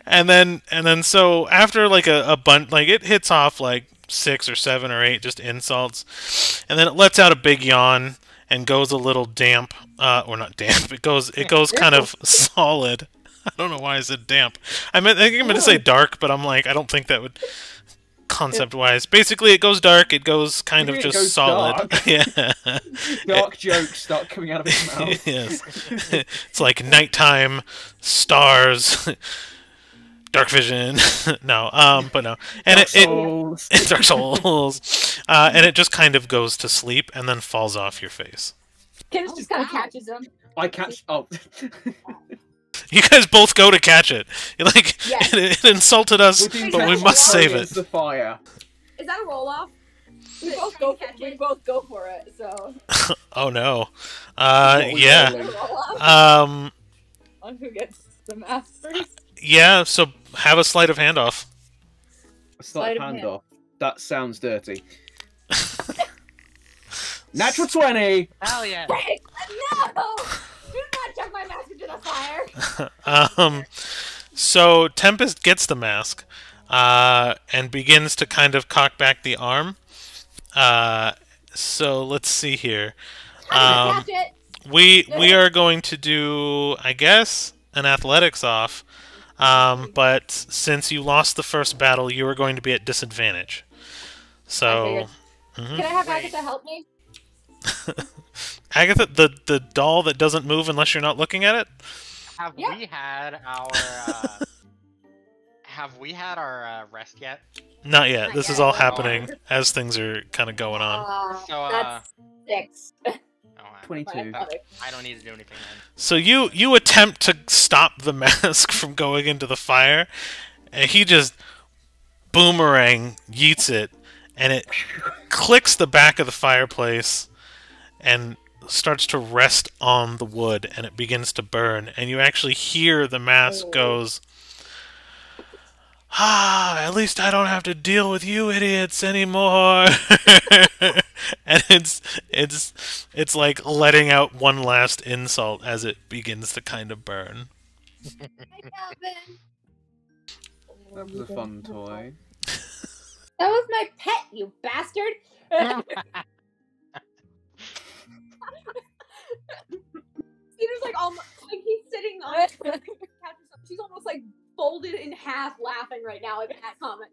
and then so after like a bunch, like it hits off like 6 or 7 or 8 just insults, and then it lets out a big yawn and goes a little damp, or not damp. It goes kind of solid. I don't know why I said damp. I think I'm going to say dark, but I'm like, I don't think that would, concept-wise. Basically, it goes dark, it goes kind of just solid. Dark. Yeah. Dark jokes start coming out of his mouth. Yes. It's like nighttime, stars, dark vision. No, but no. And it's Dark Souls. And it just kind of goes to sleep and then falls off your face. Kenneth just kind of catches him. I catch... Oh. You guys both go to catch it. Like, Yes. it insulted us, but we must save it. The fire. Is that a roll off? We both go for it. So. Oh no. What was Yeah. rolling? On who gets the mask first? Yeah. So have a sleight of hand off. Sleight of hand off. That sounds dirty. Natural 20! Hell yeah. Frank, no! Do not chuck my mask into the fire. So Tempest gets the mask, and begins to kind of cock back the arm. So let's see here. I'm gonna catch it. We are going to do, I guess, an athletics off. But since you lost the first battle, you are going to be at disadvantage. So, Can I have Agatha help me? Agatha, the doll that doesn't move unless you're not looking at it. Have we had our rest yet? Not yet. Not This is yet. all happening as things are kind of going on. So, That's 6. Oh, 22. I don't need to do anything then. So you attempt to stop the mask from going into the fire, and he just boomerang yeets it, and it clicks the back of the fireplace and starts to rest on the wood, and it begins to burn, and you actually hear the mask goes, at least I don't have to deal with you idiots anymore. And it's like letting out one last insult as it begins to kind of burn. That was a fun toy. That was my pet, you bastard! Peter's like he's sitting on the couch. She's almost like folded in half, laughing right now at that comment.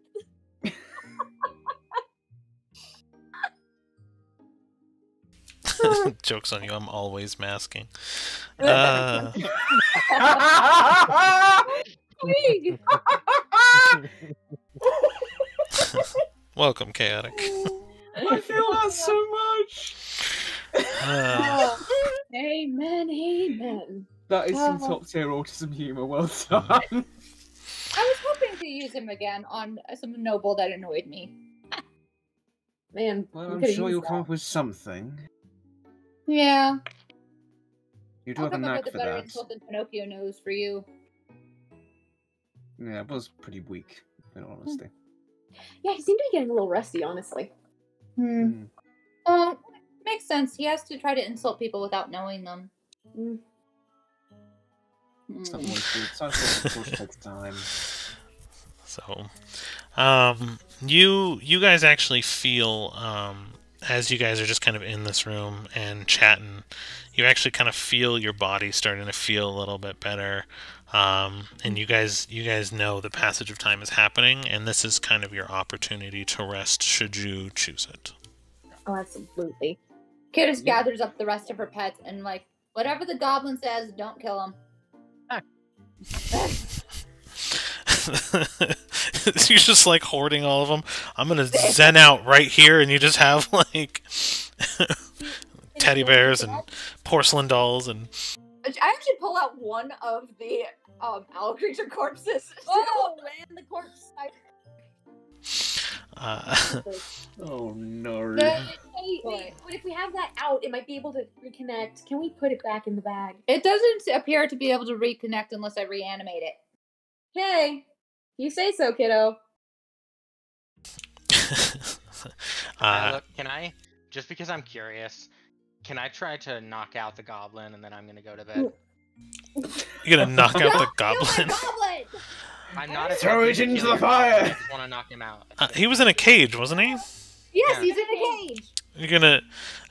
Joke's on you, I'm always masking. Welcome, Chaotic. I feel that so much! Amen, amen. That is some top tier autism humour, well done. I was hoping to use him again on some noble that annoyed me. Man, Well, I'm sure you'll come up with something. Yeah. You do I'll have a come up knack with for a better that. insult than Pinocchio knows for you. Yeah, it was pretty weak, in all honesty. Yeah, he seemed to be getting a little rusty, honestly. Makes sense. He has to try to insult people without knowing them. It's not always good. Sometimes it takes time. So, you guys actually feel, as you guys are just kind of in this room and chatting, you actually kind of feel your body starting to feel a little bit better. And you guys know the passage of time is happening, and this is kind of your opportunity to rest should you choose it. Oh, absolutely. Kidis gathers up the rest of her pets and like Whatever the goblin says, don't kill him. You're just like hoarding all of them. I'm gonna zen out right here, and you just have like teddy bears and porcelain dolls and. I actually pull out one of the owl creature corpses. Oh man, the corpse. Oh no. Hey, but if we have that out, it might be able to reconnect. Can we put it back in the bag? It doesn't appear to be able to reconnect unless I reanimate it. Okay, you say so, kiddo. Look, can I, just because I'm curious, can I try to knock out the goblin and then I'm gonna go to bed? You're gonna knock out the Kill goblin. my goblin! I'm not Throw it attempting to into kill the your goblin, fire! I just want to knock him out. He was in a cage, wasn't he? Yes, Yeah. he's in a cage. You're gonna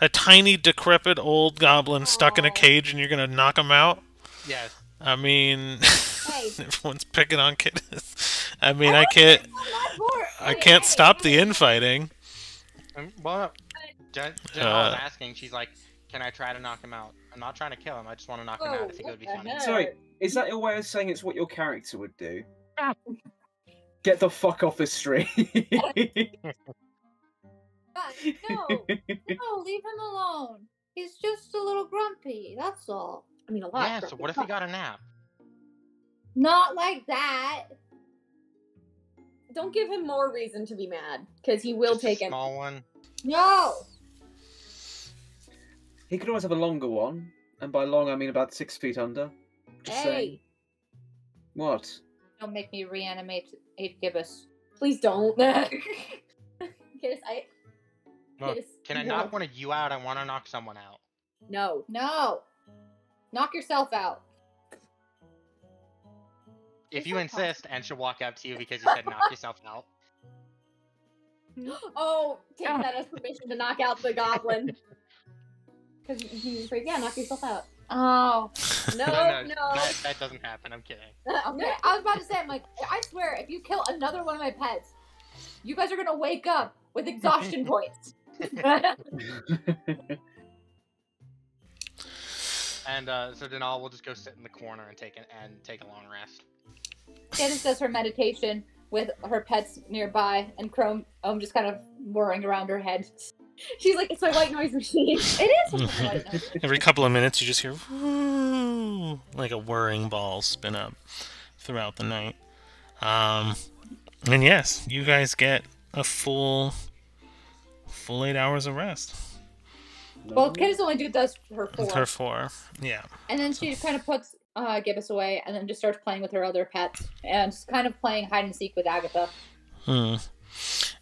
a tiny, decrepit old goblin stuck in a cage, and you're gonna knock him out. Yes. I mean, Hey. everyone's picking on kids. I mean, I can't stop the infighting. Well, Jen was asking, she's like, can I try to knock him out? I'm not trying to kill him, I just want to knock him out. I think it would be funny. Sorry, is that your way of saying it's what your character would do? Get the fuck off the street. No, leave him alone. He's just a little grumpy, that's all. I mean, a lot. Yeah, so what if he got a nap? Not like that. Don't give him more reason to be mad, because he will Just take a it. small one. No! He could always have a longer one, and by long I mean about 6 feet under. Just saying. What? Don't make me reanimate 8 gibbous. Please don't. Look, can I knock one of you out? I want to knock someone out. No. No! Knock yourself out. If you insist, and she'll walk up to you because you said knock yourself out. Oh, take that as permission to knock out the goblin. Because he's afraid, yeah, knock yourself out. Oh. No. That doesn't happen. I'm kidding. Okay, I was about to say, I'm like, I swear, if you kill another one of my pets, you guys are gonna wake up with exhaustion points. And so Denal will just go sit in the corner and take a long rest. Candace does her meditation with her pets nearby, and Chrome just kind of whirring around her head. She's like, it's my white noise machine. It is my white noise. Every couple of minutes, you just hear "Woo," like a whirring ball spin up throughout the night. And yes, you guys get a full 8 hours of rest. Well, Candace only does her 4. Her 4, yeah. And then she kind of puts Gibbous away, and then just starts playing with her other pets, and just kind of playing hide and seek with Agatha.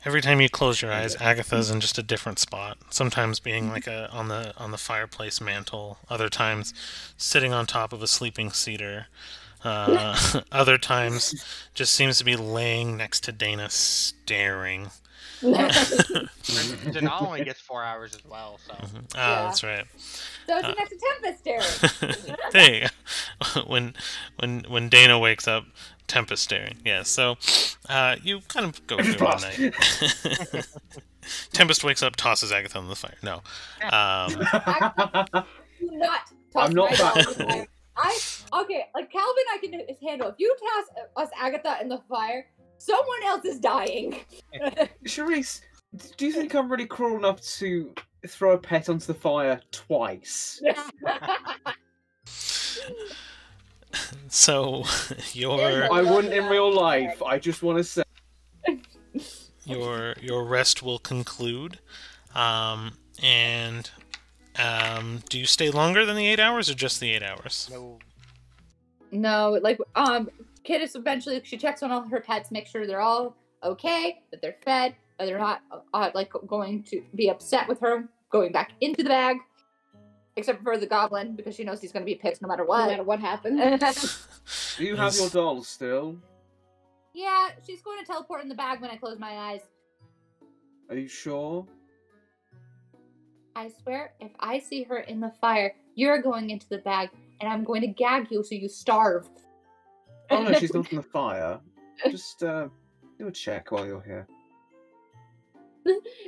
Every time you close your eyes, Agatha's in just a different spot. Sometimes being like on the fireplace mantle. Other times sitting on top of a sleeping cedar. Other times just seems to be laying next to Dana, staring. Denal only gets 4 hours as well, so. That's right. So it's next to Tempest staring. There you go. When Dana wakes up, Tempest staring. Yeah, so you kind of go through all night. Tempest wakes up, tosses Agatha on the fire. No. I'm not that. Okay, like Calvin I can handle. If you toss us Agatha in the fire, someone else is dying. Charisse, do you think I'm really cruel enough to throw a pet onto the fire twice? So I wouldn't in real life. I just want to say your rest will conclude, and do you stay longer than the 8 hours or just the 8 hours? No, like Kidis eventually she checks on all her pets, make sure they're all okay, that they're fed, that they're not like going to be upset with her going back into the bag. Except for the goblin, because she knows he's going to be pissed no matter what. No matter what happened. Do you have your dolls still? Yeah, she's going to teleport in the bag when I close my eyes. Are you sure? I swear, if I see her in the fire, you're going into the bag, and I'm going to gag you so you starve. Oh no, she's not in the fire. Just do a check while you're here.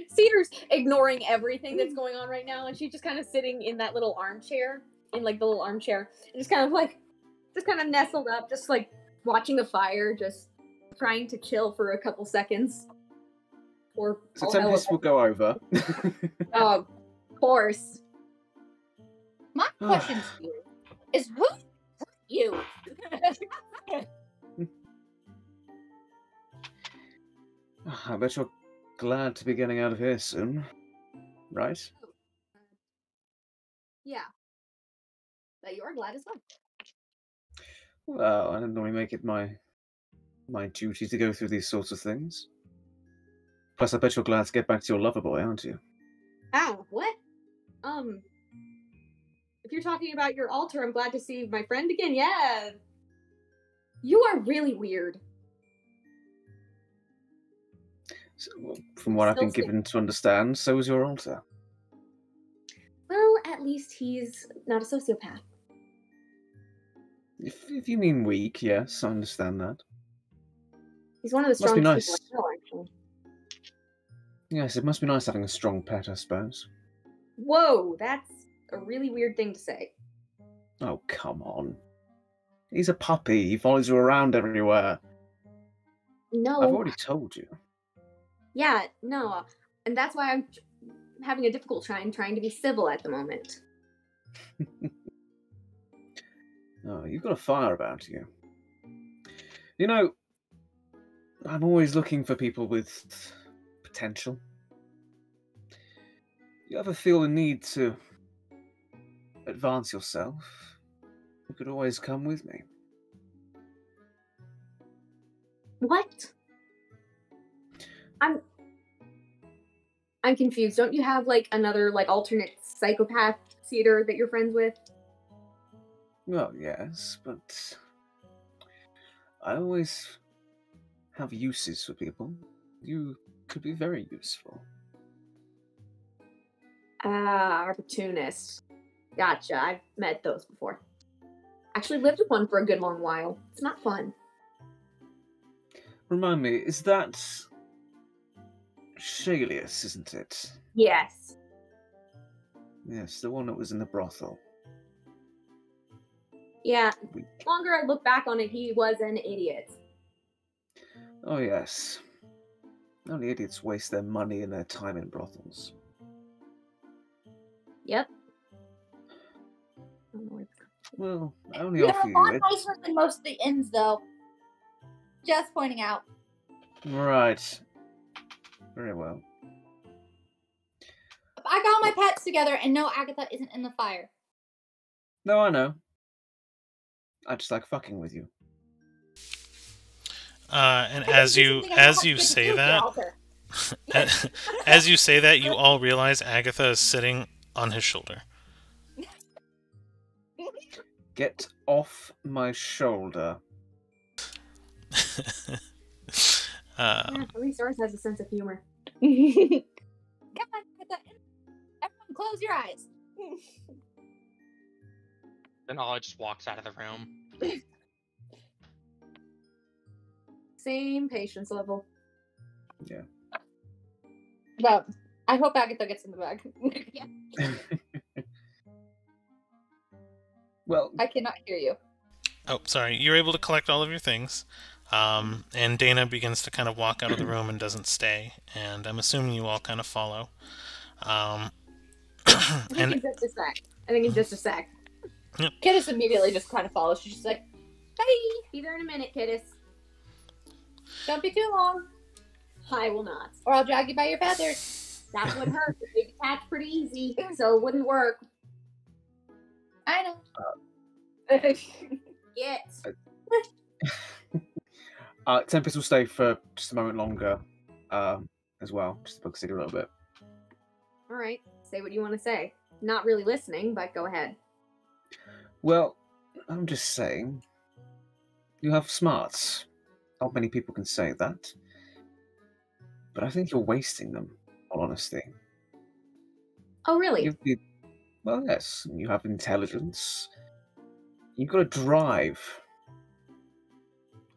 Cedar's ignoring everything that's going on right now, and she's just kind of sitting in that little armchair. in like the little armchair, and just kind of nestled up, just like watching the fire, just trying to chill for a couple seconds. Or So Tempest will go over. of course. My question to you is who you? I bet you're glad to be getting out of here soon, right? Yeah. But you're glad as well. Well, I don't normally make it my duty to go through these sorts of things. Plus, I bet you're glad to get back to your lover boy, aren't you? Ow, what? If you're talking about your altar, I'm glad to see my friend again. Yeah. You are really weird. So, well, from what I've been given to understand, so is your altar. Well, at least he's not a sociopath. If you mean weak, yes, I understand that. He's one of the Must be strongest nice. people I know, actually. Yes, it must be nice having a strong pet, I suppose. Whoa, that's a really weird thing to say. Oh, come on. He's a puppy. He follows you around everywhere. No. I've already told you. Yeah, no. And that's why I'm having a difficult time trying to be civil at the moment. Oh, you've got a fire about you. You know, I'm always looking for people with potential. You ever feel the need to advance yourself? You could always come with me. What? I'm confused. Don't you have like another like alternate psychopath theater that you're friends with? Well, yes, but I always have uses for people. You could be very useful. Ah, opportunist. Gotcha. I've met those before. Actually lived with one for a good long while. It's not fun. Remind me, is that Shalius, isn't it? Yes. Yes, the one that was in the brothel. Yeah. Weak. The longer I look back on it, he was an idiot. Oh, yes. Only idiots waste their money and their time in brothels. Yep. Well, I only You're offer a you lot it. nicer than most of the inns, though. Just pointing out. Right. Very well. I got my pets together, and no, Agatha isn't in the fire. No, I know. I just like fucking with you. And I as think you something I know how to as you get to say do, that, Walter. as you say that, you all realize Agatha is sitting on his shoulder. Get off my shoulder. At least ours has a sense of humor. Come on, Agatha. Everyone, close your eyes. Then Ollie just walks out of the room. Same patience level. Yeah. But I hope Agatha gets in the bag. Yeah. Well, I cannot hear you. Oh, sorry. You're able to collect all of your things. And Dana begins to kind of walk out of the room and doesn't stay. And I'm assuming you all kind of follow. I think in just a sec. Yep. Kiddis immediately just kind of follows. She's just like, "Bye. Be there in a minute, Kiddis. Don't be too long, I will not. or I'll drag you by your feathers." That would hurt. They detach pretty easy, so it wouldn't work. I know. Yes. Tempest will stay for just a moment longer, as well, just to book a little bit. All right. Say what you want to say. Not really listening, but go ahead. Well, I'm just saying, you have smarts. Not many people can say that. But I think you're wasting them, in all honesty. Oh, really? Well, yes, you have intelligence. You've got a drive.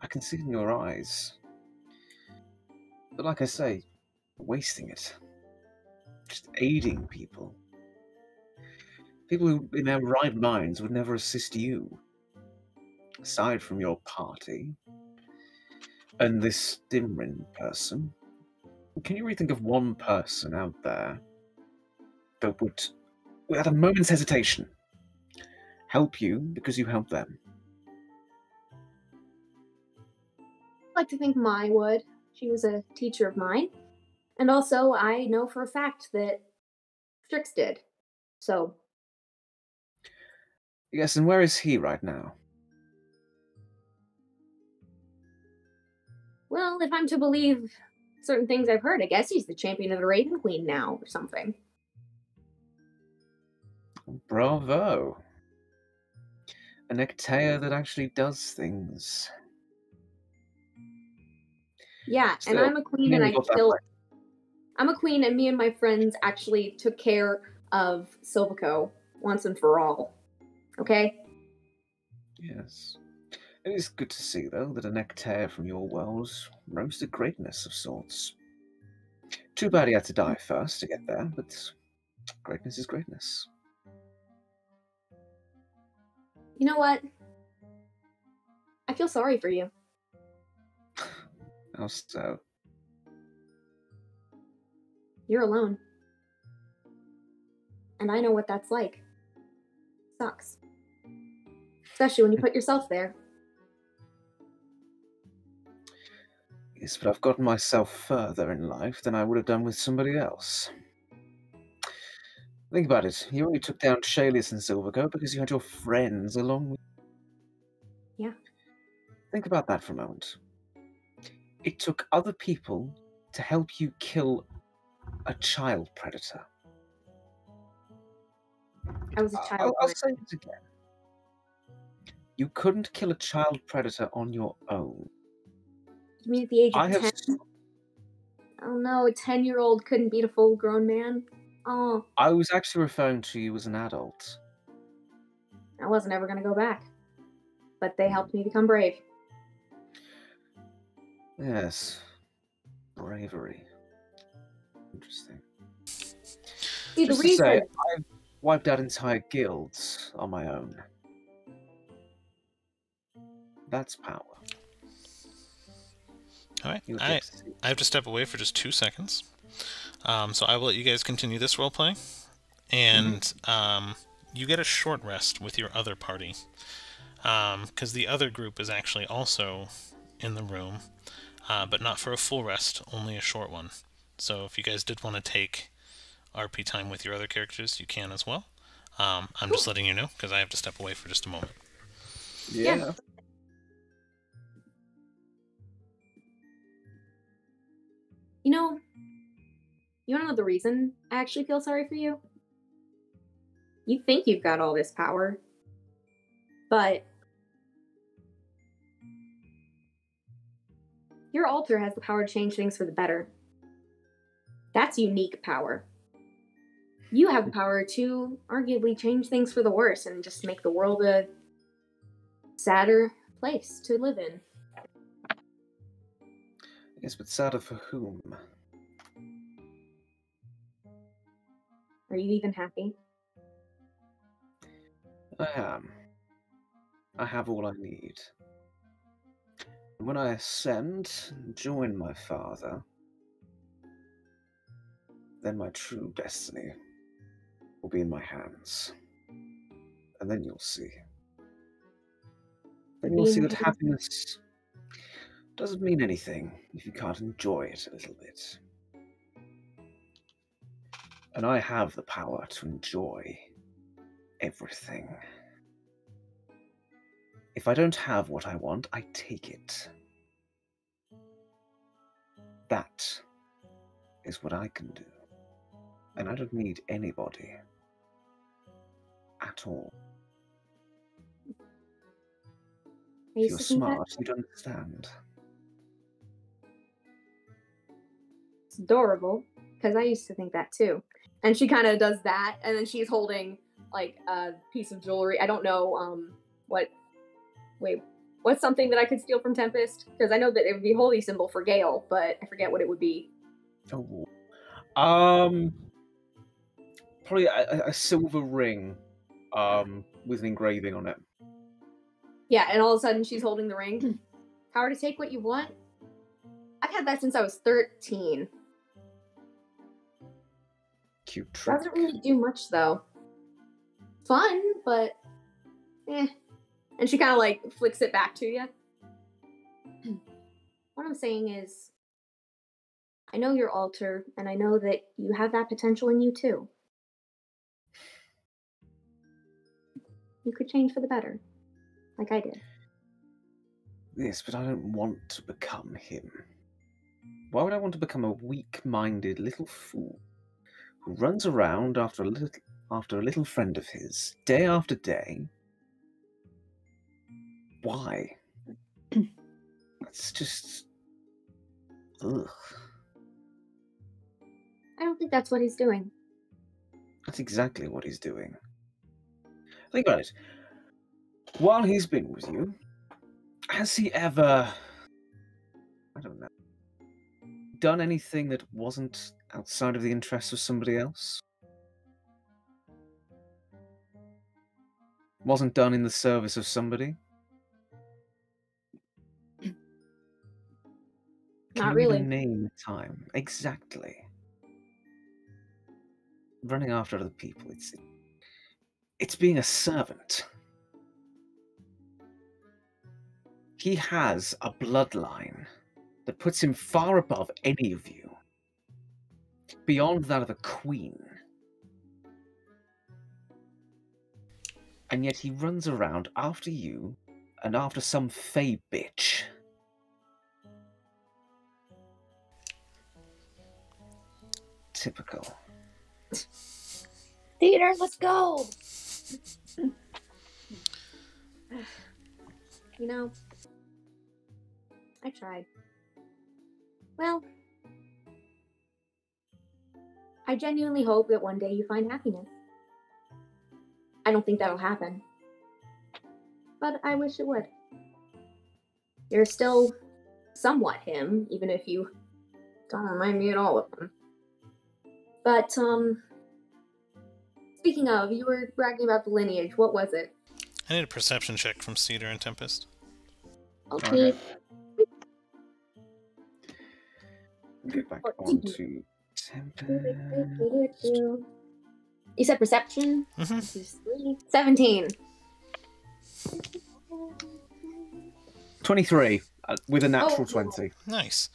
I can see it in your eyes. But like I say, you're wasting it. Just aiding people. People who, in their right minds, would never assist you. Aside from your party and this Dimrin person, can you really think of one person out there that would, without a moment's hesitation, help you because you help them? I'd like to think Mai would. She was a teacher of mine. And also, I know for a fact that Strix did. So, Yes, and where is he right now? well, if I'm to believe certain things I've heard, I guess he's the champion of the Raven Queen now or something. Bravo. A Nectaea that actually does things. Yeah, and Still, I'm a queen nearly and I got that killed. right. I'm a queen and me and my friends actually took care of Silvico once and for all. Okay? Yes. It is good to see, though, that a Nectaea from your world rose to greatness of sorts. Too bad he had to die first to get there, but greatness is greatness. You know what? I feel sorry for you. How so? You're alone. And I know what that's like. Sucks. Especially when you put yourself there. Yes, but I've gotten myself further in life than I would have done with somebody else. Think about it. You only took down Shalius and Silvercoat because you had your friends along with you. Yeah. Think about that for a moment. It took other people to help you kill a child predator. I was a child. I'll say it again. You couldn't kill a child predator on your own. You mean at the age I of have 10? Oh no, a 10-year-old couldn't beat a full-grown man? Oh, I was actually referring to you as an adult. I wasn't ever going to go back. But they helped me become brave. Yes. Bravery. Interesting. See, Just the to say, reason... I've wiped out entire guilds on my own. That's power. All right, You'll I get to see. have to step away for just 2 seconds. So I will let you guys continue this role play, and you get a short rest with your other party, because the other group is actually also in the room, but not for a full rest, only a short one. So if you guys did want to take RP time with your other characters, you can as well. I'm just letting you know, because I have to step away for just a moment. Yeah. You know, you want to know the reason I actually feel sorry for you? You think you've got all this power, but your altar has the power to change things for the better. That's unique power. You have the power to arguably change things for the worse and just make the world a sadder place to live in. Yes, but sadder for whom? Are you even happy? I am. I have all I need. And when I ascend and join my father, then my true destiny will be in my hands. And then you'll see. Then you'll see that happiness doesn't mean anything if you can't enjoy it a little bit. And I have the power to enjoy everything. If I don't have what I want, I take it. That is what I can do. And I don't need anybody at all. If you're smart, you'd understand. It's adorable, because I used to think that too. And she kind of does that, and then she's holding like a piece of jewelry. I don't know what's something that I could steal from Tempest? Because I know that it would be a holy symbol for Gale, but I forget what it would be. Oh. Probably a silver ring with an engraving on it. Yeah, and all of a sudden she's holding the ring. Power to take what you want. I've had that since I was 13. Cute trick. Doesn't really do much though. Fun, but eh. And she kind of like flicks it back to you. What I'm saying is, I know your altar, and I know that you have that potential in you too. You could change for the better, like I did. Yes, but I don't want to become him. Why would I want to become a weak-minded little fool who runs around after a little friend of his, day after day? Why? That's just... Ugh. I don't think that's what he's doing. That's exactly what he's doing. Think about it. While he's been with you, has he ever... I don't know. Done anything that wasn't outside of the interests of somebody else? Wasn't done in the service of somebody? Not Can you really. even name a time? Exactly. Running after other people, it's being a servant. He has a bloodline that puts him far above any of you, beyond that of a queen. And yet he runs around after you and after some fey bitch. Typical. Theater, let's go. You know, I tried. Well, I genuinely hope that one day you find happiness. I don't think that'll happen. But I wish it would. You're still somewhat him, even if you don't remind me at all of him. But, speaking of, you were bragging about the lineage. What was it? I need a perception check from Cedar and Tempest. Okay. Get back onto Tempest. You said perception? Mm-hmm. 17. 23, with a natural 20. Nice.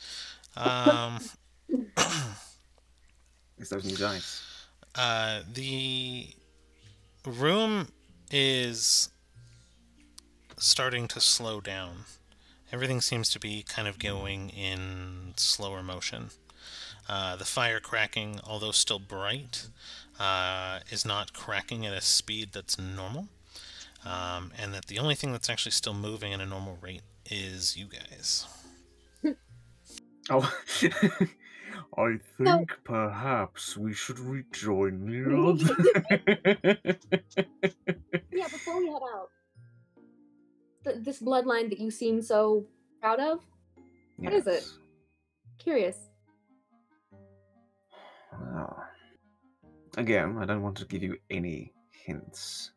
It's those new dice. The room is starting to slow down. Everything seems to be kind of going in slower motion. The fire cracking, although still bright, is not cracking at a speed that's normal. And that the only thing that's actually still moving at a normal rate is you guys. Oh, I think perhaps we should rejoin the others. Yeah, before we head out, this bloodline that you seem so proud of, what is it? Curious. Well, again, I don't want to give you any hints.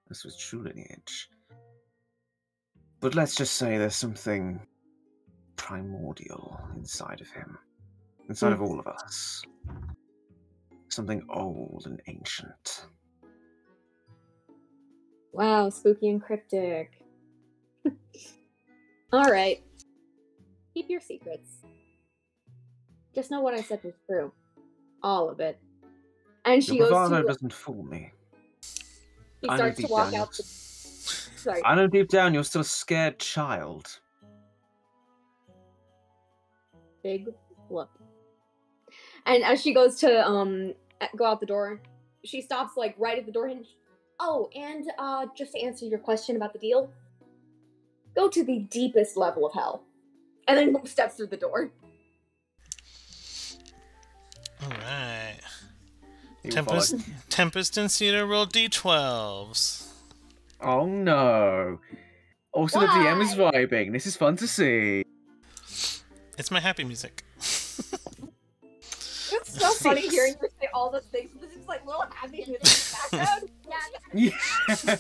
This was true lineage. But let's just say there's something primordial inside of him. Inside of all of us. Something old and ancient. Wow, spooky and cryptic. Alright. Keep your secrets. Just know what I said was true. All of it. And she Your goes bravado to... doesn't fool me. He I know starts to deep walk down out the... Sorry. I know deep down you're still a scared child. Big look. And as she goes to go out the door, she stops like right at the door hinge. Oh, and just to answer your question about the deal, go to the deepest level of hell. And then steps through the door. Alright. He will follow. Tempest and Cedar roll d12s. Oh no. Also the DM is vibing. This is fun to see. It's my happy music. It's so funny 6. hearing you say all those things. This is like little happy music in the background. Yeah.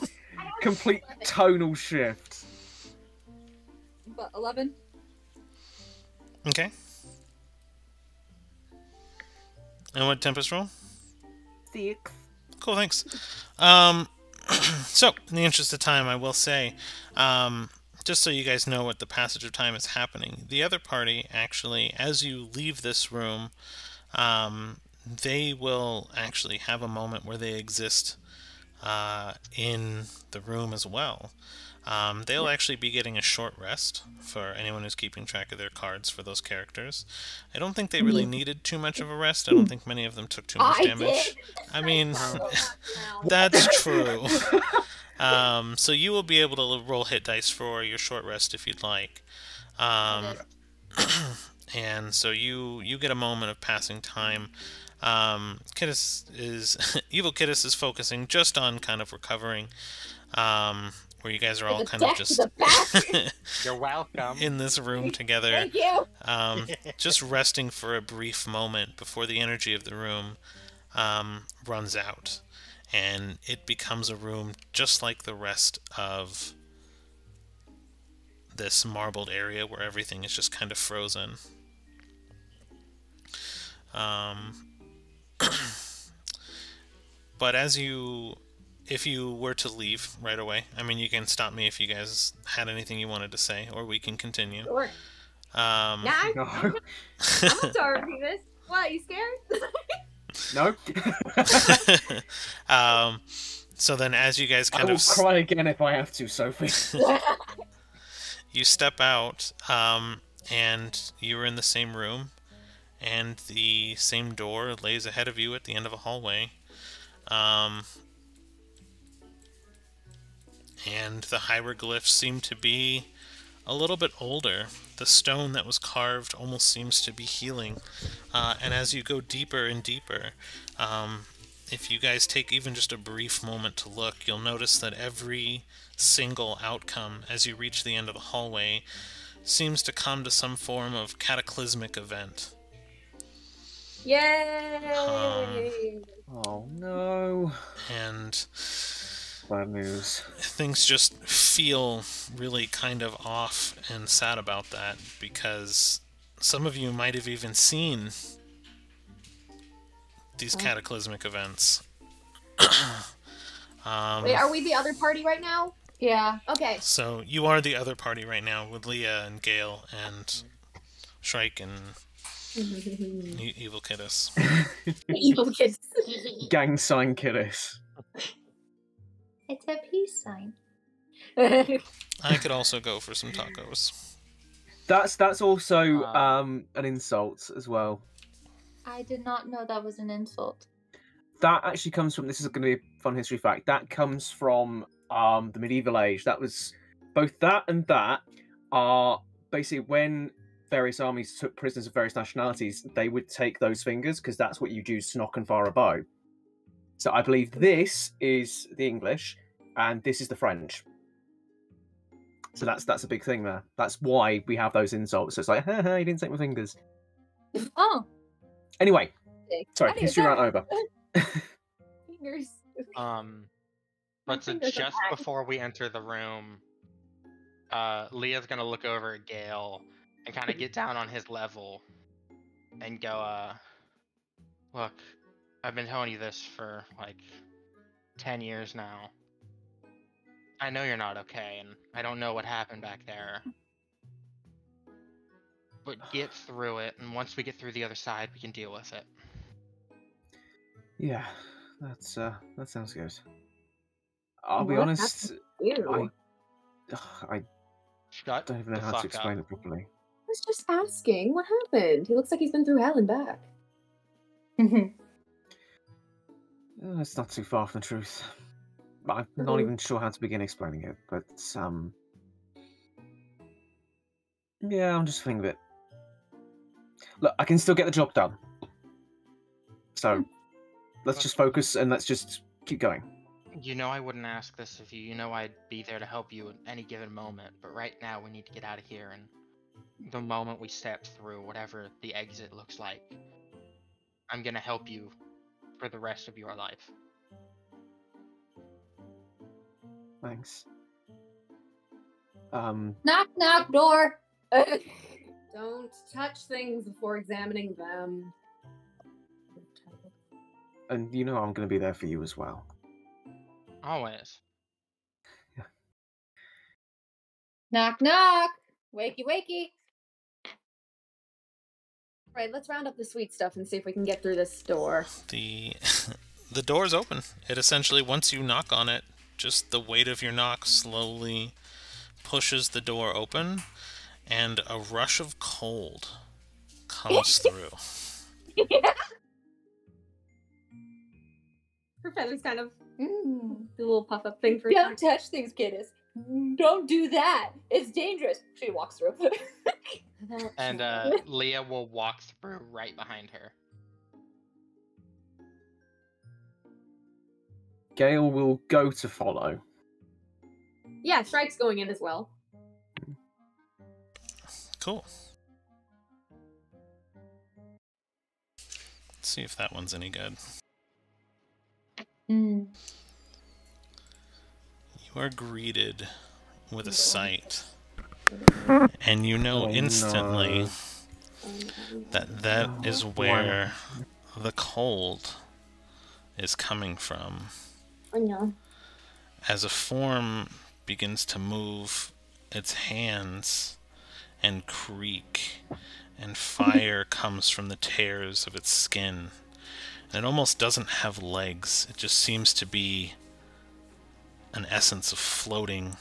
Complete tonal shift. But 11. Okay. And what Tempest roll? 6. Cool, thanks. So, in the interest of time, I will say, just so you guys know what the passage of time is happening, the other party actually, as you leave this room, they will actually have a moment where they exist in the room as well. They'll actually be getting a short rest for anyone who's keeping track of their cards for those characters. I don't think they really needed too much of a rest. I don't think many of them took too much damage. I mean, that's true. So you will be able to roll hit dice for your short rest if you'd like. And so you get a moment of passing time. Kittis is Evil Kittis is focusing just on kind of recovering, where you guys are all kind of just You're welcome. in this room together. Thank you. Just resting for a brief moment before the energy of the room runs out, and it becomes a room just like the rest of this marbled area where everything is just kind of frozen. But if you were to leave right away, I mean, you can stop me if you guys had anything you wanted to say, or we can continue. Sure. No. I'm sorry, Venus. What, you scared? No. So then as you guys I kind will of cry again if I have to, Sophie. you step out, and you're in the same room, and the same door lays ahead of you at the end of a hallway. And the hieroglyphs seem to be a little bit older. The stone that was carved almost seems to be healing. And as you go deeper and deeper, if you guys take even just a brief moment to look, you'll notice that every single outcome as you reach the end of the hallway seems to come to some form of cataclysmic event. Yay! Oh no. And Bad news. things just feel really kind of off and sad about that, because some of you might have even seen these cataclysmic events. Wait, are we the other party right now? Yeah. Okay. So you are the other party right now with Leah and Gale and Shrike and Evil Kittis. Evil kids. Gang sign Kittis. It's a peace sign. I could also go for some tacos. That's also an insult as well. I did not know that was an insult. That actually comes from, this is going to be a fun history fact, that comes from the medieval age. That was, both that and that are basically when various armies took prisoners of various nationalities, they would take those fingers because that's what you use to knock and fire a bow. So I believe this is the English and this is the French. So that's a big thing there. That's why we have those insults. So it's like, haha, you didn't take my fingers. Oh. Anyway, sorry, I didn't history know. rant over. Fingers. But so fingers are just back. before we enter the room, Leah's gonna look over at Gale and kind of get down on his level and go, look, I've been telling you this for like 10 years now. I know you're not okay, and I don't know what happened back there. But get through it, and once we get through the other side, we can deal with it. Yeah, that sounds good. I'll be What honest, Ew. I Shut don't even know the how to fuck explain up. it properly. I was just asking, what happened? He looks like he's been through hell and back. It's not too far from the truth. I'm not even sure how to begin explaining it, but yeah, I'm just thinking that. Look, I can still get the job done. So let's just focus and let's just keep going. You know I wouldn't ask this of you. You know I'd be there to help you at any given moment. But right now we need to get out of here, and the moment we step through whatever the exit looks like, I'm gonna help you for the rest of your life. Thanks. Knock, knock, door. Don't touch things before examining them. And you know I'm going to be there for you as well. Always. Knock, knock. Wakey, wakey. Right, let's round up the sweet stuff and see if we can get through this door. The door's open. It essentially, once you knock on it, just the weight of your knock slowly pushes the door open, and a rush of cold comes through. Her feathers kind of the little puff up thing for Don't touch things, kiddos. Don't do that. It's dangerous. She walks through. And Leah will walk through right behind her. Gale will go to follow. Yeah, Strike's going in as well. Cool. Let's see if that one's any good. You are greeted with a sight, and you know instantly that is where the cold is coming from. Oh no. As a form begins to move its hands and creak, and fire comes from the tears of its skin. And it almost doesn't have legs. It just seems to be an essence of floating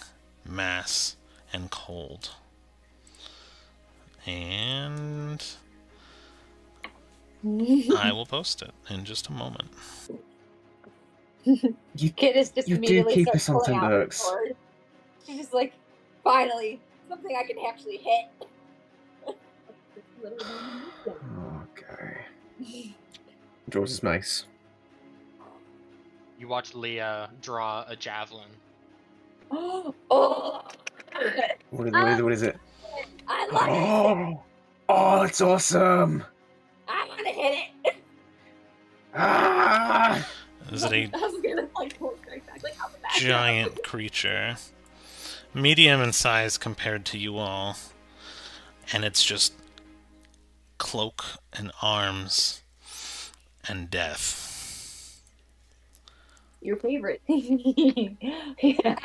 mass and cold. And I will post it in just a moment. Kiddos just You do immediately keep us starts on pulling out her tenterhooks. sword. She's just like, finally, something I can actually hit. Okay. Draws his mace. You watch Leah draw a javelin. Oh, What is it? I love it. Oh, it's awesome! I want to hit it. Ah! Is it a I was gonna like pull Strike back, like out the back. giant creature, medium in size compared to you all, and it's just cloak and arms and death. Your favorite. Yeah.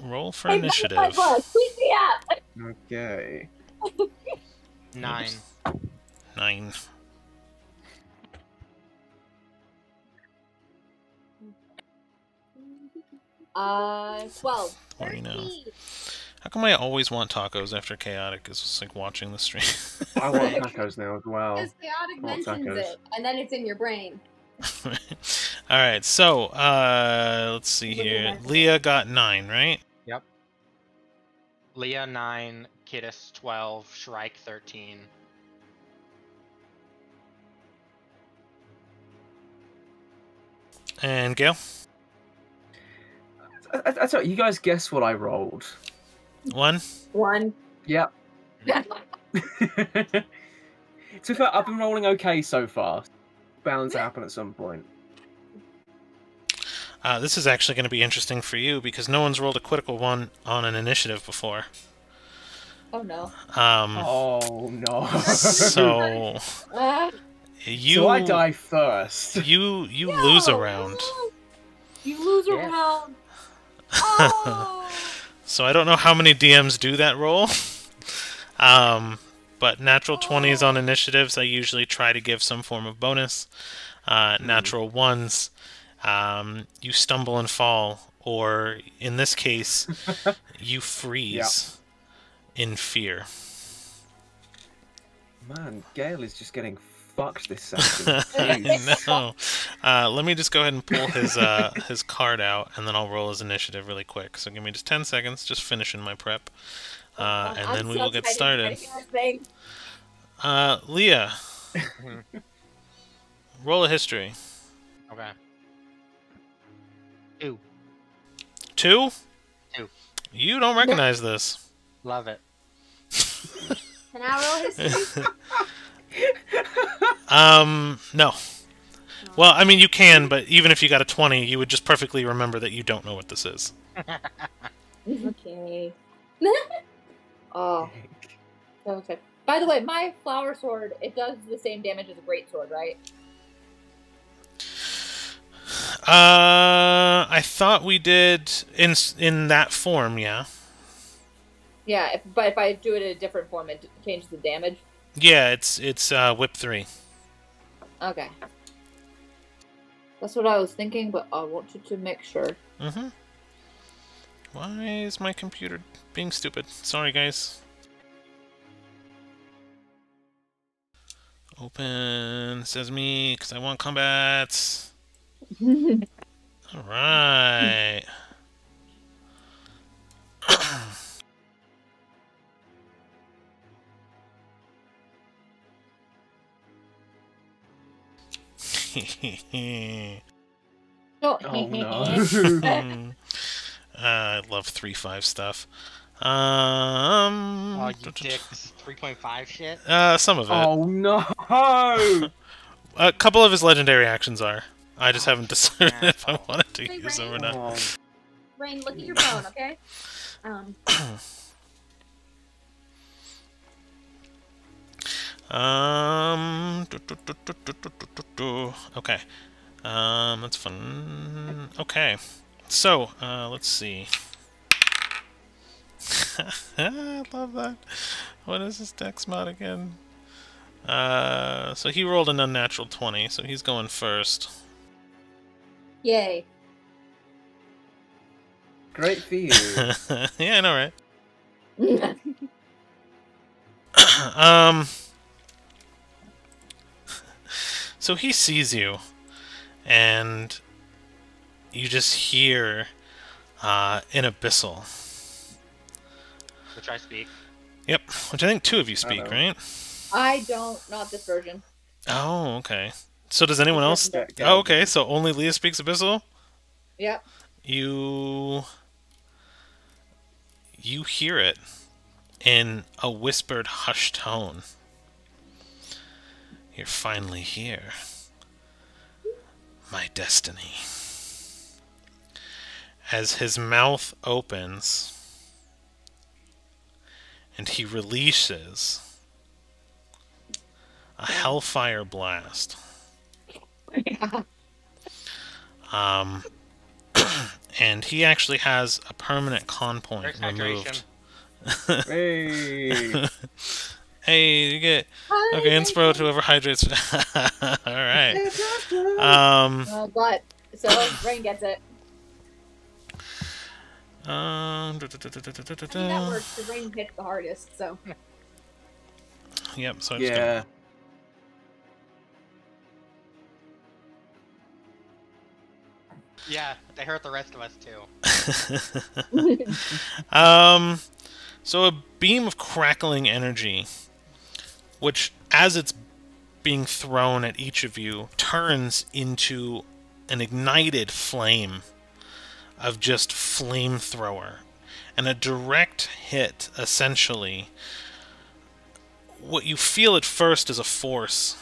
Roll for Hey, initiative. my boss, tweet me out. Okay. 9. 9. Uh, 12. Or, you know. 13. How come I always want tacos after Chaotic is just like watching the stream? I want tacos now as well. Because Chaotic Oh, mentions tacos. it, and then it's in your brain. Alright, so, let's see here. Leah got 9, right? Yep. Leah 9, Kiddis 12, Shrike 13. And Gale? I tell you guys guess what I rolled. 1? 1. Yep. To be fair, I've been rolling okay so far. Bound to happen at some point. This is actually going to be interesting for you because no one's rolled a critical one on an initiative before. Oh no. Oh no. So you So I die first. You lose a round. You lose a Yeah. round. Oh. So I don't know how many DMs do that roll. But natural 20s on initiatives, I usually try to give some form of bonus. Natural 1s, you stumble and fall, or in this case, you freeze in fear. Man, Gale is just getting fucked this session. I Jeez. know. Let me just go ahead and pull his card out, and then I'll roll his initiative really quick. So give me just 10 seconds, just finishing my prep. And then we will get started. Leah, roll a history. Okay. 2. 2? 2. You don't recognize this. Love it. Can I roll history? No. Well, I mean, you can, but even if you got a 20, you would just perfectly remember that you don't know what this is. Okay. Oh, okay. By the way, my flower sword, it does the same damage as a great sword, right? I thought we did in that form, yeah. Yeah, but if I do it in a different form, it changes the damage. Yeah, it's whip 3. Okay. That's what I was thinking, but I wanted to make sure. Mm-hmm. Why is my computer being stupid? Sorry, guys. Open Sesame, because I want combats. Alright. Oh, Oh no. I love 3.5 stuff. Oh, you dick. This is 3.5 shit? Some of it. Oh no. A couple of his legendary actions are. I just haven't decided yeah. if I wanted to Hey, use them or Rain. not. Oh. Rain, look at your bone, okay? Okay. That's fun. Okay. So, let's see. I love that. What is his dex mod again? So he rolled an unnatural 20, so he's going first. Yay. Great for you. Yeah, I know, right? So he sees you, and you just hear an abyssal. Which I speak. Yep, which I think 2 of you speak, Uh-oh. right? I don't, not this version. Oh, okay. So does anyone else? Yeah, Oh, okay, so only Leah speaks abyssal? Yep. You hear it in a whispered, hushed tone. You're finally here. My destiny. As his mouth opens and he releases a hellfire blast. And he actually has a permanent con point removed. Hey. Hey, you get okay. Inspiro to whoever hydrates. All right. But so Rain gets it. I mean, that works. The Rain hits the hardest, so. Yep. So I just Yeah. Yeah, they hurt the rest of us too. So a beam of crackling energy, which as it's being thrown at each of you, turns into an ignited flame of just flamethrower. And a direct hit, essentially. What you feel at first is a force,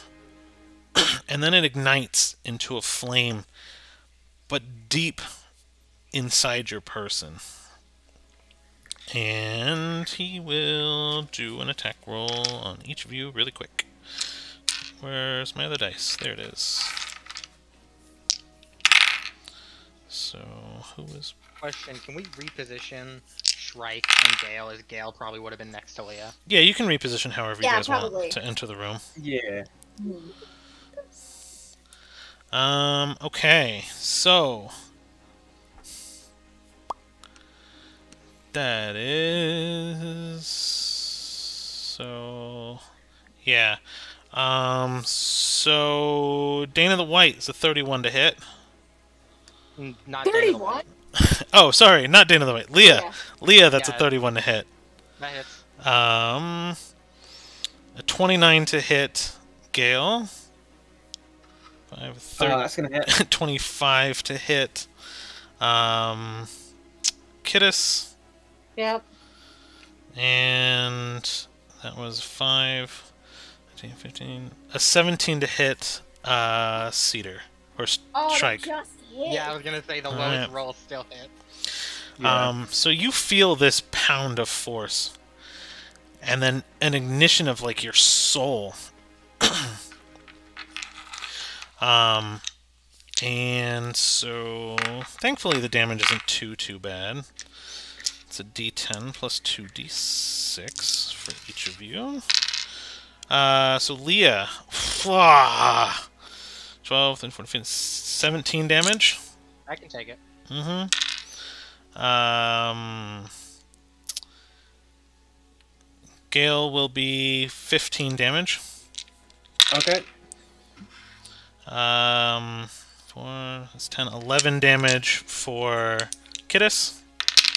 and then it ignites into a flame, but deep inside your person. And he will do an attack roll on each of you really quick. Where's my other dice? There it is. So, who is... Question, can we reposition Shrike and Gale, as Gale probably would have been next to Leah? Yeah, you can reposition however you Yeah, guys probably. want to enter the room. Yeah. Okay, so... That is... So... Yeah. So... Dana the White is a 31 to hit. Not 31? Oh, sorry, not Dana the White. Leah. Yeah. Leah, that's Yeah. a 31 to hit. That hits. A 29 to hit Gale. 30, That's gonna hit. 25 to hit Kittis. Yep. And that was 5. 15. A 17 to hit Cedar. Or Oh, Shrike. that just hit. Yeah, I was gonna say the Alright. lowest roll still hit. Yeah. So you feel this pound of force. And then an ignition of, like, your soul. And so... Thankfully, the damage isn't too bad. It's a d10 plus 2d6 for each of you. So Leah... 12, 13, 14, 15, 17 damage. I can take it. Mm-hmm. Gale will be 15 damage. Okay. 4, that's 10, 11 damage for Kittis.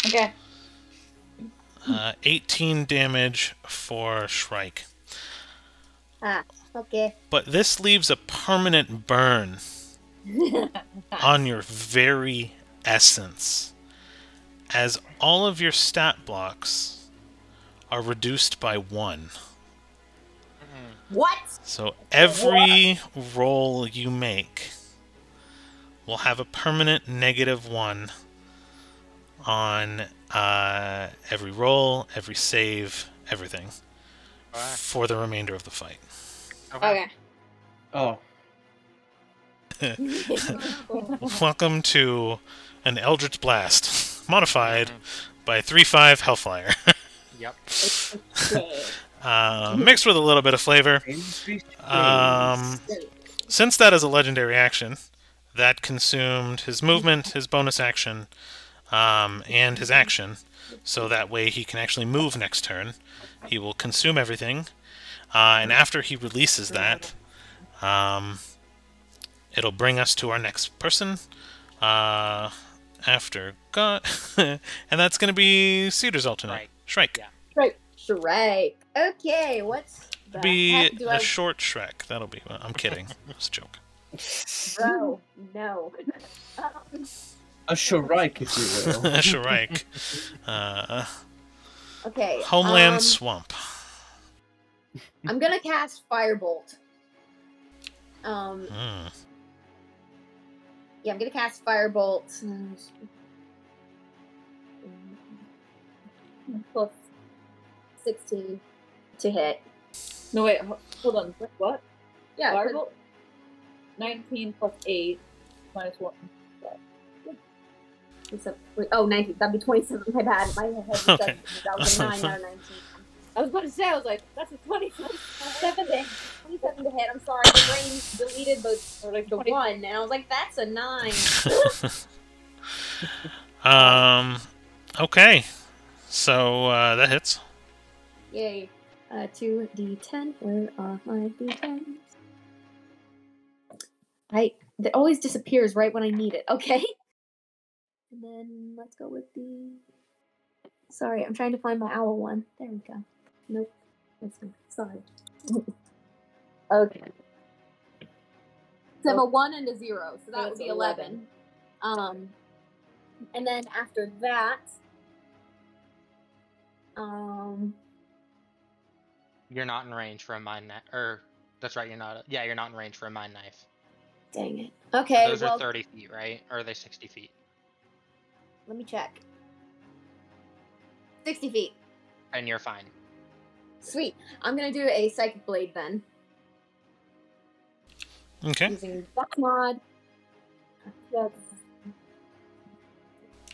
Okay. 18 damage for Shrike. Ah, okay. But this leaves a permanent burn on your very essence, as all of your stat blocks are reduced by 1. What? So every roll you make will have a permanent -1 on every roll, every save, everything Alright. for the remainder of the fight. Okay. Oh. Welcome to an Eldritch Blast, modified by 3/5 Hellfire. Yep. Mixed with a little bit of flavor. Since that is a legendary action, that consumed his movement, his bonus action, and his action, so that way he can actually move next turn. He will consume everything, and after he releases that, it'll bring us to our next person, after God, and that's going to be Cedar's alternate. Shrike. Yeah. Right. Shrike. Okay, what's the Be heck do the I... short Shrek. That'll be... I'm kidding. It's a joke. Bro, no. A Shrike, if you will. Shrike. Okay. Homeland Swamp. I'm gonna cast Firebolt. Yeah, I'm gonna cast Firebolt. Plus 16 to hit. No, wait, hold on. What? Yeah, Firebolt? 19 plus 8 minus 1. Oh, 19. That'd be 27. My bad. My head was Okay. that was a 9, not a 19. I was about to say, I was like, that's a 27 to 27 to hit. I'm sorry, the brain deleted the 20. 1, and I was like, that's a 9. Okay. So, that hits. Yay. 2d10. Where are my d10s? That always disappears right when I need it. Okay. And then let's go with the... Sorry, I'm trying to find my owl one. There we go. Nope. That's not. Sorry. Okay. So I have a 1 and a 0, so that would That's be 11. And then after that... You're not in range for a mine knife. Or, that's right, you're not. Yeah, you're not in range for a mine knife. Dang it. Okay, Those well... are 30 feet, right? Or are they 60 feet? Let me check. 60 feet. And you're fine. Sweet. I'm gonna do a Psychic Blade then. Okay. Using Dex Mod. That's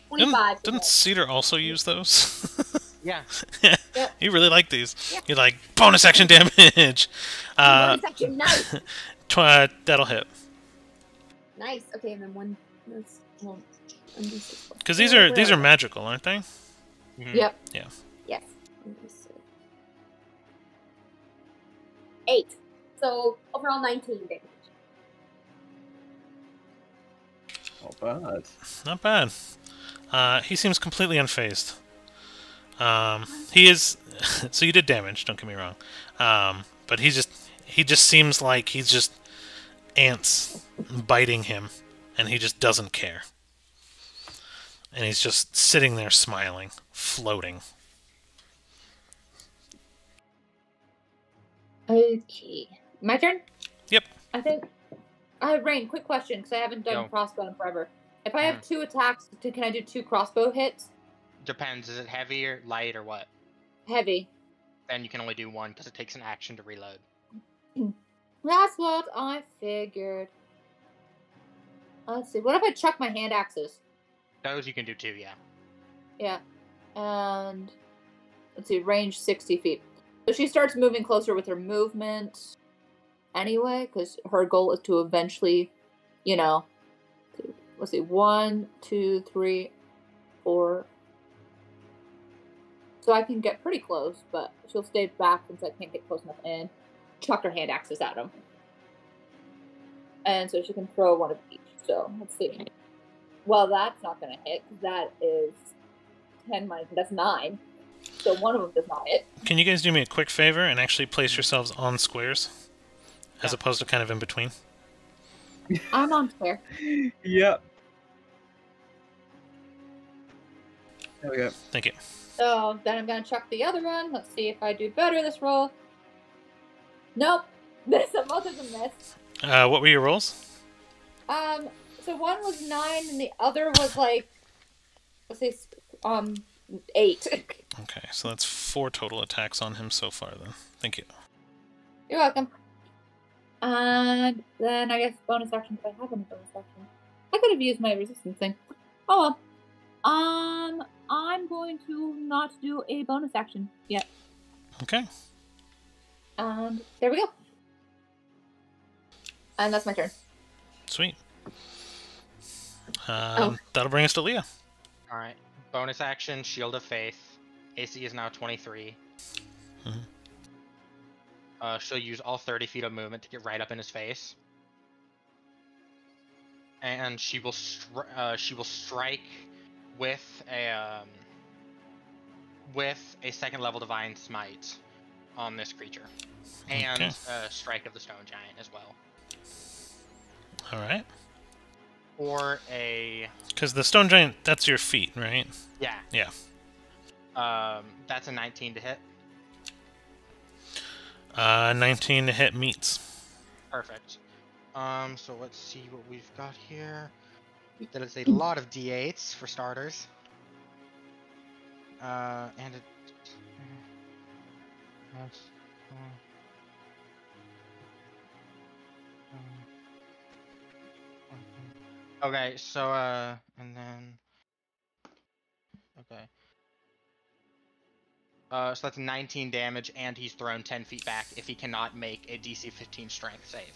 25. Didn't Cedar also use those? Yeah. Yep. You really like these. Yep. You're like, bonus action damage! Bonus action, nice! That'll hit. Nice. Okay, and then one... That's... Well, Because these are magical, aren't they? Mhm. Yep. Yeah. Yes. 8. So, overall 19 damage. Not bad. Not bad. He seems completely unfazed. He is... So you did damage, don't get me wrong. But he just seems like he's just ants biting him, and he just doesn't care. And he's just sitting there smiling, floating. Okay. My turn? Yep. I think. Rain, quick question, because I haven't done Go. crossbow in forever. If I have 2 attacks, can I do 2 crossbow hits? Depends. Is it heavy or light or what? Heavy. Then you can only do 1 because it takes an action to reload. That's what I figured. Let's see. What if I chuck my hand axes? Those you can do 2, yeah. Yeah. And let's see, range 60 feet. So she starts moving closer with her movement anyway, because her goal is to eventually, you know, let's see, 1, 2, 3, 4. So I can get pretty close, but she'll stay back since I can't get close enough and chuck her hand axes at him. And so she can throw 1 of each. So let's see. Well, that's not going to hit because that is 10 minus, that's 9. So 1 of them does not hit. Can you guys do me a quick favor and actually place yourselves on squares? As Yeah. opposed to kind of in between? I'm on square. Yep. There we go. Thank you. So then I'm going to chuck the other one. Let's see if I do better this roll. Nope. Both of them missed. What were your rolls? So 1 was 9 and the other was like, let's say, 8. Okay, so that's 4 total attacks on him so far then. Thank you. You're welcome. And then I guess bonus action, if I have any bonus action. I could have used my resistance thing. Oh well. I'm going to not do a bonus action yet. Okay. And there we go. And that's my turn. Sweet. That'll bring us to Leah. Alright. Bonus action, Shield of Faith. AC is now 23. Mhm. She'll use all 30 feet of movement to get right up in his face. And she will strike with a second level Divine Smite on this creature. And Okay. Strike of the Stone Giant as well. Alright. Or a... Because the Stone Giant, that's your feet, right? Yeah. Yeah. That's a 19 to hit. 19 to hit meets. Perfect. So let's see what we've got here. That is a lot of d8s for starters. And it... Okay, so, and then... Okay. So that's 19 damage, and he's thrown 10 feet back if he cannot make a DC 15 strength save.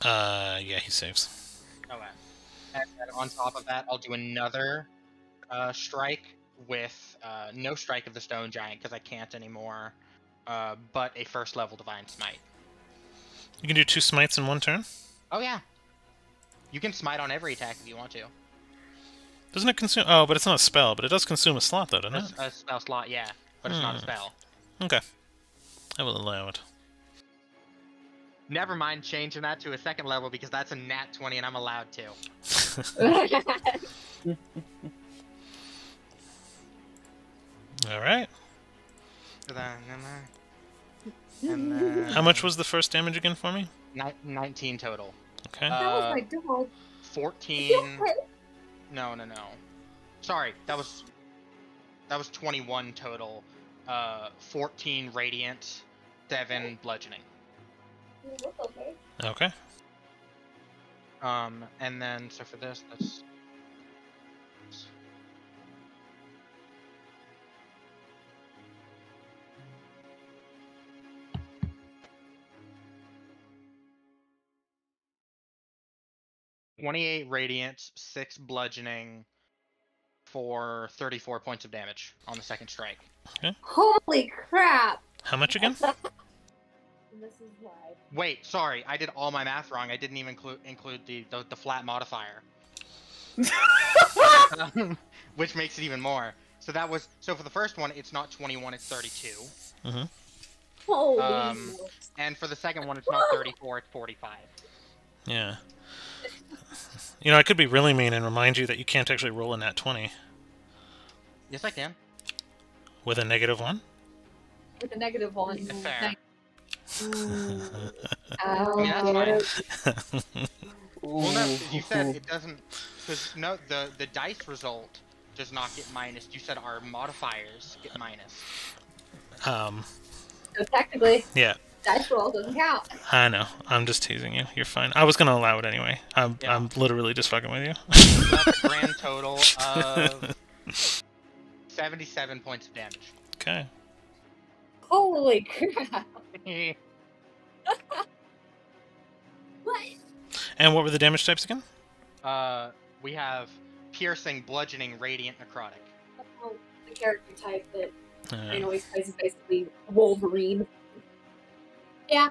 Yeah, he saves. Okay. And then on top of that, I'll do another strike with no Strike of the Stone Giant because I can't anymore, but a first level Divine Smite. You can do 2 smites in 1 turn? Oh yeah. You can smite on every attack if you want to. Doesn't it consume... Oh, but it's not a spell, but it does consume a slot, though, doesn't it? A spell slot, yeah, but it's not a spell. Okay. I will allow it. Never mind changing that to a second level because that's a nat 20 and I'm allowed to. Alright. And then How much was the first damage again for me? 19 total. Okay. That was my dog. 14. No. Sorry, that was 21 total. 14 radiant, 7 bludgeoning. Okay. Okay. And then so for this, that's 28 radiant, 6 bludgeoning for 34 points of damage on the second strike. Holy crap! How much again? This is why. Wait, sorry, I did all my math wrong. I didn't even include the flat modifier. Which makes it even more. So for the first one, it's not 21, it's 32. Mm-hmm. Holy smokes. And for the second one, it's not 34, it's 45. Yeah. You know, I could be really mean and remind you that you can't actually roll a nat 20. Yes, I can. With a -1? With a -1. Fair. Oh, I mean, that's fine. Well, no, Ooh. because you said it doesn't. Because no, the dice result does not get minus. You said our modifiers get minus. So technically, Yeah, dice roll doesn't count. I know. I'm just teasing you. You're fine. I was gonna allow it anyway. I'm literally just fucking with you. So that's a grand total of 77 points of damage. Okay. Holy crap! What? And what were the damage types again? We have piercing, bludgeoning, radiant, necrotic. Oh, the character type that I Uh, always plays is basically Wolverine. Yeah.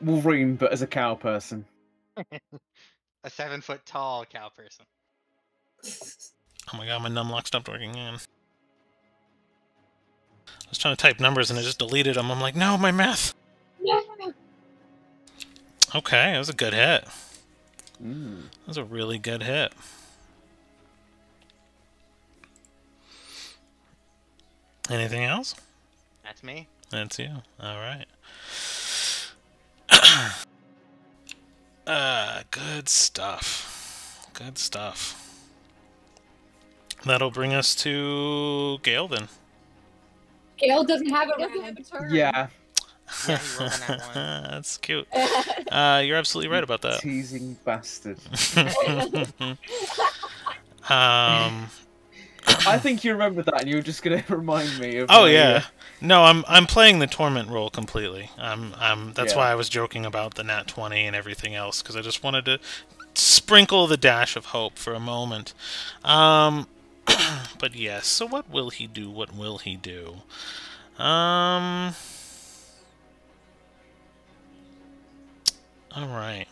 Wolverine, but as a cow person. A 7-foot tall cow person. oh my god, my numlock stopped working again. I was trying to type numbers and it just deleted them. I'm like, no, my math. No. Okay, that was a good hit. Mm. That was a really good hit. Anything else? That's me. That's you. All right. Good stuff. Good stuff. That'll bring us to Gale then. Gale doesn't have a Doesn't round. have a turn. Yeah, Yeah, he rolled on that one. That's cute. You're absolutely right about that. teasing bastard. I think you remember that, and you were just gonna remind me of. Oh my, yeah. No, I'm playing the torment role completely. That's Yeah. why I was joking about the nat 20 and everything else, because I just wanted to sprinkle the dash of hope for a moment. But yes. So what will he do? What will he do? All right.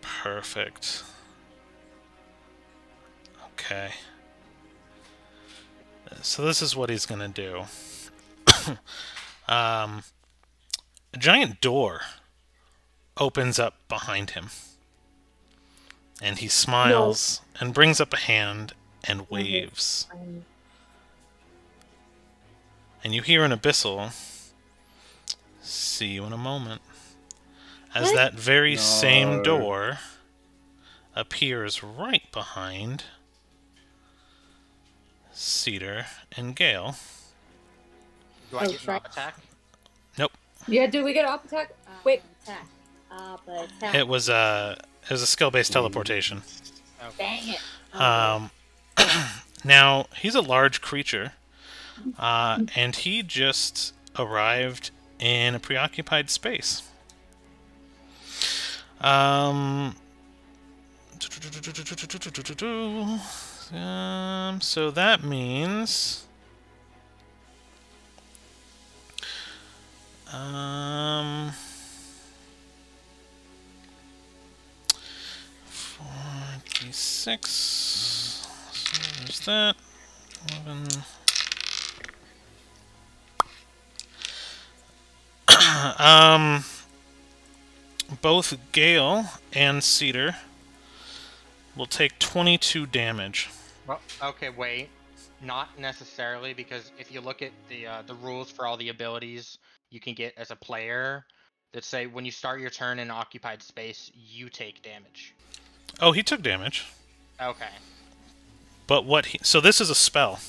Perfect. Okay. So this is what he's gonna do. A giant door opens up behind him. And he smiles and brings up a hand and waves. And you hear an abyssal, "See you in a moment," as that very same No. door appears right behind Cedar and Gale. Do I Oh, get try- mob attack? Nope. Yeah, do we get op attack? Wait. Attack. Attack. It was a skill-based teleportation. Dang it. Now, he's a large creature, and he just arrived in a preoccupied space. So that means... 46. So there's that. 11. Both Gale and Cedar will take 22 damage. Well, okay, wait. Not necessarily, because if you look at the rules for all the abilities you can get as a player, that say when you start your turn in occupied space, you take damage. Oh, he took damage. Okay. But what he... So this is a spell.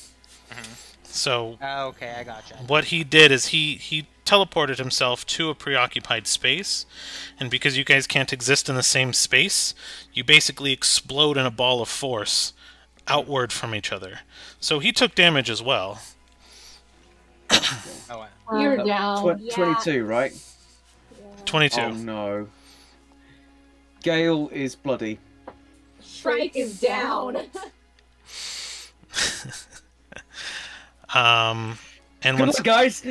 So Okay, I gotcha. what he did is he teleported himself to a preoccupied space, and because you guys can't exist in the same space, you basically explode in a ball of force outward from each other. So he took damage as well. Oh, wow. You're down. 22, right? 22. Oh no. Gale is bloody. Shrike is down. And Good once luck, guys.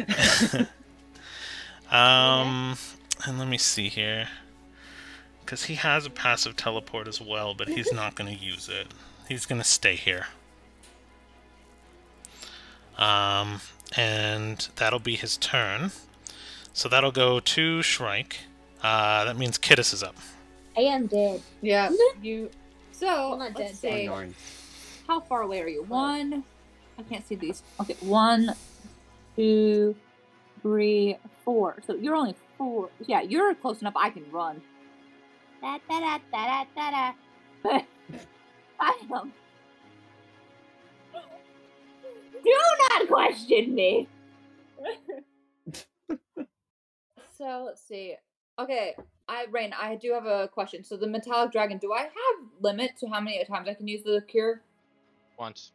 and let me see here, because he has a passive teleport as well, but he's not going to use it. He's going to stay here. And that'll be his turn. So that'll go to Shrike. That means Kittis is up. I am dead. Yeah, you. So Well, not let's dead, see. Nine. How far away are you? One. I can't see these. Okay, 1, 2, 3, 4. So you're only 4. Yeah, you're close enough. I can run. Da da da da da da. I am. Do not question me. So let's see. Okay, Rain, I do have a question. So the metallic dragon, do I have limit to how many times I can use the cure? Once.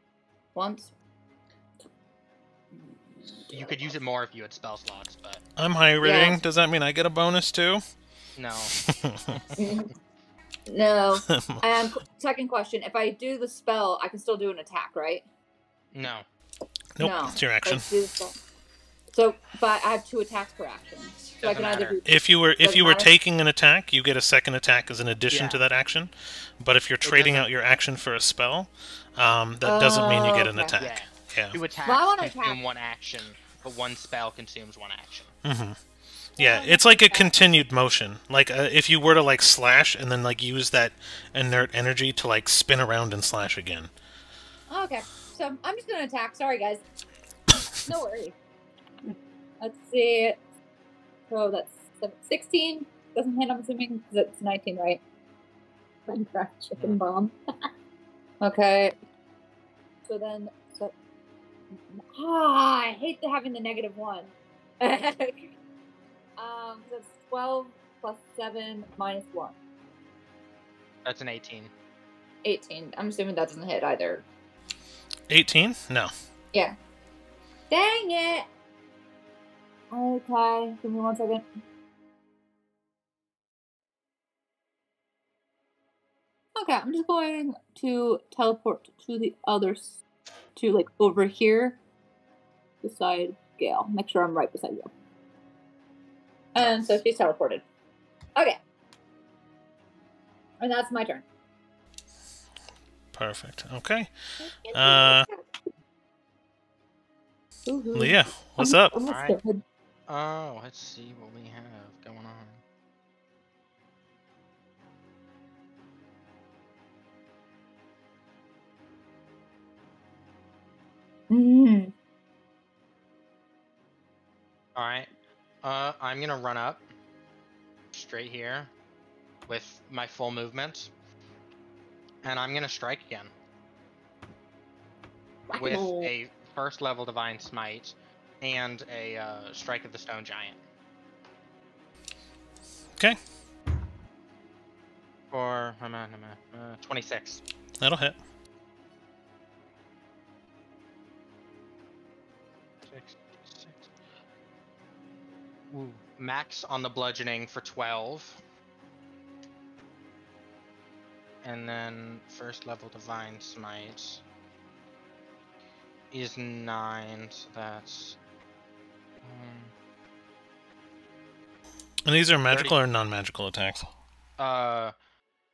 Once. You could use it more if you had spell slots, but I'm high rating. Yeah. Does that mean I get a bonus too? no. No. And second question: if I do the spell, I can still do an attack, right? No. Nope, No. it's your action. Let's do the spell. So, but I have 2 attacks per action. So I Doesn't can either matter. do. If you were Doesn't matter? taking an attack, you get a second attack as an addition Yeah. to that action. But if you're trading doesn't- out your action for a spell, that doesn't mean you get an Okay. attack. Yeah. Yeah. 2 attacks Well, I wanna consume attack. 1 action, but 1 spell consumes 1 action. Mm-hmm. Yeah, it's like a continued motion. Like if you were to like slash and then like use that inert energy to like spin around and slash again. Okay, so I'm just gonna attack. Sorry, guys. No worries. Let's see. So that's 16. Doesn't hit, I'm assuming, because it's 19, right? Minecraft chicken bomb. Okay. So then, I hate having the -1. So it's 12 plus 7 minus 1. That's an 18. 18. I'm assuming that doesn't hit either. 18? No. Yeah. Dang it! Okay, give me 1 second. Okay, I'm just going to teleport to the others, to like over here, beside Gale. Make sure I'm right beside Gale. And so she's teleported. Okay. And that's my turn. Perfect. Okay. Woohoo. Leah, what's up? I'm Alright. scared. Oh, let's see what we have going on. Mm. Alright. I'm gonna run up straight here with my full movement. And I'm gonna strike again. With Whack-a-mole. a 1st level Divine Smite and a Strike of the Stone Giant. Okay, For 26. that'll hit. 6. Ooh. Max on the bludgeoning for 12. And then 1st level Divine Smite is 9, so that's... And these are magical or non-magical attacks?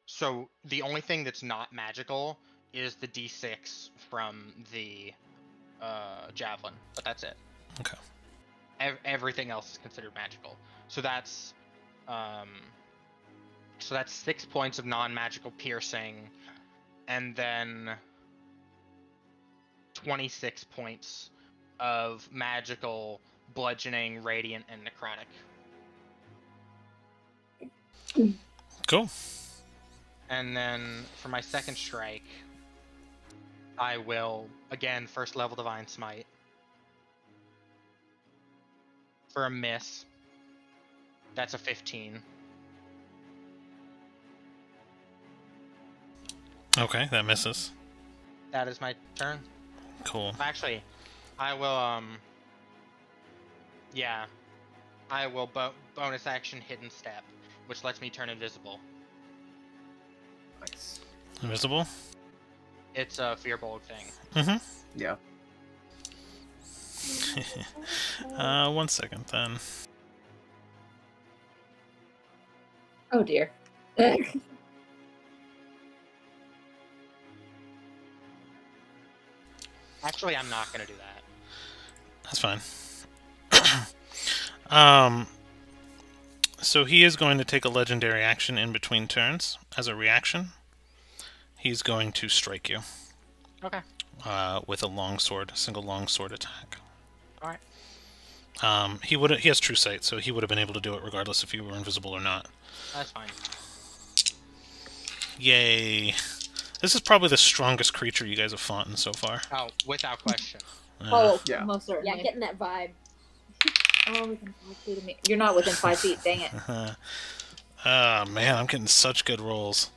So the only thing that's not magical is the D6 from the javelin, but that's it. Okay. Everything else is considered magical. So that's 6 points of non-magical piercing, and then 26 points of magical bludgeoning, radiant, and necrotic. Cool. And then for my 2nd strike, I will again 1st level Divine Smite. For a miss, that's a 15. Okay, that misses. That is my turn. Cool. Actually, I will yeah, I will bonus action Hidden Step, which lets me turn invisible. Nice. Invisible? It's a Fearbolt thing. Mm-hmm. Yeah. 1 second then. Oh dear. Actually, I'm not gonna do that. That's fine. So he is going to take a legendary action in between turns as a reaction. He's going to strike you. Okay. With a longsword, single longsword attack. All right. He has true sight, so he would have been able to do it regardless if you were invisible or not. That's fine. Yay! This is probably the strongest creature you guys have fought in so far. Oh, without question. Oh, Yeah. most certainly. Yeah, getting that vibe. Oh, within 5 feet of me. You're not within 5 feet. Dang it. Oh man, I'm getting such good rolls.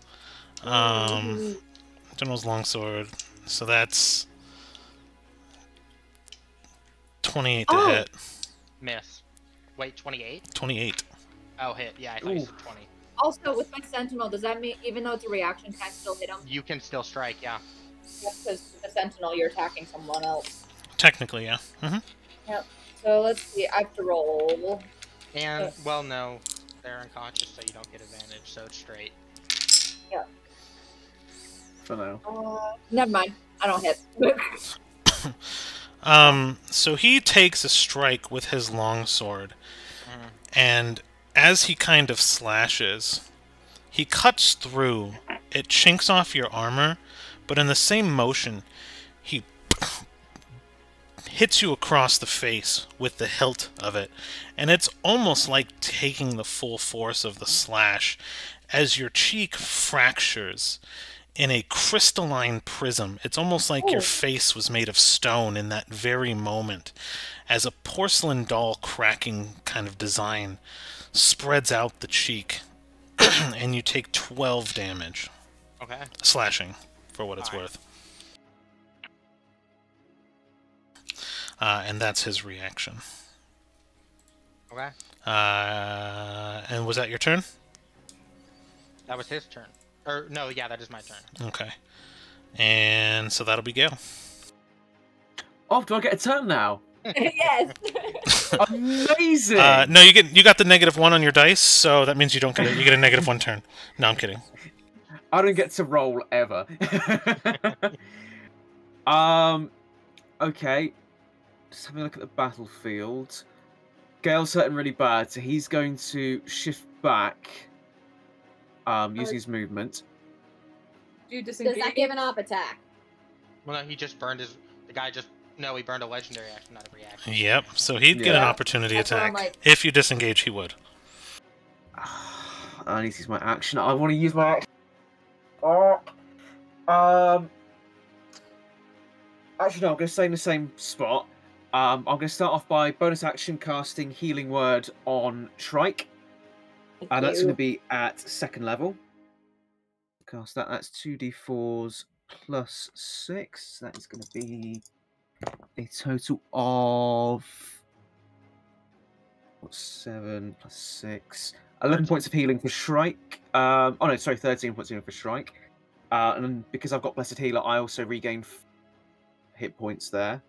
General's longsword. So that's 28 to hit. Miss. Wait, 28? 28. Oh, hit. Yeah, I thought you said 20. Also, with my sentinel, does that mean even though it's a reaction, can I still hit him? You can still strike, yeah. Because the sentinel, you're attacking someone else. Technically, yeah. Yep. So let's see. I have to roll. And, well, no. They're unconscious, so you don't get advantage, so it's straight. Yeah. For now. Never mind. I don't hit. So he takes a strike with his longsword, and as he kind of slashes, he cuts through. It chinks off your armor, but in the same motion, he hits you across the face with the hilt of it, and it's almost like taking the full force of the slash as your cheek fractures in a crystalline prism. It's almost like your face was made of stone in that very moment, as a porcelain doll cracking kind of design spreads out the cheek, and you take 12 damage. Okay. Slashing, for what it's worth. And that's his reaction. Okay. And was that your turn? That was his turn. Or, no, yeah, that is my turn. Okay. And so that'll be Gale. Oh, do I get a turn now? Yes. Amazing! No, you got the -1 on your dice, so that means you don't get it. You get a -1 turn. No, I'm kidding. I don't get to roll ever. Okay. Just having a look at the battlefield. Gale's hurting really bad, so he's going to shift back. Using his movement. Do you Does disengage? that give an op attack? Well, no, he just burned his... The guy just... No, he burned a legendary action, not a reaction. Yep, so he'd get an opportunity That's what I'm attack. like. If you disengage, he would. I need to use my action. I want to use my action. Actually, no, I'm going to stay in the same spot. I'm going to start off by bonus action casting Healing Word on Shrike. And that's going to be at 2nd level. Cast that. That's 2d4s plus 6. That is going to be a total of 7 plus 6. 11 points of healing for Shrike. Oh no, sorry, 13 points of healing for Shrike. And then because I've got Blessed Healer, I also regain hit points there.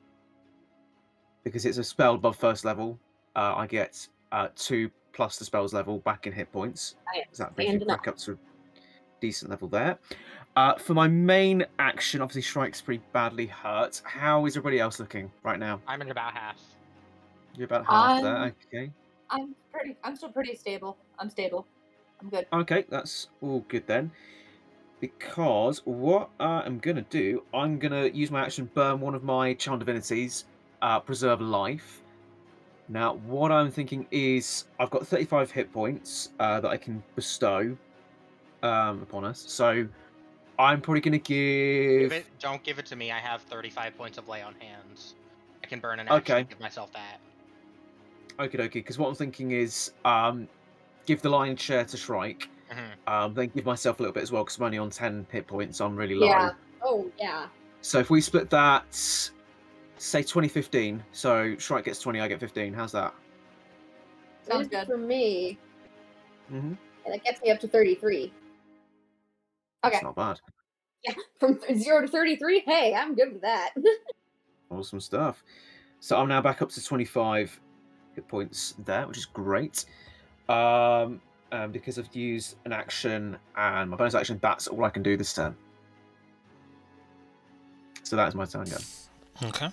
Because it's a spell above 1st level, I get 2 plus the spell's level back in hit points. So that brings me back up to a decent level there. For my main action, obviously Shrike's pretty badly hurt. How is everybody else looking right now? I'm at about half. You're about half there, okay. I'm still pretty stable. I'm stable. I'm good. Okay, that's all good then. Because what I'm going to do, I'm going to use my action, burn one of my Charm Divinities, preserve life. Now, what I'm thinking is I've got 35 hit points that I can bestow upon us. So I'm probably going to give... Don't give it to me. I have 35 points of lay on hands. I can burn an action and give myself that. Okie dokie, because what I'm thinking is give the lion's share to Shrike. Then give myself a little bit as well, because I'm only on 10 hit points. I'm really low. Yeah. Oh, yeah. So if we split that, say 20-15. So Shrike gets 20, I get 15. How's that? Sounds good for me. Mm-hmm. And that gets me up to 33. Okay. That's not bad. Yeah, from 0 to 33. Hey, I'm good with that. Awesome stuff. So I'm now back up to 25 hit points there, which is great. Because I've used an action and my bonus action, that's all I can do this turn. So that is my turn, yeah. Okay.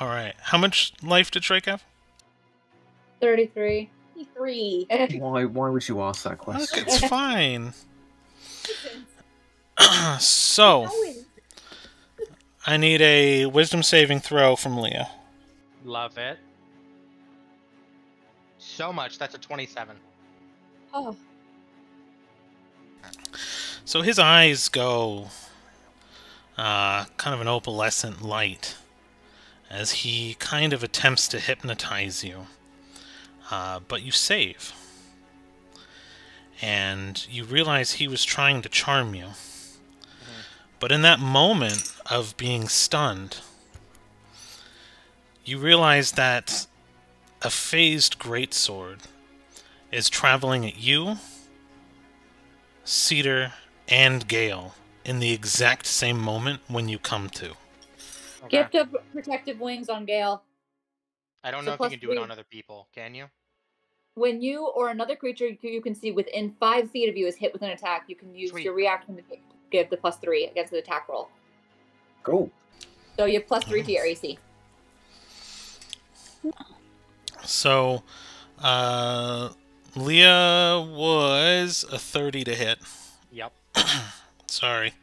All right. How much life did Shrike have? 33. 3. Why would you ask that Look, question? it's fine. So, I need a wisdom saving throw from Leah. Love it. So much. That's a 27. Oh. So his eyes go kind of an opalescent light as he kind of attempts to hypnotize you. But you save. And you realize he was trying to charm you. But in that moment of being stunned, you realize that a phased greatsword is traveling at you, Cedar, and Gale in the exact same moment when you come to. Okay. Gift of protective wings on Gale. I don't So know if you plus can do it 3. on other people. Can you? When you or another creature you can see within 5 feet of you is hit with an attack, you can use Sweet. your reaction to give the +3 against the attack roll. Cool. So you have +3 to your AC. So, Leah was a 30 to hit. Yep. Sorry.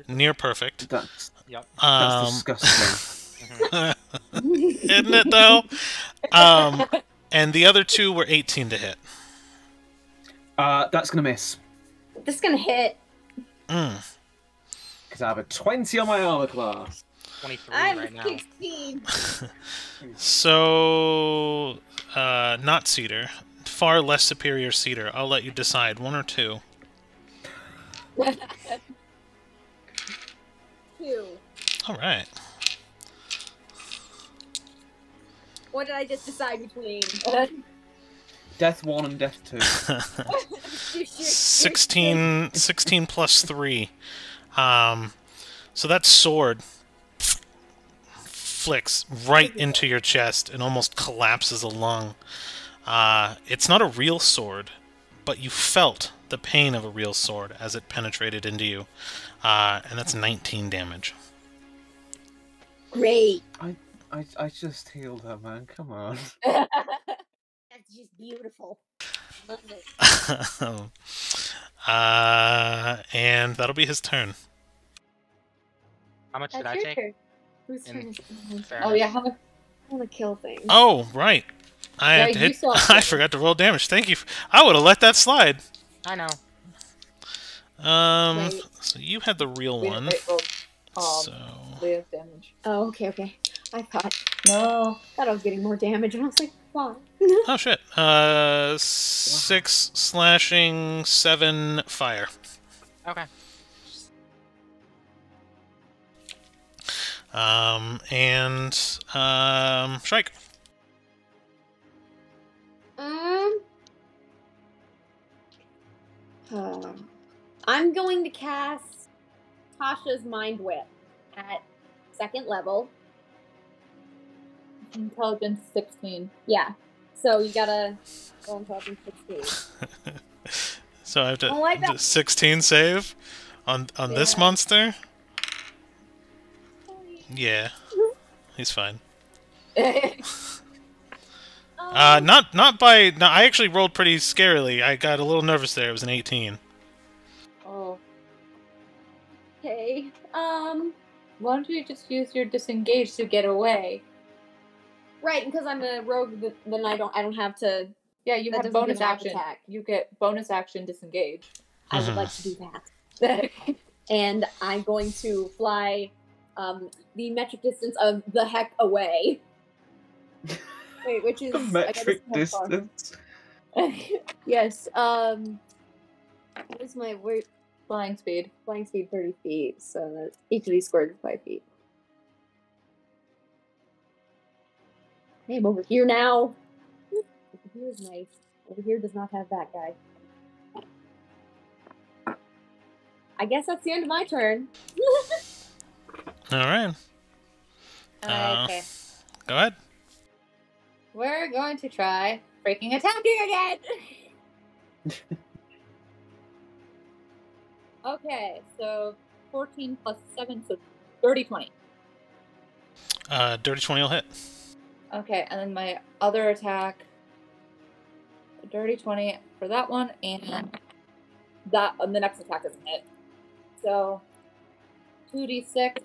Near perfect. That's Yep. disgusting. Isn't it, though? And the other two were 18 to hit. That's gonna miss. This is gonna hit. Because I have a 20 on my armor class. 23 I'm right now. 16. So, not Cedar. Far less superior Cedar. I'll let you decide. 1 or 2. 2. Alright. What did I just decide between? Death 1 and Death 2. 16 plus 3. So that sword flicks right into your chest and almost collapses a lung. It's not a real sword, but you felt the pain of a real sword as it penetrated into you. And that's 19 damage. Great. I just healed her, man. Come on. That's just beautiful. Love it. And that'll be his turn. How much did That's I your take? turn. Whose In turn is it? fairness? Oh yeah, how much? I want to kill things. Oh, right. I had Yeah, to you hit. saw it. I forgot to roll damage. Thank you. I would have let that slide. I know. Wait. So you had the real We one. rolled, So Leah's damage. Oh, okay. I thought No. I was getting more damage, and I was like, why? oh shit. 6 slashing, 7 fire. Okay. Strike. I'm going to cast Tasha's Mind Whip at 2nd level. Intelligence 16. Yeah. So you gotta roll intelligence 16. So I have to Oh, I got- do 16 save on this Yeah. monster. Yeah, he's fine. Not by. No, I actually rolled pretty scarily. I got a little nervous there. It was an 18. Oh. Okay. Why don't you just use your disengage to get away? Right, because I'm a rogue, then I don't have to. Yeah, you That have doesn't bonus give an action. attack. You get bonus action disengage. I would like to do that. And I'm going to fly the metric distance of the heck away. Wait, which is The metric I gotta see how distance. far. Yes. What is my word? Flying speed. Flying speed 30 feet. So that's each of these squared is 5 feet. Hey, I'm over here now. Over here is nice. Over here does not have that guy. I guess that's the end of my turn. All right. Okay. Go ahead. We're going to try freaking attacking again. Okay, so 14 plus 7, so 30, 20. Dirty 20 will hit. Okay, and then my other attack, dirty 20 for that one, and that the next attack doesn't hit. So 2d6.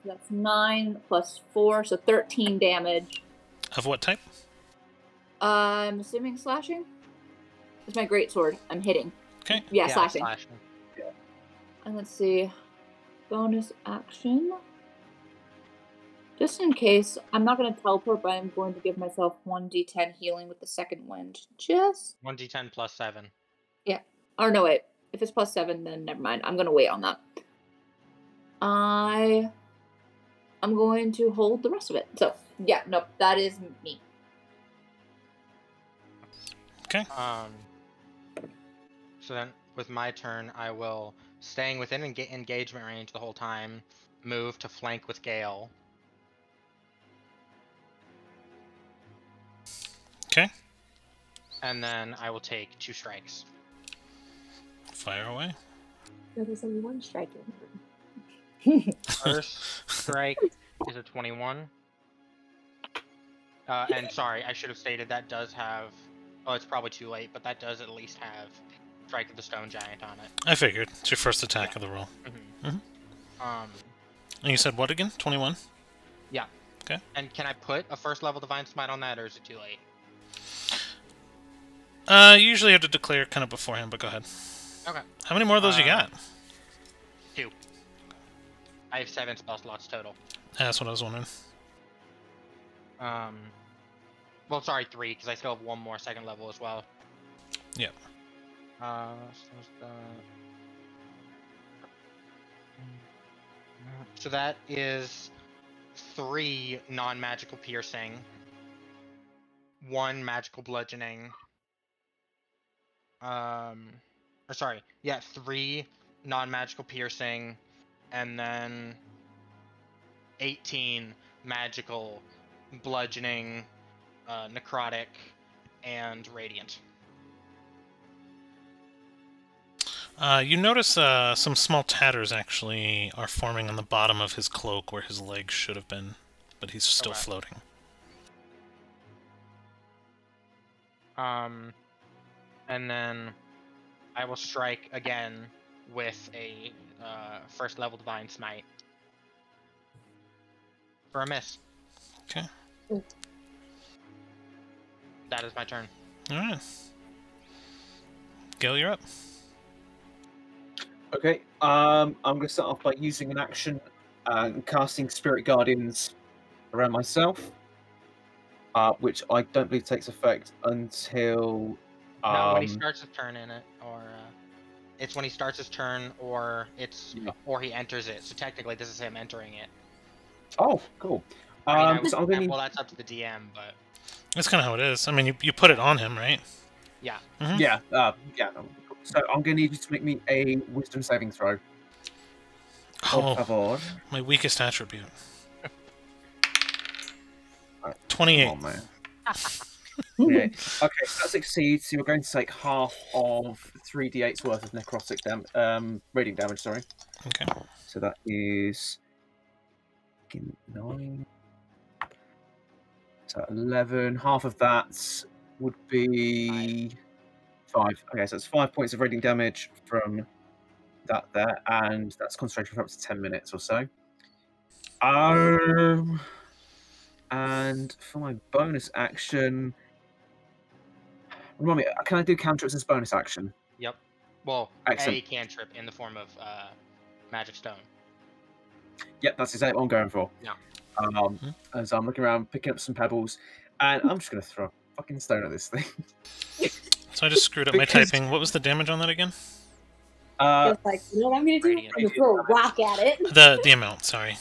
That's 9 plus 4, so 13 damage. Of what type? I'm assuming slashing. It's my greatsword. I'm hitting. Okay. Yeah, slashing. Yeah. And let's see. Bonus action. Just in case, I'm not going to teleport, but I'm going to give myself 1d10 healing with the second wind. Just 1d10 plus 7. yeah. Or no, wait. If it's plus 7, then never mind. I'm going to wait on that. I'm going to hold the rest of it. So yeah, nope, that is me. Okay. So then, with my turn, I will, staying within engagement range the whole time, move to flank with Gale. Okay. And then I will take 2 strikes. Fire away. So there's only one strike in here. First strike is a 21. And sorry, I should have stated that does have... Oh, it's probably too late, but that does at least have Strike of the Stone Giant on it. I figured. It's your first attack of the roll. And you said what again? 21? Yeah. Okay. And can I put a first level Divine Smite on that, or is it too late? You usually have to declare kind of beforehand, but go ahead. Okay. How many more of those you got? 2. I have 7 spell slots total. That's what I was wondering. Well, sorry, 3, because I still have 1 more second level as well. Yep. So that is 3 non-magical piercing, 1 magical bludgeoning. 3 non-magical piercing, and then 18 magical bludgeoning, necrotic, and radiant. You notice some small tatters actually are forming on the bottom of his cloak where his legs should have been, but he's still floating. And then I will strike again with a first level Divine Smite for a miss. Okay. That is my turn. Alright. Gil, you're up. Okay, I'm going to start off by using an action and casting Spirit Guardians around myself, which I don't believe takes effect until... No, when he starts his turn in it, or it's when he starts his turn, or or he enters it. So technically, this is him entering it. Oh, cool. So well, that's up to the DM, but That's kind of how it is. I mean, you put it on him, right? yeah. Mm-hmm. Yeah, no. So I'm going to need you to make me a Wisdom saving throw. Por favor. My weakest attribute. Right, 28. Come on, man. Yeah. Okay, so that succeeds. So you're going to take half of 3d8's worth of necrotic radiant damage. Sorry. Okay. So that is 9. So 11. Half of that would be 5. Okay, so it's 5 points of radiant damage from that there, and that's concentration for up to 10 minutes or so. And for my bonus action, remind me, can I do cantrips as bonus action? Yep. Well, Excellent. a cantrip in the form of magic stone. Yep, that's exactly what I'm going for. Yeah. As I'm looking around, picking up some pebbles, and I'm just going to throw a fucking stone at this thing. So I just screwed up my typing. What was the damage on that again? Just like, you know what I'm gonna do? Radiant. I'm gonna throw a rock at it. The amount, sorry.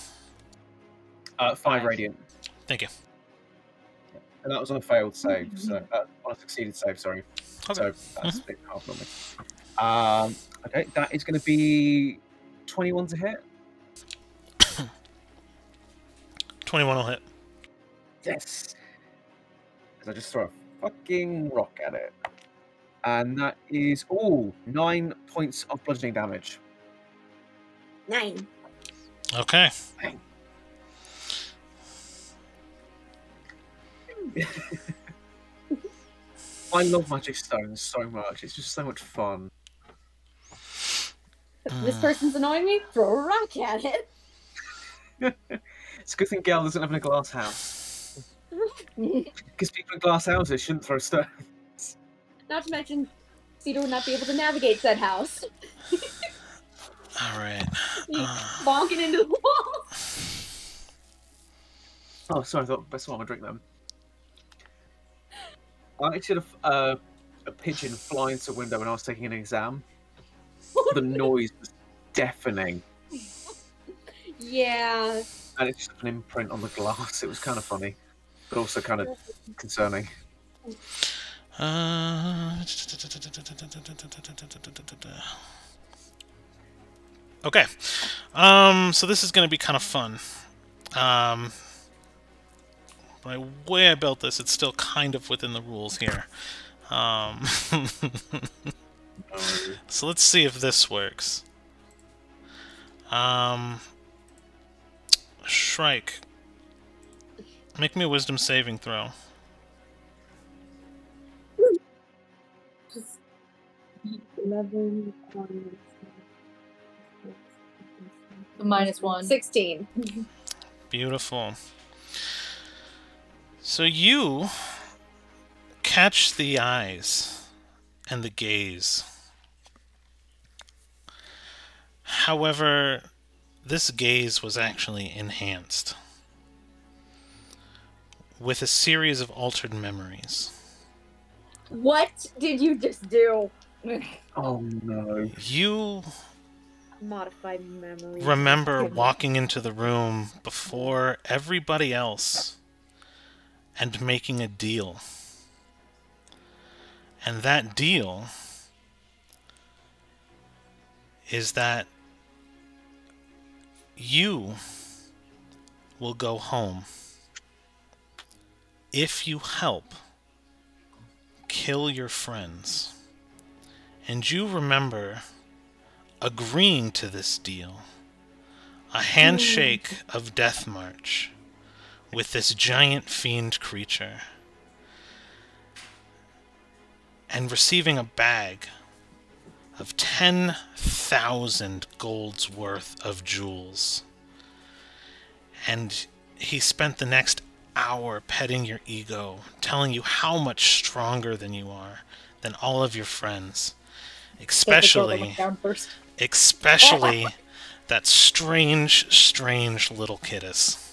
5 radiant. Thank you. And that was on a failed save, so on a succeeded save, sorry. Okay. So that's a bit half on me. Okay, that is going to be 21 to hit. 21 will hit. Yes. Because I just throw a fucking rock at it, and that is 9 points of bludgeoning damage. 9. Okay. I love magic stones so much. It's just so much fun. This person's annoying me. Throw a rock at it. It's a good thing Gail doesn't live in a glass house. Because people in glass houses shouldn't throw stones. Not to mention, Cedar would not be able to navigate said house. All right. Bonking into the wall. Oh, sorry, I thought best one would drink them. I actually had a pigeon fly into a window when I was taking an exam. The noise was deafening. Yeah. And it's just an imprint on the glass. It was kind of funny, but also kind of concerning. Okay. So this is going to be kind of fun. The way I built this, it's still kind of within the rules here. So let's see if this works. Shrike, make me a wisdom saving throw. Just 11, -1. 16. Beautiful. So you catch the eyes and the gaze. However, this gaze was actually enhanced with a series of altered memories. What did you just do? Oh no. You Modified memory. remember walking into the room before everybody else and making a deal. And that deal is that you will go home if you help kill your friends. And you remember agreeing to this deal, a handshake of Death March with this giant fiend creature, and receiving a bag of 10,000 gold's worth of jewels. And he spent the next hour petting your ego, telling you how much stronger than you are, than all of your friends. Especially that strange little Kittis,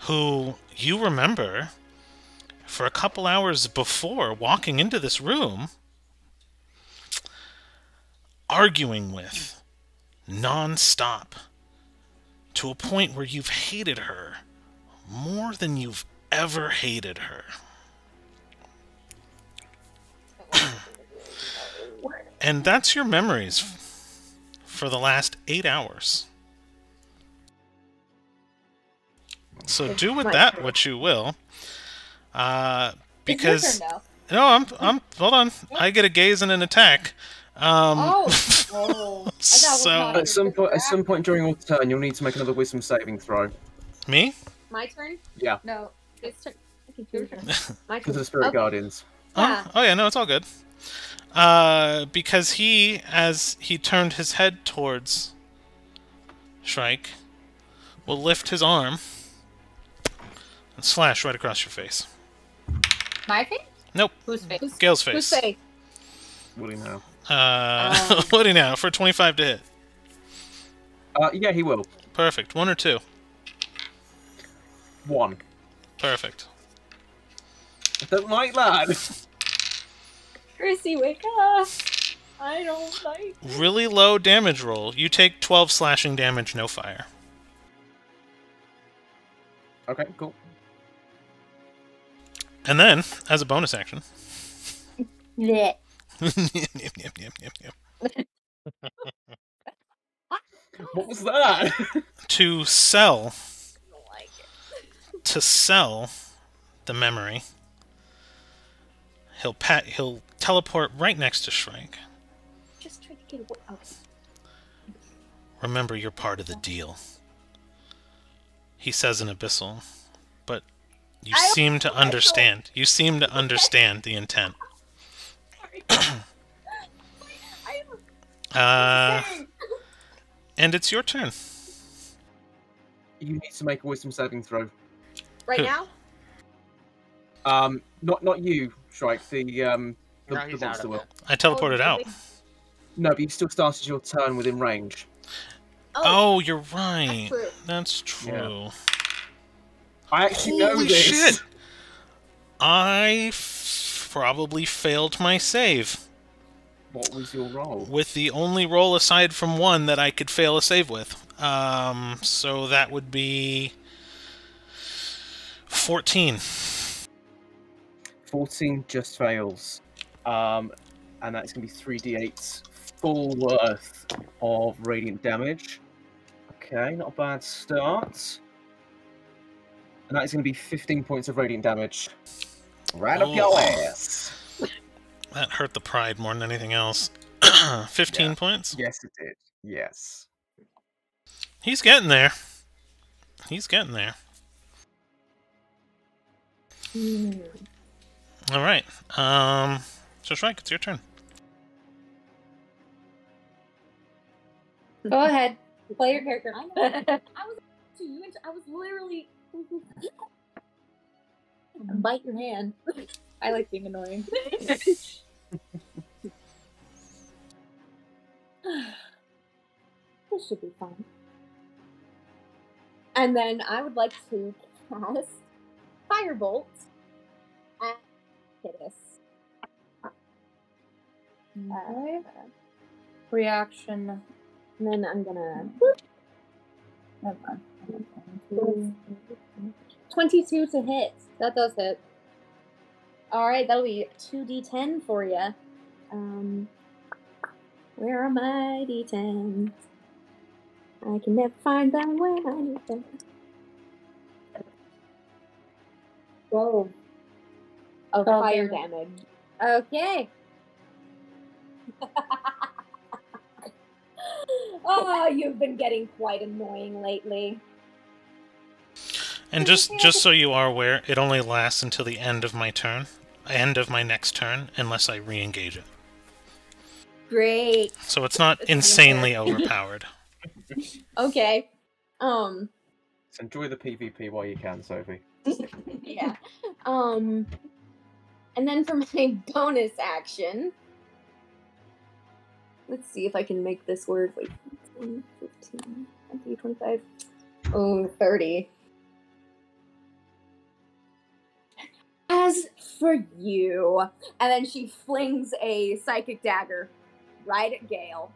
who you remember for a couple hours before walking into this room, arguing with non-stop, to a point where you've hated her more than you've ever hated her. And that's your memories for the last 8 hours. So do with that what you will. Because It's your turn no, I'm hold on. I get a gaze and an attack. Oh. So At some point during your turn, you'll need to make another wisdom saving throw. me? My turn? Yeah, No, it's turn. Your turn. My because turn. of the Spirit Okay. Guardians. Yeah. Oh yeah, no, it's all good. Because he, as he turned his head towards Shrike, will lift his arm and slash right across your face. My face? Nope, Whose face? Gale's Who's face. say? Will he now? What do you now? For 25 to hit. Yeah, he will. Perfect. 1 or 2. 1. Perfect. I don't like that. Chrissy, wake up. I don't like. Really low damage roll. You take 12 slashing damage, no fire. Okay, cool. And then, as a bonus action, Yeah. What was that? to sell the memory, he'll teleport right next to Shrike. Just try to get away. Okay. Remember, you're part of the deal. He says in Abyssal, but You seem to understand. You seem to understand the intent. And it's your turn. You need to make a wisdom saving throw. Right Who? now? Not you, Shrike. The No, he's out monster of will. it. I teleported out. No, but you still started your turn within range. Oh, you're right. true. That's true. I actually know Holy this. shit! I probably failed my save. What was your roll? With the only roll aside from one that I could fail a save with. So that would be 14. 14 just fails. And that's going to be 3d8 full worth of radiant damage. Okay, not a bad start. And that's going to be 15 points of radiant damage. Right up your ass. That hurt the pride more than anything else. 15 points? Yes, it did. Yes. He's getting there. He's getting there. Alright. So Shrike, it's your turn. Go ahead. Play your character. I was to you. I was literally bite your hand. I like being annoying. This should be fun. And then I would like to cast Firebolt at Kittis. Okay. Reaction. And then I'm gonna Never mind. 22 to hit. That does hit. All right, that'll be 2d10 for you. Where are my d10s? I can never find them where I need them. 12 of 12 fire damage. damage. Okay. Oh, you've been getting quite annoying lately. And just so you are aware, it only lasts until the end of my turn. End of my next turn, unless I re-engage it. Great. So it's not insanely overpowered. Okay. So enjoy the PvP while you can, Sophie. Yeah. And then for my bonus action, let's see if I can make this work. Wait, 10, 15, 20, 25. Oh, 30. As for you, and then she flings a psychic dagger right at Gale.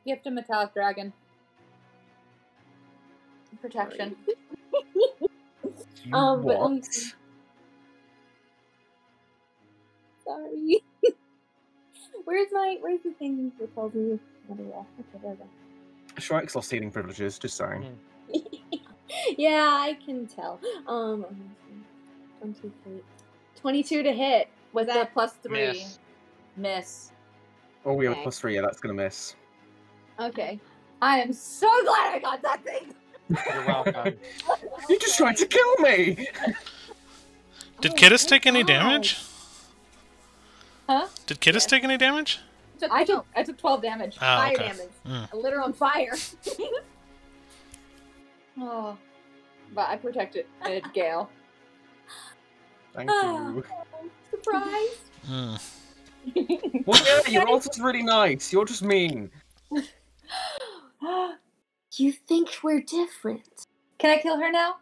Gift a metallic dragon. Protection. But let me What? see. Sorry. Where's the thing that tells me? Okay, there we go. Shrike's lost healing privileges, just saying. Yeah, I can tell. 22 to hit. With the +3. Miss. Miss. Oh, we have a Okay. +3, yeah, that's going to miss. Okay. I am so glad I got that thing. You're welcome. You just tried to kill me! Did Kittis take any damage? Huh? Did Kittis take any damage? I took 12 damage. Oh, Fire okay. damage. Mm. I lit her on fire. Oh. But I protected Gale. Thank you. Surprise. Mm. Well, yeah, your ultim's really nice. You're just mean. You think we're different? Can I kill her now?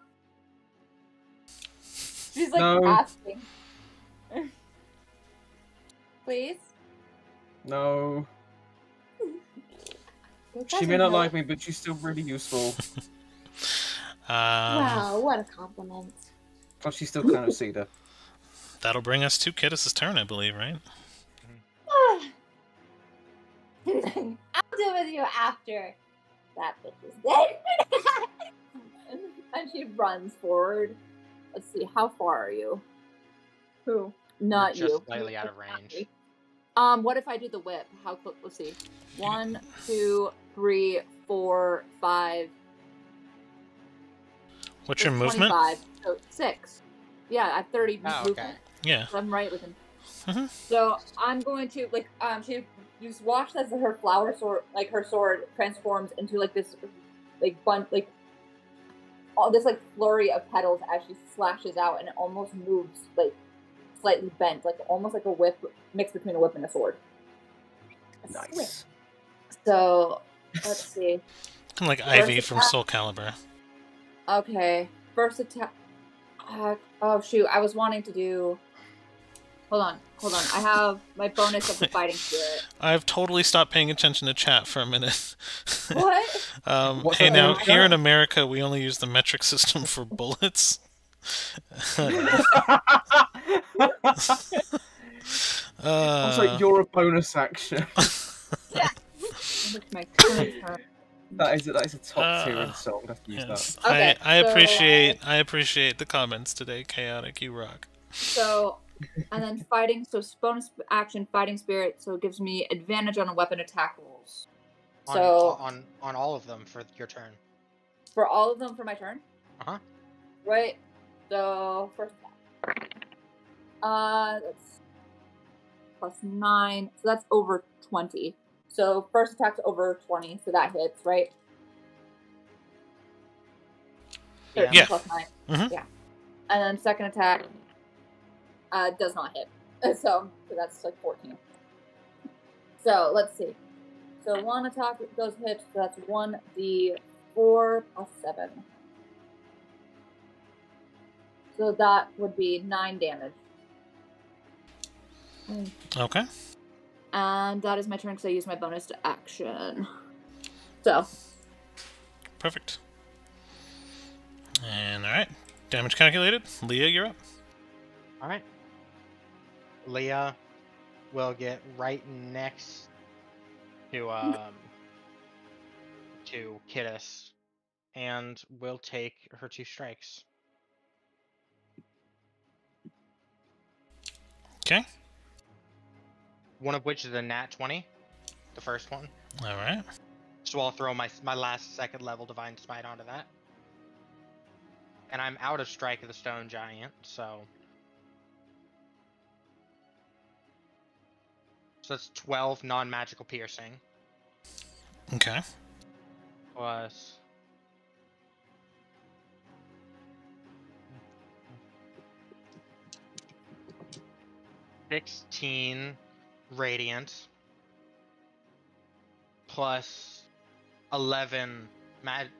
She's like No. asking. Please? No. Go She may not like me, but she's still really useful. Wow, what a compliment. Plus, she's still kind of Cedar. That'll bring us to Kittis' turn, I believe, right? I'll deal with you after that bitch is dead. And she runs forward. Let's see, how far are you? Who? Not Just you. slightly out of range. What if I do the whip? How close? Let's see. 1, 2, 3, 4, 5. What's your That's movement? 25. So 6. Yeah, I have 30 Oh, movement. okay. Yeah. So I'm right within. Mhm. So I'm going to she just watched as her flower sword, like her sword, transforms into like this, like all this like flurry of petals as she slashes out, and it almost moves like slightly bent, like almost like a whip mixed between a whip and a sword. Nice. So let's see. Kind of like First Ivy from attack. Soul Calibur. Okay, first attack. Oh shoot! I was wanting to do. Hold on. I have my bonus of the fighting spirit. I've totally stopped paying attention to chat for a minute. What? What's Hey, that now, doing, here chat? in America, we only use the metric system for bullets. Also, you're a bonus action. Yeah. My current turn. That is a top tier insult. I have to use yes. that. Okay, I so- I appreciate the comments today, Chaotic. You rock. So, and then fighting. So bonus action, fighting spirit. So it gives me advantage on a weapon attack rolls. So on all of them for your turn. for all of them for my turn. Uh-huh. Right. So first attack. That's +9. So that's over 20. So first attack's over 20, so that hits, right? Yeah. 13 Yeah. +9. Mhm. Yeah. And then second attack does not hit. So that's like 14. So let's see. So one attack does hit, so that's 1d4 +7. So that would be 9 damage. Okay. And that is my turn because I used my bonus to action. So, Perfect. And alright. Damage calculated. Leah, you're up. All right. Leah will get right next to Kidus, and will take her 2 strikes. Okay. One of which is a nat 20, the first one. Alright. So I'll throw my last second level Divine Smite onto that. And I'm out of Strike of the Stone Giant, so that's 12 non-magical piercing, Okay. plus 16 radiant, plus 11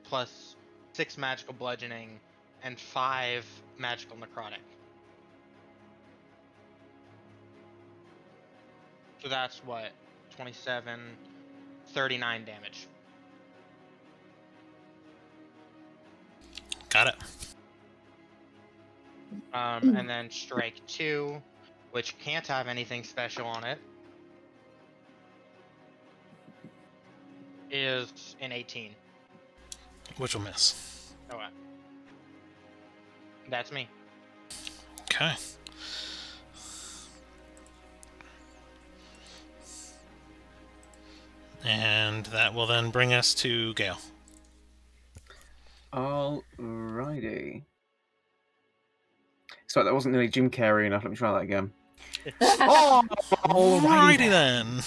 plus 6 magical bludgeoning, and 5 magical necrotic. So that's what, 27, 39 damage. Got it. And then strike 2, which can't have anything special on it, is an 18. Which will miss. Oh, wow. That's me. Okay. And that will then bring us to Gale. Alrighty. Sorry, that wasn't nearly Jim Carrey enough. Let me try that again. Alrighty then.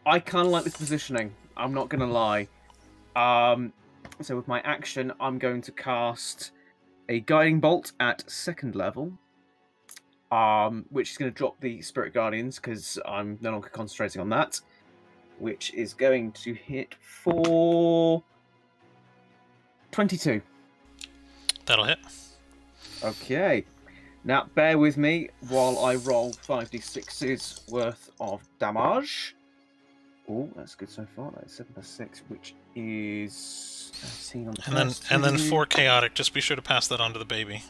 I kind of like this positioning. I'm not gonna lie. So with my action, I'm going to cast a Guiding Bolt at 2nd level. Which is going to drop the Spirit Guardians because I'm no longer concentrating on that. Which is going to hit for 22. That'll hit. Okay. Now, bear with me while I roll 5d6's worth of damage. Oh, that's good so far. That's 7 plus 6, which is 13 on the first And then two. 4 chaotic. Just be sure to pass that on to the baby.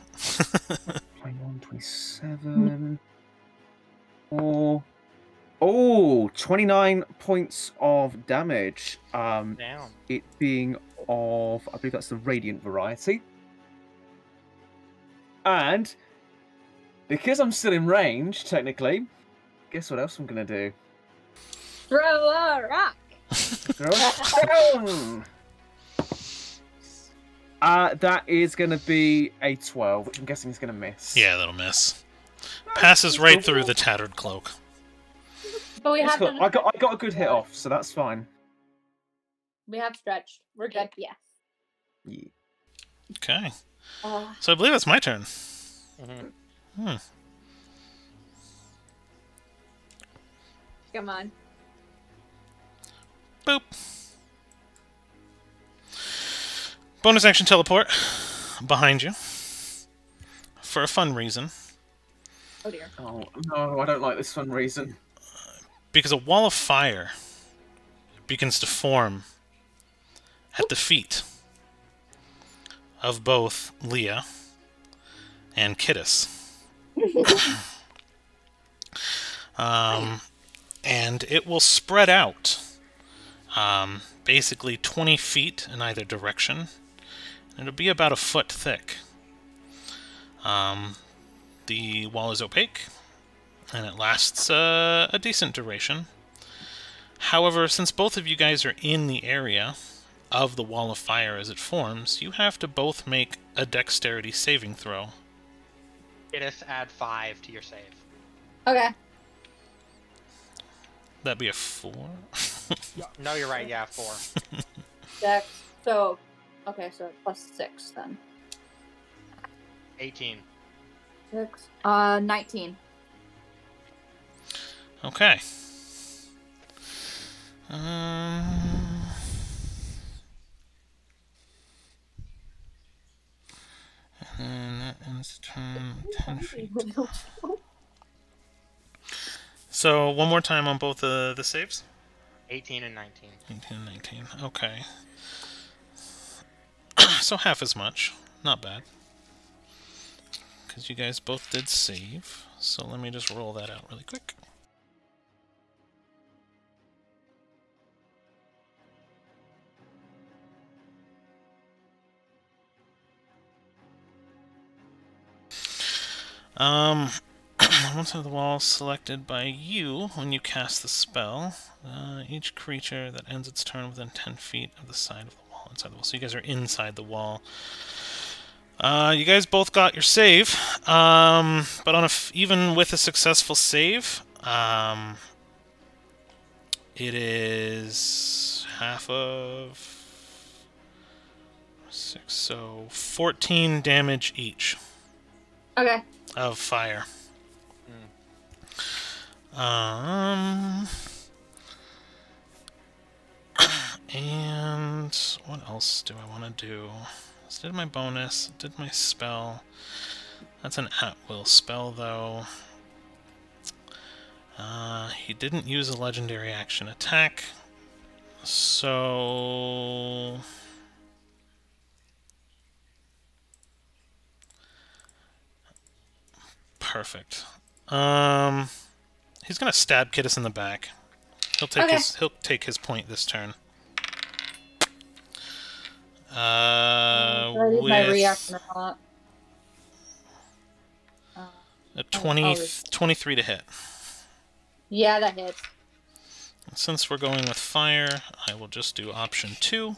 21, 27. Oh, 29 points of damage. Down. It being of, I believe that's the radiant variety. And because I'm still in range, technically, guess what else I'm gonna do? Throw a rock. Throw a stone. That is going to be a 12, which I'm guessing is going to miss. Yeah, that'll miss. Passes right through the tattered cloak. But we have Cool. done I got a good hit off, so that's fine. We have stretched. We're good. Yeah. Yeah. Okay. So I believe it's my turn. Come on. Boop. Bonus action teleport behind you for a fun reason. Oh dear. Oh no, I don't like this fun reason. Because a wall of fire begins to form at the feet of both Leah and Kittis. And it will spread out basically 20 feet in either direction. It'll be about a foot thick. The wall is opaque, and it lasts a decent duration. However, since both of you guys are in the area of the wall of fire as it forms, you have to both make a dexterity saving throw. Kittis, add 5 to your save. Okay. That'd be a 4. No, you're right. Yeah, 4. Dex. So, okay, so +6 then. 18. 6. 19. Okay. And that ends the turn 10 feet. So, one more time on both the saves? 18 and 19. 18 and 19. Okay. So half as much. Not bad. Because you guys both did save. So let me just roll that out really quick. One side of the wall selected by you when you cast the spell. Each creature that ends its turn within 10 feet of the side of the wall, inside the wall. So you guys are inside the wall. You guys both got your save, but on even with a successful save, it is half of 6, so 14 damage each. Okay. Of fire. And what else do I want to do? So did my bonus, did my spell. That's an at-will spell, though. He didn't use a legendary action attack, so... Perfect. He's gonna stab Kittis in the back. He'll take his point this turn. With my reaction or not. A 23 to hit. Yeah, that hits. Since we're going with fire, I will just do option 2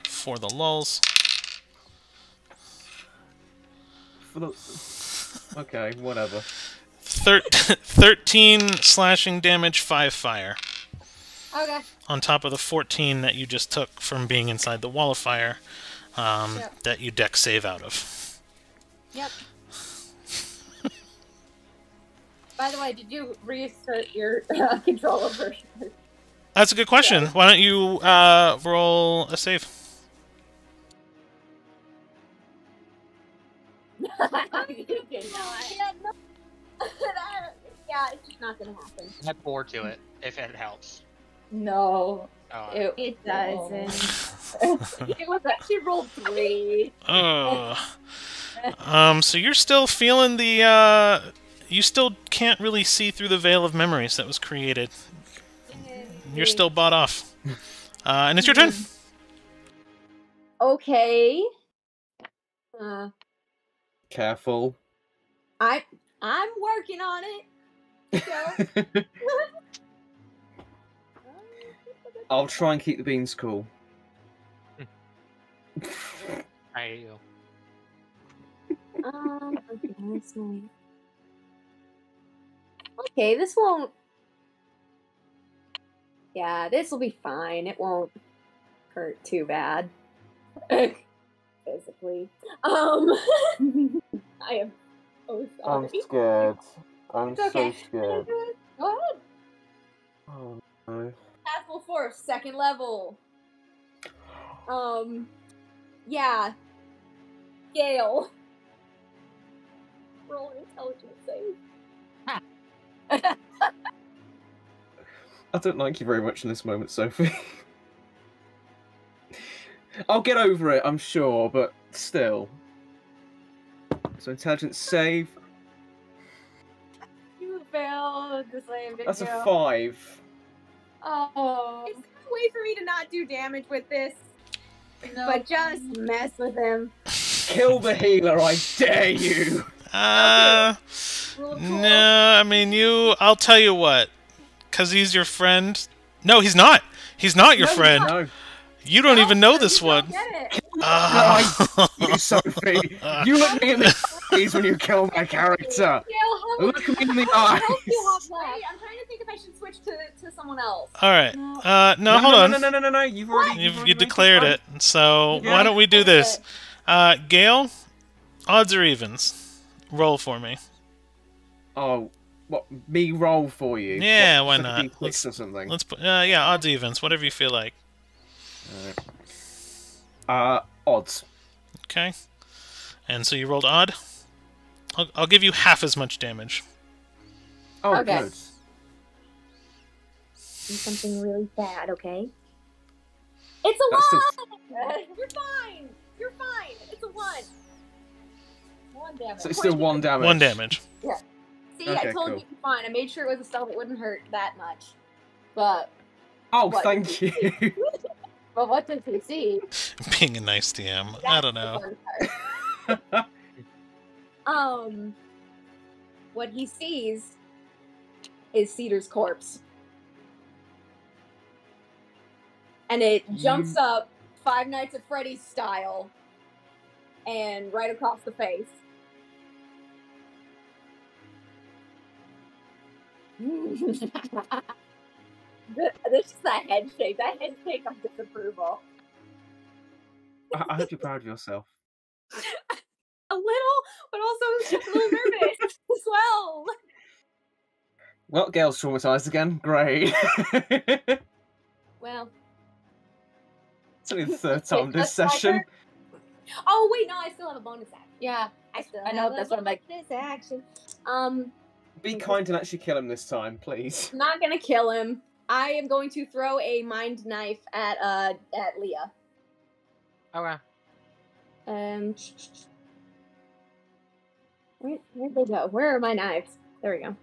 for the lulls. Okay, whatever. 13 slashing damage, 5 fire. Okay. On top of the 14 that you just took from being inside the wall of fire, that you dex save out of. Yep. By the way, did you reassert your control version? That's a good question. Yeah. Why don't you roll a save? Yeah, it's just not gonna happen. Add 4 to it, if it helps. No. It doesn't. It was actually rolled 3. So you're still feeling the, you still can't really see through the veil of memories that was created. You're still bought off. And it's your turn. Okay. Careful. I'm working on it. So. I'll try and keep the beans cool. I hate you. Okay, that's nice. Okay, this won't. Yeah, this will be fine. It won't hurt too bad. Physically. I am so sorry. I'm scared. I'm It's okay. so scared. Go ahead. Oh no. Castle Force, second level. Yeah. Gale. Roll an intelligence save. I don't like you very much in this moment, Sophie. I'll get over it, I'm sure, but still. So intelligence save. You failed the save, didn't That's you? a 5. Oh. Is there a way for me to not do damage with this? No. But just mess with him. Kill the healer, I dare you! Rule No, I mean, I'll tell you what. Because he's your friend. No, he's not. He's not your friend. No. You don't even know this you one. don't get it. You, Sophie. You look me in the eyes when you kill my character. Look me in the eyes. Wait, I'm trying to think if I should switch to someone else. All right. No, hold on. No. You've already. You declared it. So why don't we do this? Gale, odds or evens? Roll for me. Oh, what? Me roll for you? Yeah, What, why like a not? D6 or something. Let's put. Yeah, odds evens, whatever you feel like. Odds. Okay. And so you rolled odd. I'll give you half as much damage. Oh, Okay. good. Do something really bad, okay? It's a That's still- 1! You're fine! You're fine! It's a 1! 1 damage. So it's still 1 damage. 1 damage. See, Okay, I told cool. you you're fine. I made sure it was a spell that wouldn't hurt that much. But Oh, What? thank you. but what does he see? Being a nice DM. I don't know. That's the fun part. What he sees is Cedar's corpse. And it jumps up Five Nights at Freddy's style and right across the face. This is that head shake. That head shake of disapproval. I hope you're proud of yourself. A little, but also just a little nervous as well. Well, Gale's traumatized again. Great. Well, It's only the third time this That's like session. her. oh wait, no, I still have a bonus action. Yeah. I still I know, have that's a what I'm like. bonus action. Be kind and actually kill him this time, please. I'm not gonna kill him. I am going to throw a mind knife at Leah. Okay. Where'd they go? Where are my knives? There we go.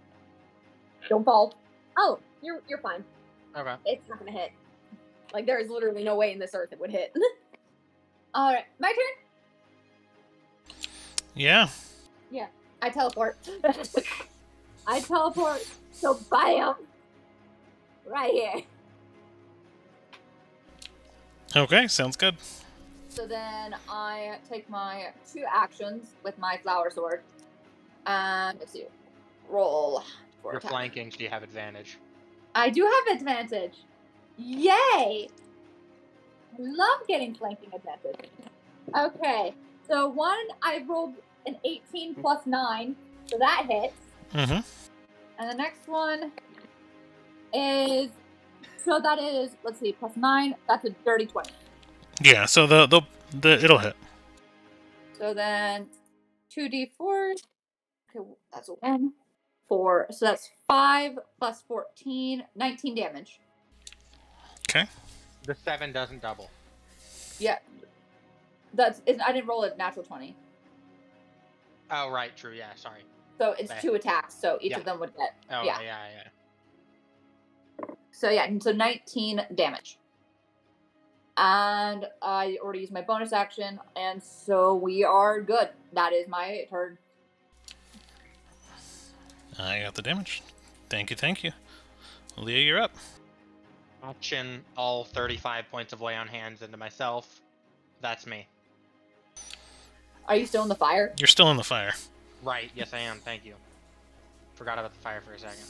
Don't fall. Oh, you're fine. Okay. It's not gonna hit. Like there is literally no way in this earth it would hit. All right, my turn. Yeah. I teleport. I teleport. So bam, right here. Okay, sounds good. So then I take my 2 actions with my flower sword. And let's see. Roll for You're attack. flanking, so you have advantage. I do have advantage. Yay! I love getting flanking advantage. Okay. So I rolled an 18 plus 9. So that hits. Mm-hmm. And the next one is, so that is, let's see, plus 9. That's a dirty 20. Yeah, so it'll hit. So then 2d4. Okay, that's a 1. 4. So that's 5 plus 14, 19 damage. Okay. The 7 doesn't double. Yeah. I didn't roll a natural 20. Oh, right, true, yeah, sorry. So it's Okay. 2 attacks, so each Yeah. of them would get. Oh, Yeah. yeah. So yeah, so 19 damage. And I already used my bonus action, and so we are good. That is my turn. I got the damage. Thank you. Leah, you're up. Action all 35 points of lay on hands into myself. That's me. Are you still in the fire? You're still in the fire. Right, yes I am, thank you. Forgot about the fire for a second.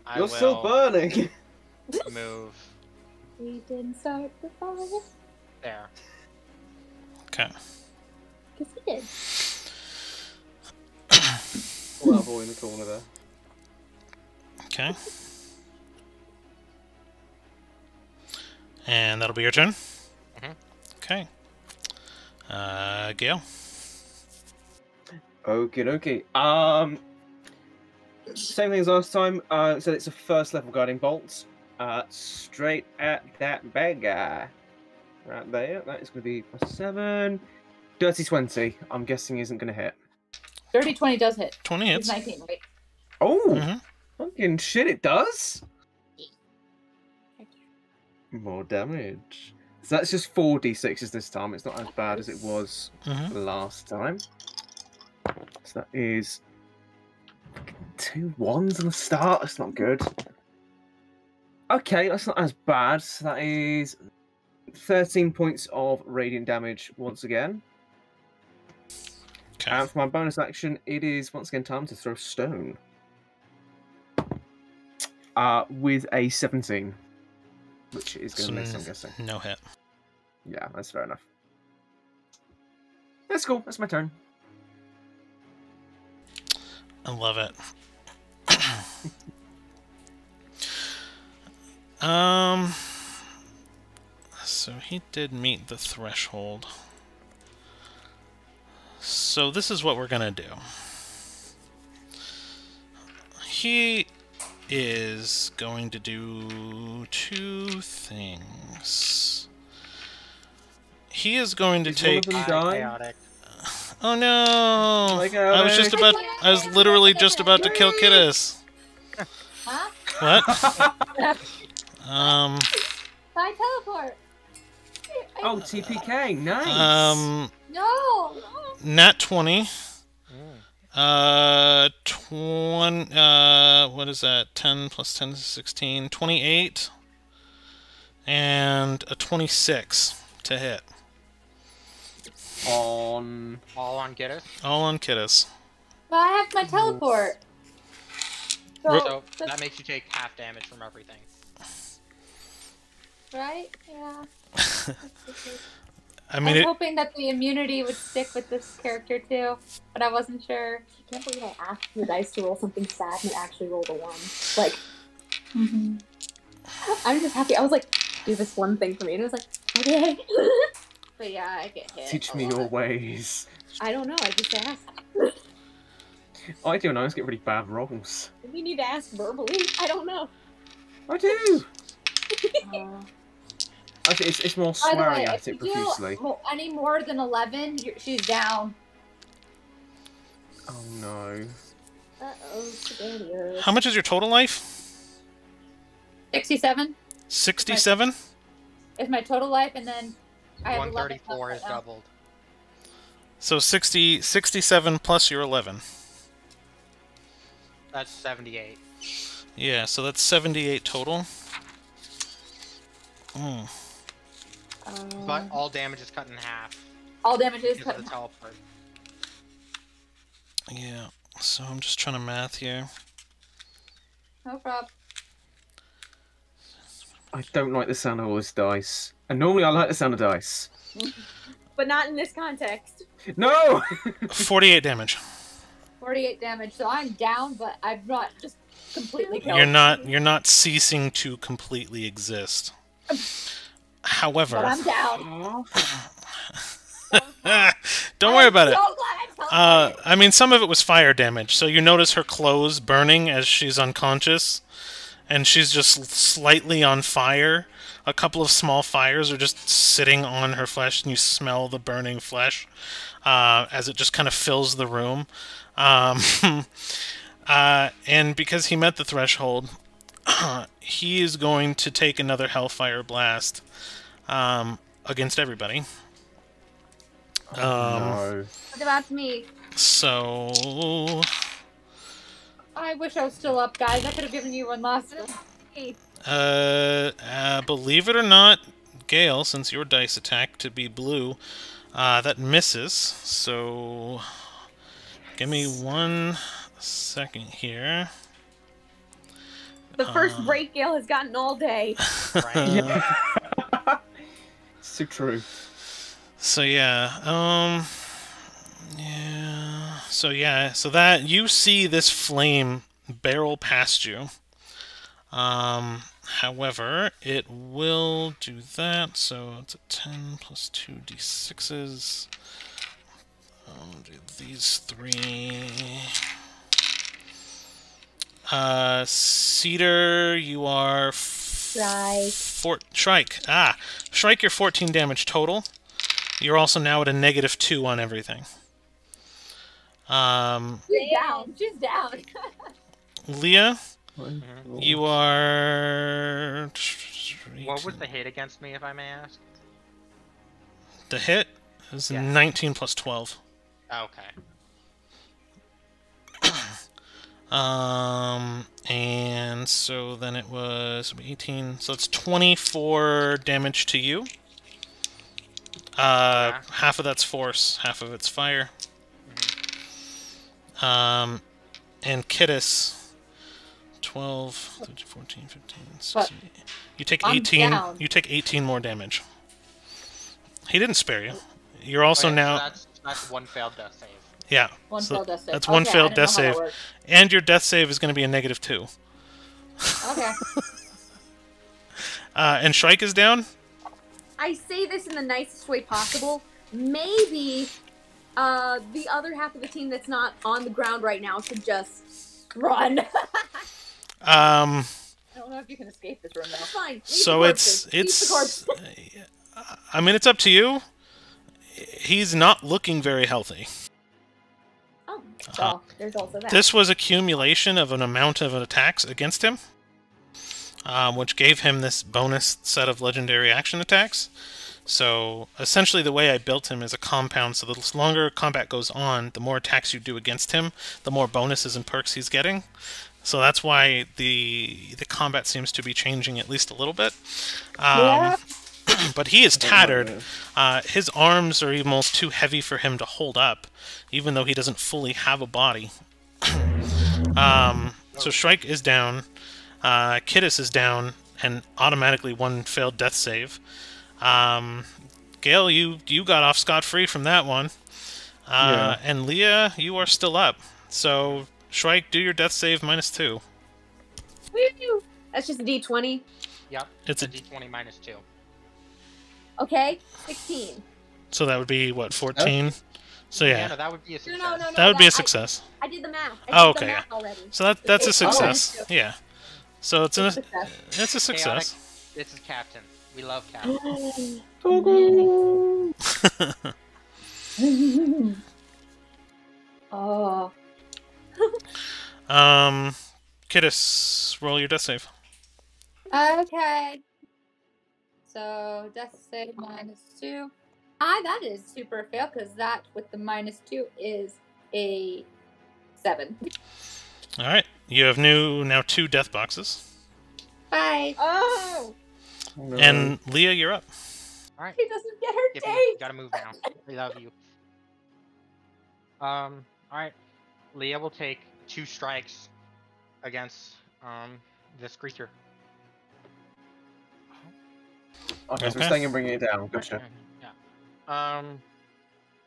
I You're will still burning. move We didn't start the fire. there. Okay. Because we did. Little boy in the corner there. Okay. And that'll be your turn? Mhm. Okay. Gale? Okie dokie. Same thing as last time. So it's a first level guiding bolt. Straight at that bad guy. Right there. That is going to be +7. Dirty 20. I'm guessing isn't going to hit. Dirty 20 does hit. 20 It's hits. 19, right? Oh! Mhm. Fucking shit, it does! More damage. So that's just 4d6s this time. It's not as bad as it was Mhm. last time. So that is 2 1s on the start. That's not good. Okay, that's not as bad. So that is 13 points of radiant damage once again. Okay. And for my bonus action, it is once again time to throw stone. With a 17. Which is going to miss, I'm guessing. No hit. Yeah, that's fair enough. That's cool. That's my turn. I love it. So he did meet the threshold. So this is what we're gonna do. He is going to do 2 things. He is going to Is one of take... them die? Chaotic. Oh no! Like I was just about... I was literally just about to kill Kittis. Huh? What? I teleport. Oh, TPK, nice. No. Nat 20. what is that? 10 plus 10 is 16. 28. And a 26 to hit. On... All on Gitters. All on Kittis. But I have my teleport. So that makes you take half damage from everything. Right? Yeah. I I mean, was hoping that the immunity would stick with this character too, but I wasn't sure. I can't believe I asked the dice to roll something sad and it actually rolled a 1. Like, I'm just happy. I was like, do this one thing for me. And it was like, okay. But yeah, I get hit. Teach a me lot. your ways. I don't know. I just asked. I do know, I just get really bad rolls. We need to ask verbally. I don't know. I do! Uh, Actually, it's more By the way, swearing if at you it profusely. do any more than 11, she's down. Oh no. Uh-oh. how much is your total life? 67 67? is my total life, and then I have 134 11 is left now. doubled. So 67 plus your 11. That's 78. Yeah, so that's 78 total. But all damage is cut in half All damage is because cut. of the teleport. Yeah, so I'm just trying to math here. No problem. I don't like the sound of all this dice. And normally I like the sound of dice. But not in this context. No! 48 damage. 48 damage. So I'm down, but I'm not just completely killed. You're not ceasing to completely exist. However, But I'm down. don't worry about I'm it. so glad I told you. I mean, some of it was fire damage. So you notice her clothes burning as she's unconscious, and she's just slightly on fire. A couple of small fires are just sitting on her flesh, and you smell the burning flesh as it just kind of fills the room. And because he met the threshold, he is going to take another Hellfire Blast against everybody. No. What about me? So... I wish I was still up, guys. I could have given you one last. believe it or not, Gale, since your dice attack to be blue, That misses. So give me 1 second here. The first break Gale has gotten all day. Right. So true. So yeah, yeah. So that you see this flame barrel past you. However, it will do that. So it's a 10 plus 2d6s. I'll do these 3. Cedar, you are Shrike. Shrike, you're 14 damage total. You're also now at a -2 on everything. She's down. She's down. Leah, Mhm. you are. What was the hit against me, if I may ask? The hit is Yeah. 19 plus 12. Okay. And so then it was 18. So it's 24 damage to you. Yeah. Half of that's force, half of it's fire. Mhm. And Kittis, 12, 13, 14, 15, But 16. You take I'm 18. down. You take 18 more damage. He didn't spare you. You're also Okay, now. so that's 1 failed death save. Yeah. One so failed death save. That's 1 Okay, I failed didn't know death how that save. worked. And your death save is going to be a -2. Okay. And Shrike is down. I say this in the nicest way possible. Maybe the other half of the team that's not on the ground right now should just Run. Um. I don't know if you can escape this room though. fine. Leave So the it's corpses. Leave the corpses. I mean, it's up to you. He's not looking very healthy. Oh, well, there's also that. This was accumulation of an amount of attacks against him, which gave him this bonus set of legendary action attacks. So essentially the way I built him is a compound, so the longer combat goes on, the more attacks you do against him, the more bonuses and perks he's getting. So that's why the combat seems to be changing at least a little bit. Yeah. But he is tattered. His arms are almost too heavy for him to hold up, even though he doesn't fully have a body. So Shrike is down, Kittis is down, and automatically 1 failed death save. Gale, you got off scot-free from that one. Yeah. And Leah, you are still up. So, Shrike, do your death save -2. Woo! That's just a D20. Yep. It's a D20 -2. Okay, 16. So that would be, what, 14? So Yeah, yeah, no, that would be a success. No. that would be a success. I did the math. I Oh, did okay, the math already. So that's a It's success. Yeah. So it's a Success. it's a success. This is Captain. We love Captain. Oh. Kittis, roll your death save. Okay. So death save -2. That is super fail because that with the -2 is a 7. All right, you have now 2 death boxes, Bye. Oh! No. and Leah, you're up. All right. She doesn't get her Yippee, date. gotta move now. We love you. All right. Leah will take 2 strikes against this creature. Okay, so we're Okay. staying and bringing it down. Gotcha. Yeah.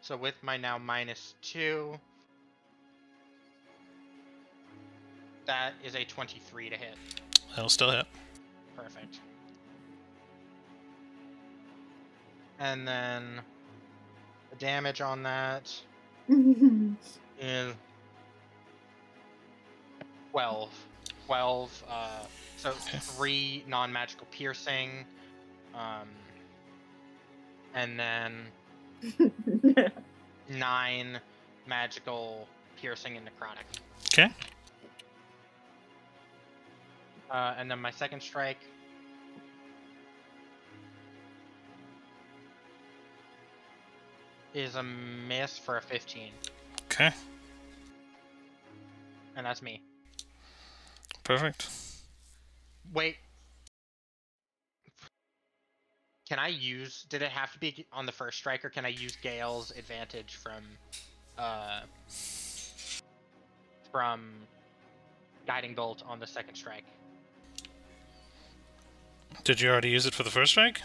So with my now -2, that is a 23 to hit. That'll still hit. Perfect. And then the damage on that is 12. 12, so Okay. 3 non-magical piercing, and then 9 magical piercing and necrotic. Okay. And then my second strike is a miss for a 15, Okay. and that's me. Perfect. Wait. Can I use? Did it have to be on the first strike, or can I use Gale's advantage from Guiding Bolt on the second strike? Did you already use it for the first strike?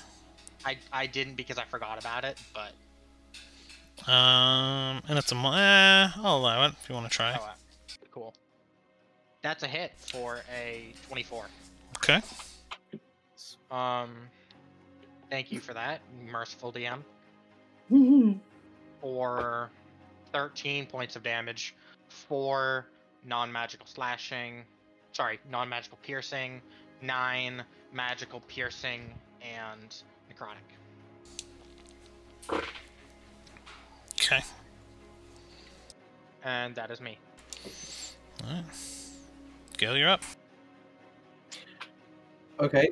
I didn't because I forgot about it, but And it's a I'll allow it if you want to try. oh, cool. That's a hit for a 24. Okay. Thank you for that, merciful DM. For 13 points of damage, 4 non-magical slashing, non-magical piercing, 9 magical piercing, and necrotic. Okay. And that is me. Alright. Gale, you're up. Okay.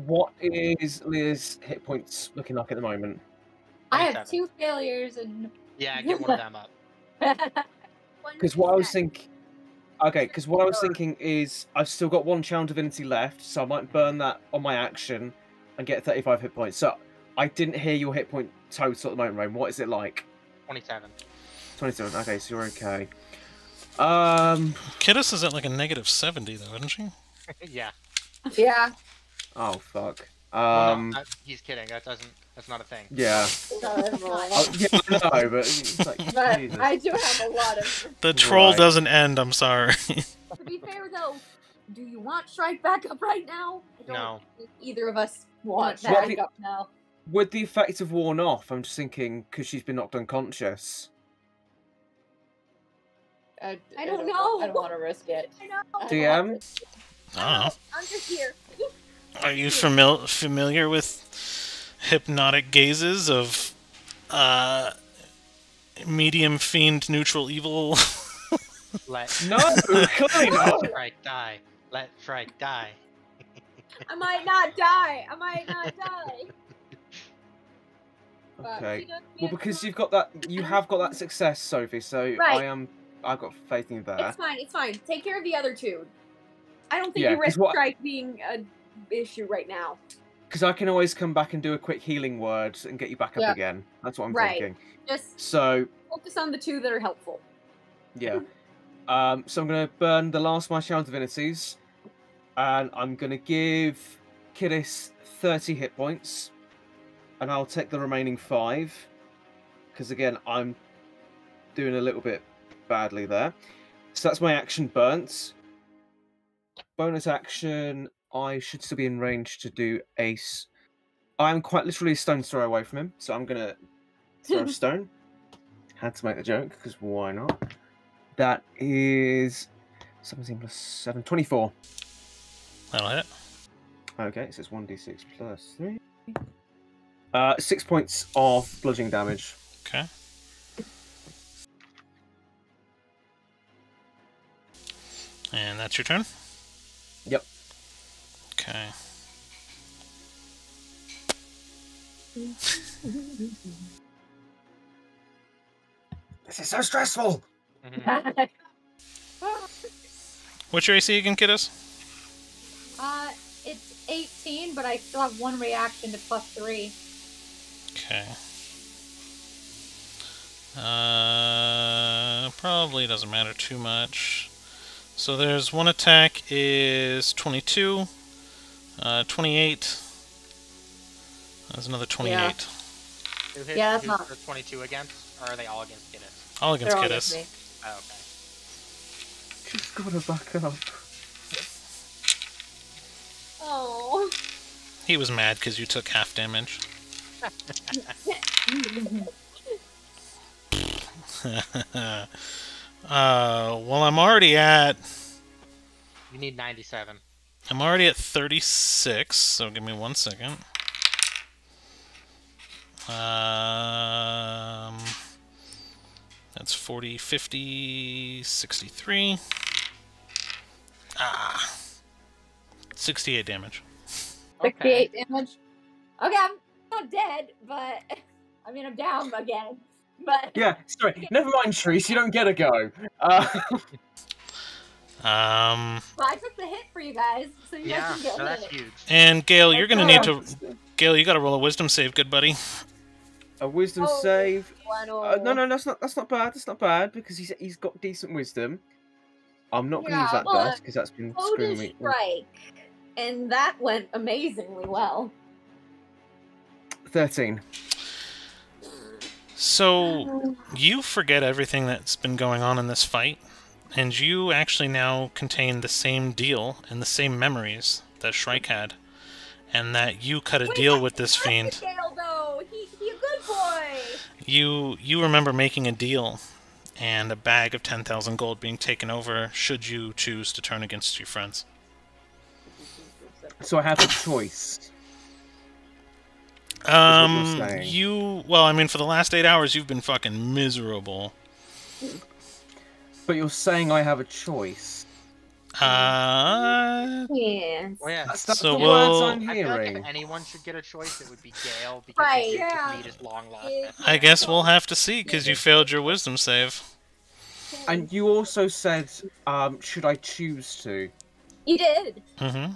What is Leah's hit points looking like at the moment? I have 27. 2 failures and. Yeah, get one of them up. Because what I was thinking. Okay, because what I was thinking is I've still got 1 Channel Divinity left, so I might burn that on my action and get 35 hit points. So I didn't hear your hit point total at the moment, Rain. What is it like? 27. 27. Okay, so you're okay. Kiddos is at like a -70 though, isn't she? Yeah. Yeah. Oh fuck. Well, no, he's kidding. That's not a thing. Yeah. Oh, yeah, I know, but it's like, But Jesus. I do have a lot of. The troll Right. doesn't end, I'm sorry. To be fair, though, do you want Shrike back up right now? I don't No. think either of us want What that. back up now. Would the effects have worn off? I'm just thinking because she's been knocked unconscious. I don't know. I don't want to risk it. I know. DM? I don't know. I'm just here. Are you familiar with hypnotic gazes of medium fiend neutral evil? Let No, clearly not. Shrike die. Let Shrike die. I might not die. I might not die. But Okay. she does Well, me a because you have got that success, Sophie. So Right. I've got faith in you there. It's fine. It's fine. Take care of the other 2. I don't think Yeah, you 'cause risk what- Shrike being an issue right now. Because I can always come back and do a quick healing word and get you back up Yeah. again. That's what I'm Right. thinking. Just So focus on the 2 that are helpful. yeah. So I'm gonna burn the last of my Channel Divinities, and I'm gonna give Kiddis 30 hit points, and I'll take the remaining 5, because again I'm doing a little bit badly there. So that's my action burnt. Bonus action, I should still be in range to do ace. I'm quite literally a stone's throw away from him, so I'm gonna throw a stone. Had to make the joke, because why not? That is 17 plus 7, 24. That'll hit. Okay, so it's 1d6 plus 3. 6 points of bludgeoning damage. Okay. And that's your turn? Yep. Okay. This is so stressful! Mhm. What's your AC again, kiddos? It's 18, but I still have 1 reaction to +3. Okay. Probably doesn't matter too much. So there's one attack is 22, 28. There's another 28. Who hit, Yeah, that's who's not- the 22 against? Or are they all against Guinness? All against They're all Kiddos. against me. Oh, okay. Just gotta back up. Oh. He was mad because you took half damage. Well, I'm already at You need 97. 36, so give me 1 second. That's 40, 50, 63. 68 damage. 68 damage. Okay, I'm not dead, but I mean I'm down again. But Yeah, sorry, never mind, Shreese, you don't get a go. Well, I took the hit for you guys, so you Yeah, guys can so get that's it. huge. And Gale, you're gonna need Yeah. to. Gale, you gotta roll a wisdom save, good buddy. A wisdom Oh, save. Lionel. No, that's not bad. That's not bad because he's got decent wisdom. I'm not going to use that well, dice because that's been So screwing does me. strike, and that went amazingly well. 13. So you forget everything that's been going on in this fight, and you actually now contain the same deal and the same memories that Shrike had, and that you cut a deal with this fiend. Gale, though, he a good boy. You remember making a deal and a bag of 10,000 gold being taken over should you choose to turn against your friends. So I have a choice. what you're saying. Well, I mean, for the last 8 hours, you've been fucking miserable. But you're saying I have a choice. Yeah. Well, yeah. That's So the we'll- words I'm I feel like hearing. if anyone should get a choice, it would be Gale because Right, he yeah. just need his long last. I guess we'll have to see, because you failed your wisdom save. And you also said, should I choose to? You did. Mm-hmm.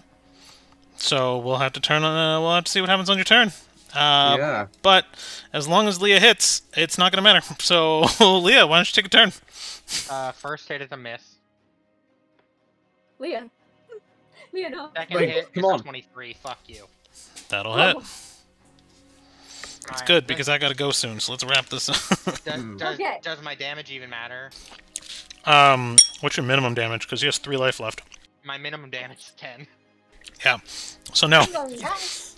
So we'll have to we'll have to see what happens on your turn. Yeah. But as long as Leah hits, it's not going to matter. So, Leah, why don't you take a turn? First hit is a miss. Leah. Leah, no. Second Wait, hit come is on. a 23. Fuck you. That'll hit. It's Alright, good, because I got to go soon, so let's wrap this up. Okay. Does my damage even matter? What's your minimum damage? Because he has 3 life left. My minimum damage is 10. Yeah. So no. Yes.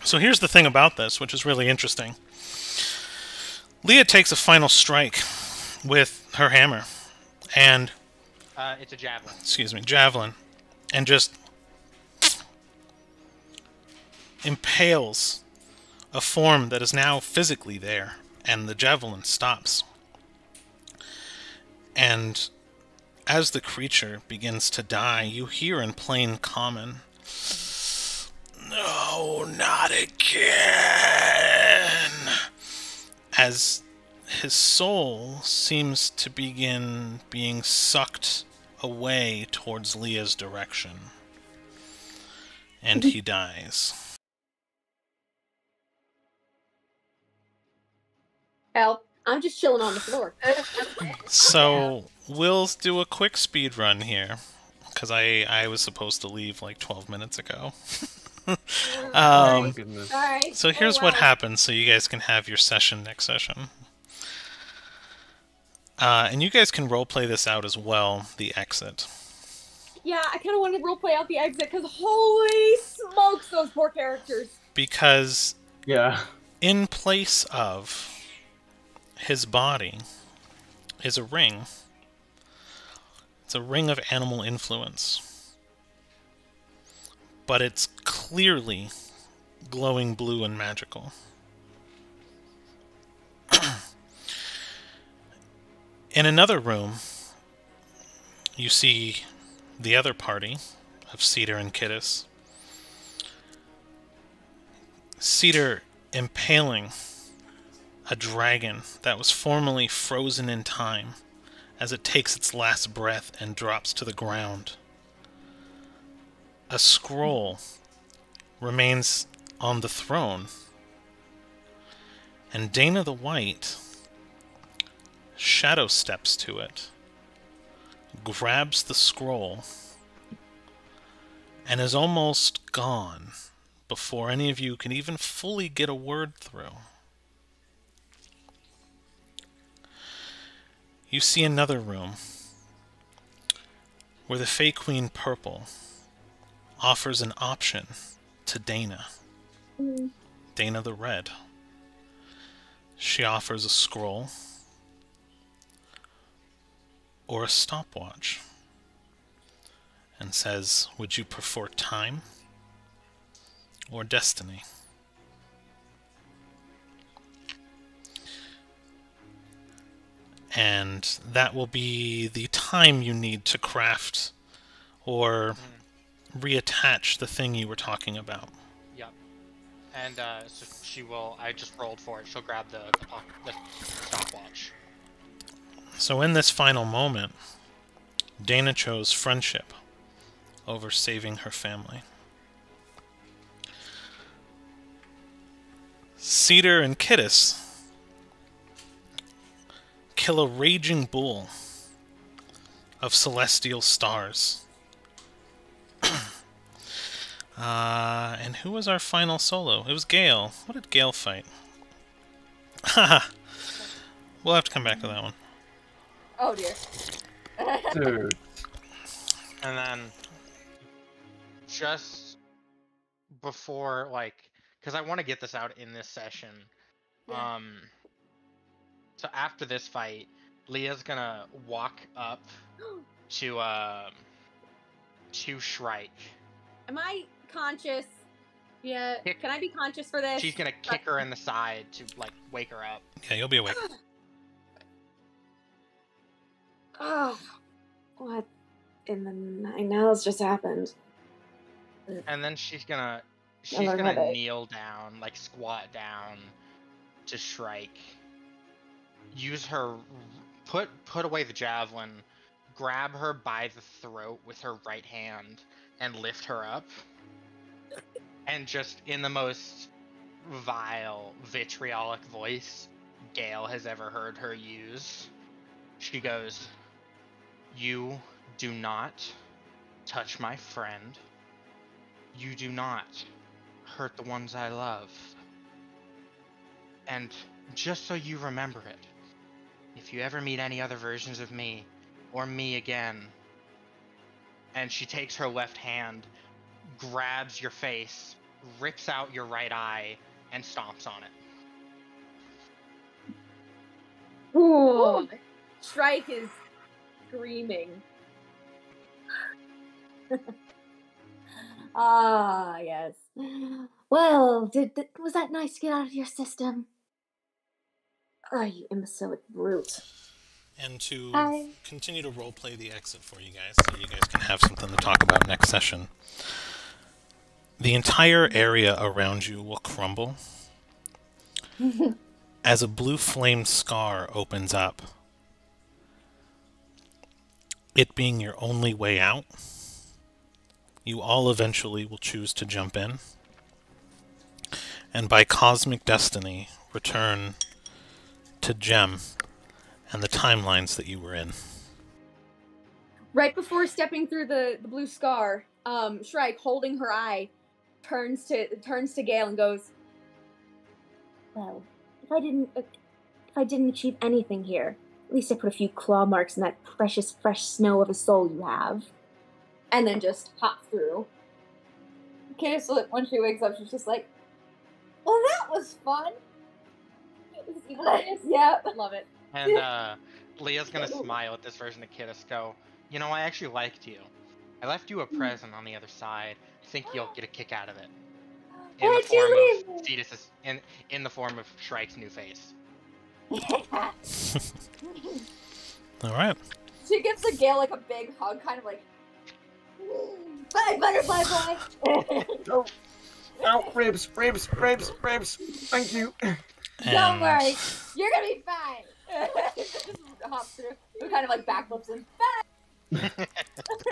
So here's the thing about this, which is really interesting. Leah takes a final strike with her hammer, and It's a javelin. javelin, and just impales a form that is now physically there, and the javelin stops. And as the creature begins to die, you hear in plain common, "No, not again!" As his soul seems to begin being sucked away towards Leah's direction. And he dies. Help. I'm just chilling on the floor. So, we'll do a quick speed run here, because I was supposed to leave like 12 minutes ago. Oh my goodness. Alright. So here's what happens, so you guys can have your session next session. And you guys can roleplay this out as well, the exit. Yeah, I kind of wanted to roleplay out the exit because holy smokes, those poor characters. Because Yeah. in place of his body is a ring. It's a ring of animal influence. But it's clearly glowing blue and magical. In another room, you see the other party of Cedar and Kittis. Cedar impaling a dragon that was formerly frozen in time as it takes its last breath and drops to the ground. A scroll remains on the throne, and Dana the White shadow steps to it, grabs the scroll, and is almost gone before any of you can even fully get a word through. You see another room where the Fey Queen Purple offers an option to Dana. Dana the Red. She offers a scroll or a stopwatch and says, "Would you prefer time or destiny?" And that will be the time you need to craft or reattach the thing you were talking about. Yep. And so she will. I just rolled for it. She'll grab the stopwatch. So in this final moment, Dana chose friendship over saving her family. Cedar and Kittis kill a raging bull of celestial stars. And who was our final solo? It was Gale. What did Gale fight? Haha. We'll have to come back to that one. Oh dear. Dude. And then, just before, like, because I want to get this out in this session. Yeah. So after this fight, Leah's gonna walk up to Shrike. Am I conscious? Yeah. Kick- Can I be conscious for this? She's gonna kick her in the side to like wake her up. Yeah, you'll be awake. Oh, what in the nine hells just happened? And then she's gonna Another headache. kneel down, like squat down to Shrike. Use her put away the javelin, grab her by the throat with her right hand, and lift her up. And just in the most vile, vitriolic voice Gale has ever heard her use, she goes, "You do not touch my friend. You do not hurt the ones I love. And just so you remember it, if you ever meet any other versions of me, or me again," and she takes her left hand, grabs your face, rips out your right eye, and stomps on it. Ooh. Shrike is screaming. Ah, yes. Well, was that nice to get out of your system? Oh, you imbecilic brute. And to Hi. continue to roleplay the exit for you guys, so you guys can have something to talk about next session. The entire area around you will crumble as a blue flame scar opens up. It being your only way out, you all eventually will choose to jump in, and by cosmic destiny, return to Gem and the timelines that you were in. Right before stepping through the blue scar, Shrike, holding her eye, turns to Gale and goes, "Well, if I didn't achieve anything here, at least I put a few claw marks in that precious fresh snow of a soul you have." And then just hop through. Kittis, when she wakes up, she's just like, "Well, that was fun." Yeah. Love it. And Leah's gonna smile at this version of Kittis, go, "You know, I actually liked you. I left you a present on the other side. I think you'll get a kick out of it." In the Why'd you form leave of Cetus's, in the form of Shrike's new face. All right. She gives the Gale like a big hug, kind of like, "Bye, butterfly boy." Oh, ow, ribs. Thank you. Don't worry, you're gonna be fine. Just hop through. We kind of like backflips and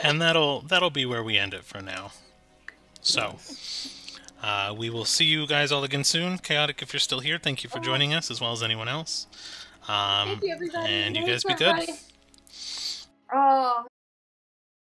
And that'll be where we end it for now. So, we will see you guys all again soon. Chaotic, if you're still here, thank you for joining us, as well as anyone else. Thank you, everybody. And you Thanks, guys be good. everybody. Oh,